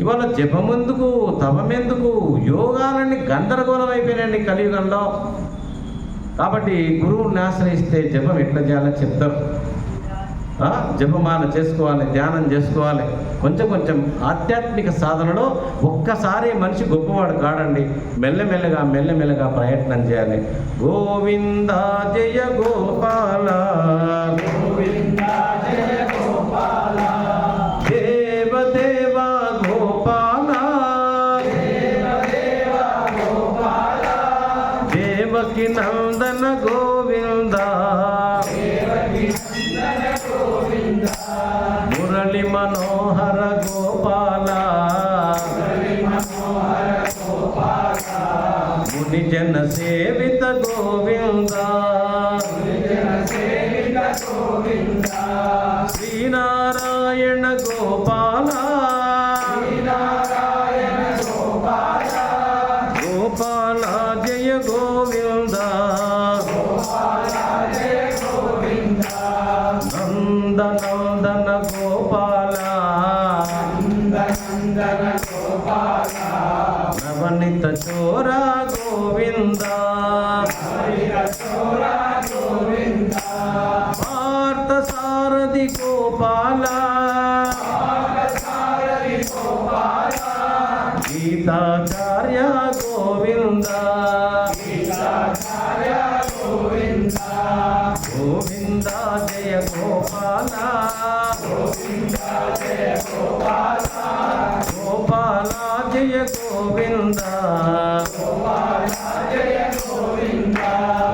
ఇవాళ జపమెందుకు, తపమెందుకు, యోగాలన్నీ గందరగోళం అయిపోయినాయండి కలియుగంలో. కాబట్టి గురువుని ఆశ్రయిస్తే జపం ఎట్లా చేయాలో చెప్తారు. జపమాల చేసుకోవాలి, ధ్యానం చేసుకోవాలి. కొంచెం కొంచెం ఆధ్యాత్మిక సాధనలో ఒక్కసారి మనిషి గొప్పవాడు కాడండి. మెల్లమెల్లగా మెల్లమెల్లగా ప్రయత్నం చేయాలి. గోవింద జయ గోపాల, గోవింద జయ గోపాల, దేవదేవ గోపాల, దేవదేవ గోపాల, దేవకి నందన గోవింద, మురళి మనోహర గోపాల, ముని జన సేవిత గోవింద, శ్రీనారాయణ గోపాల, గోపాల జయ గోవింద, నందనందన గోపాల, నవనిత చోర గోవింద, పార్థ సారథి గోపాల, గీతాచార్య గోవింద, గోవింద జయ గోపాల, గోపాల జయ గోవింద,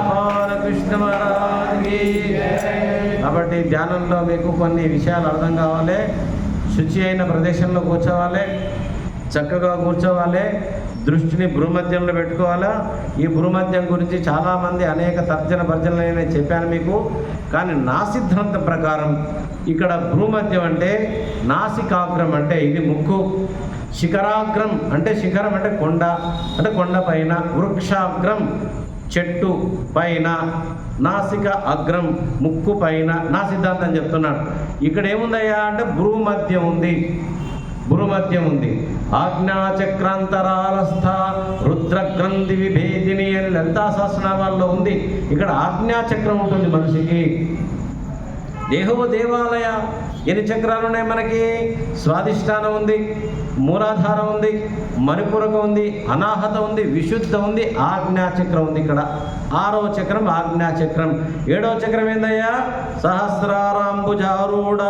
బాలకృష్ణ మహారాజుకి. కాబట్టి ధ్యానంలో మీకు కొన్ని విషయాలు అర్థం కావాలి. శుచి అయిన ప్రదేశంలో కూర్చోవాలి, చక్కగా కూర్చోవాలి, దృష్టిని భ్రూమధ్యంలో పెట్టుకోవాలా. ఈ భ్రూమధ్యం గురించి చాలామంది అనేక తర్జన భర్జనలు నేను చెప్పాను మీకు. కానీ నా సిద్ధాంతం ప్రకారం ఇక్కడ భ్రూమధ్యం అంటే నాసికాగ్రం అంటే ఇది ముక్కు, శిఖరాగ్రం అంటే శిఖరం అంటే కొండ, అంటే కొండ పైన, వృక్షాగ్రం చెట్టు పైన, నాసిక అగ్రం ముక్కు పైన. నా సిద్ధాంతం చెప్తున్నాను. ఇక్కడ ఏముందయ్యా అంటే భ్రూమధ్యం ఉంది, భ్రూమధ్యం ఉంది. ఆజ్ఞాచక్రాంతరాలస్థ రుద్రగ్రంథి విభేదిని అని లలితా సహస్రనామాల్లో ఉంది. ఇక్కడ ఆజ్ఞాచక్రం ఉంటుంది మనిషికి. దేహో దేవాలయ ఎన్ని చక్రాలు ఉన్నాయి మనకి? స్వాధిష్టానం ఉంది, మూలాధారం ఉంది, మణిపూరకం ఉంది, అనాహత ఉంది, విశుద్ధ ఉంది, ఆజ్ఞాచక్రం ఉంది. ఇక్కడ 6వ చక్రం ఆజ్ఞాచక్రం. 7వ చక్రం ఏందయ్యా? సహస్రారాంబుజారూఢ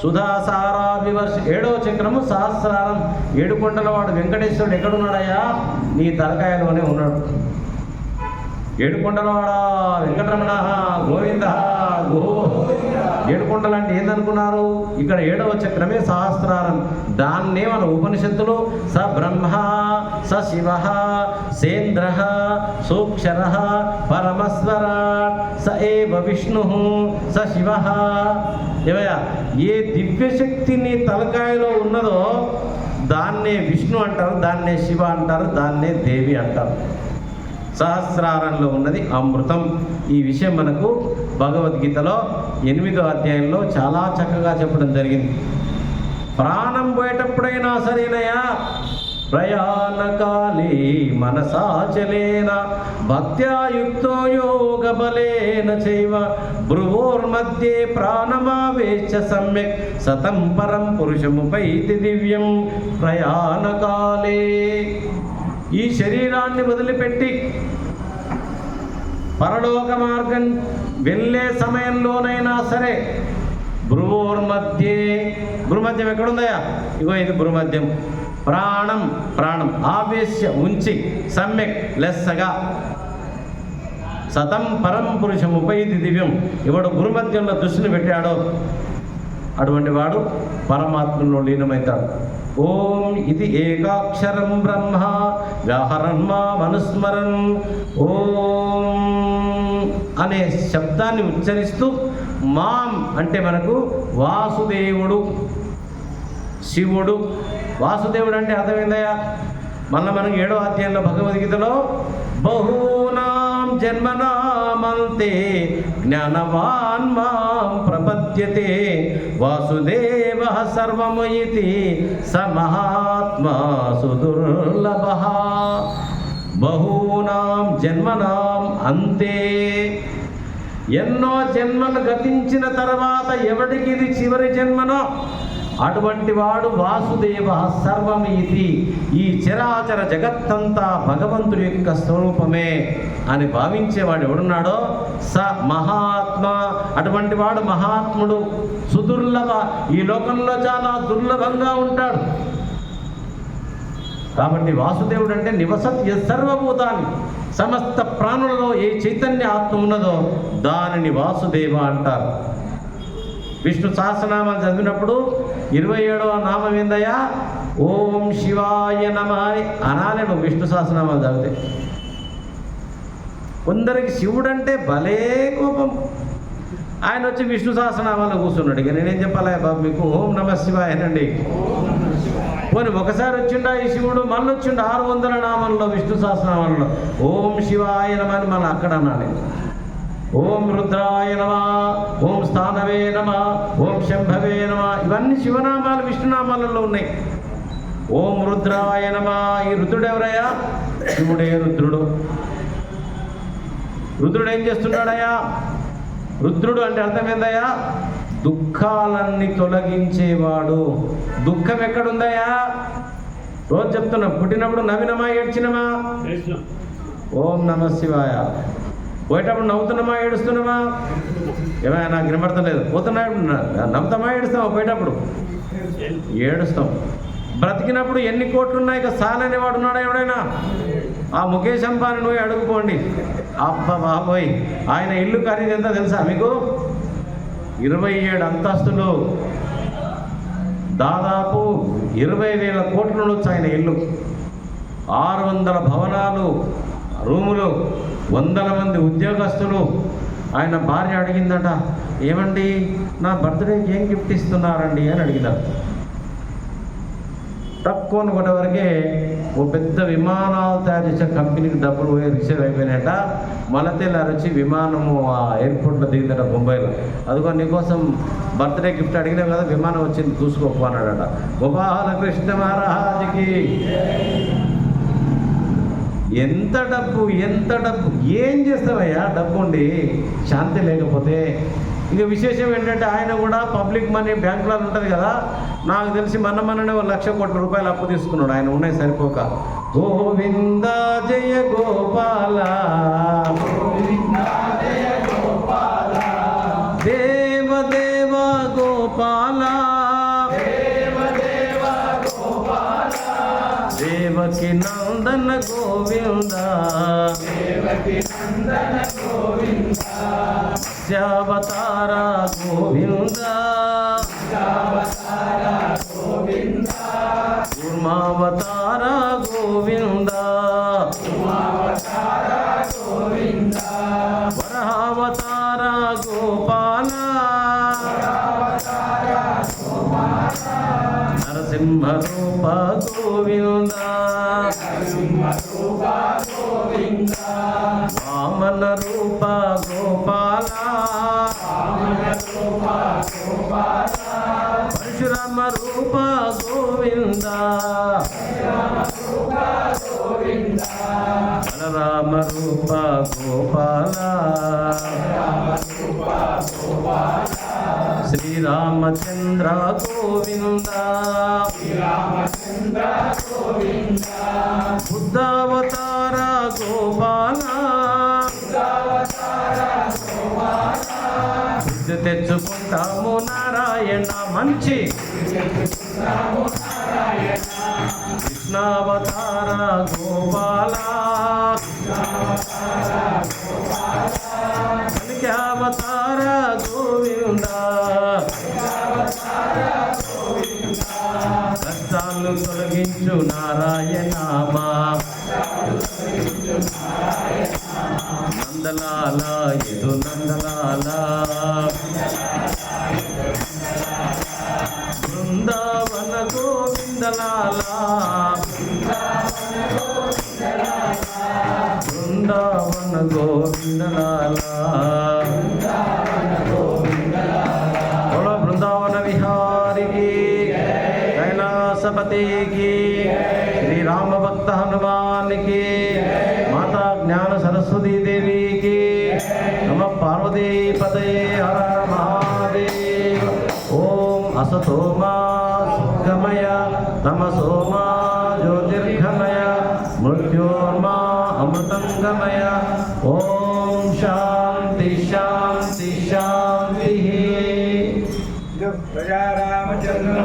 సుధాసారా వివర్ష. 7వ చక్రము సహస్రారం. 7 కొండల వాడు వెంకటేశ్వరుడు ఎక్కడున్నాడయ్యా? నీ తలకాయలోనే ఉన్నాడు. 7 కొండలవాడా వెంకటరమణ గోవింద గో. 7 కొండలు అంటే ఏందనుకున్నారు? ఇక్కడ 7వ చక్రమే సహస్రారం. దాన్నే మన ఉపనిషత్తులు స బ్రహ్మ స శివ సేంద్ర సూక్షర పరమస్వర స ఏవ విష్ణు స శివ. ఏవయ్యా, ఏ దివ్యశక్తి నీ తలకాయలో ఉన్నదో దాన్నే విష్ణు అంటారు, దాన్నే శివ అంటారు, దాన్నే దేవి అంటారు. సహస్రారంలో ఉన్నది అమృతం. ఈ విషయం మనకు భగవద్గీతలో 8వ అధ్యాయంలో చాలా చక్కగా చెప్పడం జరిగింది. ప్రాణం పోయేటప్పుడైనా సరేనయా, ప్రయాణకాలే మనసాచలేన భక్త్యాయుక్తో యోగ బలేన చైవ భ్రువోర్మధ్యే ప్రాణమావేశ సమ్యక్ సతం పరం పురుషముపైతి దివ్యం ప్రయాణకాలే. ఈ శరీరాన్ని వదిలిపెట్టి పరలోక మార్గం వెళ్ళే సమయంలోనైనా సరే భ్రువోర్మధ్యే, భ్రుమధ్యం ఎక్కడుందయా? ఇగో ఇది భ్రుమధ్యం. ప్రాణం ఆవేశ్య ఉంచి సమ్యక్ లెస్సగా సతం పరం పురుషముపైతి దివ్యం. ఎవడు భ్రుమధ్యంలో దృష్టిని పెట్టాడో అటువంటి వాడు పరమాత్మలో లీనమవుతాడు. ఓం ఇది ఏకాక్షరం బ్రహ్మ వ్యాహరన్ మామనుస్మరన్. ఓం అనే శబ్దాన్ని ఉచ్చరిస్తూ మాం అంటే మనకు వాసుదేవుడు, శివుడు. వాసుదేవుడు అంటే అర్థమైందయ్యా? మళ్ళీ మనకు 7వ అధ్యాయంలో భగవద్గీతలో బహూనాం జన్మనామంతే జ్ఞానవాన్ మాం ప్రపద్యతే వాసుదేవ సర్వమయితి స మహాత్మా సుదుర్లభః. బహూనాం జన్మనాం అంతే, ఎన్నో జన్మలు గతించిన తర్వాత ఎవడికి ఇది చివరి జన్మనో అటువంటి వాడు వాసుదేవ సర్వమితి. ఈ చరాచర జగత్తంతా భగవంతుడి యొక్క స్వరూపమే అని భావించేవాడు ఎవడున్నాడో స మహాత్మ. అటువంటి వాడు మహాత్ముడు. సుదుర్లభ, ఈ లోకంలో చాలా దుర్లభంగా ఉంటాడు. కాబట్టి వాసుదేవుడు అంటే నివసత్ సర్వభూతాన్ని, సమస్త ప్రాణులలో ఏ చైతన్య ఆత్మ ఉన్నదో దానిని వాసుదేవ అంటారు. విష్ణు సహస్రనామాలు చదివినప్పుడు 27వ నామం ఏందయ్యా? ఓం శివాయ నమః అని అనాలి నువ్వు విష్ణు సహస్రనామాలు చదివితే. కొందరికి శివుడు అంటే భలే కోపం. ఆయన వచ్చి విష్ణు సహస్రనామాల్లో కూర్చున్నాడు. ఇక నేనేం చెప్పాలా బాబు మీకు? ఓం నమః శివాయ అనండి. పోనీ ఒకసారి వచ్చిండా ఈ శివుడు, మళ్ళీ వచ్చిండు 600 నామంలో విష్ణు సహస్రనామాలలో ఓం శివాయ నమః అని మళ్ళీ అక్కడ అనాలి. ఓం రుద్రాయ నమః, ఓం స్థానవే నమః, ఓం శంభవే నమః. ఇవన్నీ శివనామాలు విష్ణునామాలలో ఉన్నాయి. ఓం రుద్రాయ నమః. ఈ రుద్రుడు ఎవరయ్యా? శివుడే రుద్రుడు. రుద్రుడు ఏం చేస్తున్నాడయ్యా? రుద్రుడు అంటే అర్థమైందయ్యా? దుఃఖాలన్నీ తొలగించేవాడు. దుఃఖం ఎక్కడుందయ్యా? రోజు చెప్తున్నా, పుట్టినప్పుడు నవ్వినమా ఏడ్చినమా? ఓం నమ శివాయ. పోయేటప్పుడు నవ్వుతున్నామా ఏడుస్తున్నామా? ఏమైనా నాకు వినపడతలేదు. పోతున్నాడు నవ్వుతామా ఏడుస్తామా? పోయేటప్పుడు ఏడుస్తాం. బ్రతికినప్పుడు ఎన్ని కోట్లు ఉన్నాయి ఇక సాలనే వాడు ఉన్నాడా ఎవడైనా? ఆ ముఖేష్ అంబానీ నువ్వు అడుగుపోండి. అబ్బా బాబోయ్, ఆయన ఇల్లు ఖరీదు ఎంత తెలుసా మీకు? 27 అంతస్తులు, దాదాపు 20,000 కోట్లు ఉండొచ్చు ఆయన ఇల్లు. 600 భవనాలు, రూములు, 100 మంది ఉద్యోగస్తులు. ఆయన భార్య అడిగిందట, ఏమండి నా బర్త్డేకి ఏం గిఫ్ట్ ఇస్తున్నారండి అని అడిగినారు. తక్కువ ఒకటి వరకే ఓ పెద్ద విమానాలు తయారు చేసే కంపెనీకి డబ్బులు పోయి రిసీవ్ అయిపోయినాయట. మలతేలారు వచ్చి విమానము ఆ ఎయిర్పోర్ట్లో దిగిందట ముంబైలో. అదిగో నీకోసం బర్త్డే గిఫ్ట్ అడిగినా కదా, విమానం వచ్చింది చూసుకోకు అన్నాడట. గోపాలకృష్ణ మహారాజుకి ఎంత డబ్బు, ఎంత డబ్బు! ఏం చేస్తావయ్యా డబ్బు ఉండి? శాంతి లేకపోతే ఇక విశేషం ఏంటంటే ఆయన కూడా పబ్లిక్ మనీ బ్యాంకులో ఉంటుంది కదా, నాకు తెలిసి మొన్ననే 1,00,000 కోట్ల రూపాయలు అప్పు తీసుకున్నాడు ఆయన ఉన్నాయి సరిపోక. గోవింద జయ గోపాల దేవ దేవ గోపాల దేవకి నందన గోవింద మత్స్యావతార గోవింద కూర్మావతార గోవింద వరహావతార గోపాల నరసింహ రూప గోవింద వామన రూప గోపాల పరశురామ రూప గోవింద బలరామ రూప గోపాల శ్రీరామచంద్ర గోవింద బుద్ధావతార గోపాల బుద్ధి తెచ్చుకుంటాము నారాయణ మంచి కృష్ణావతార గోపాల కలికావతార గోవింద కష్టాలు తొలగించు నారాయణమా నందలాల ఎదు నందలాల బృందావన గోవిందలాల బృందావన గోవిందలాల బోలో బృందావన విహారికి కైలాసపతి की श्री राम भक्त हनुमान की माता ज्ञान सरस्वती देवी की नमः पार्वती पतये हर हर महादेव। ओम असतो मा गमय तमसो मा ज्योतिर्गमय मृत्योर्मा अमृतं गमय। ओम शांति शांति शांति। प्रजा रामचंद्र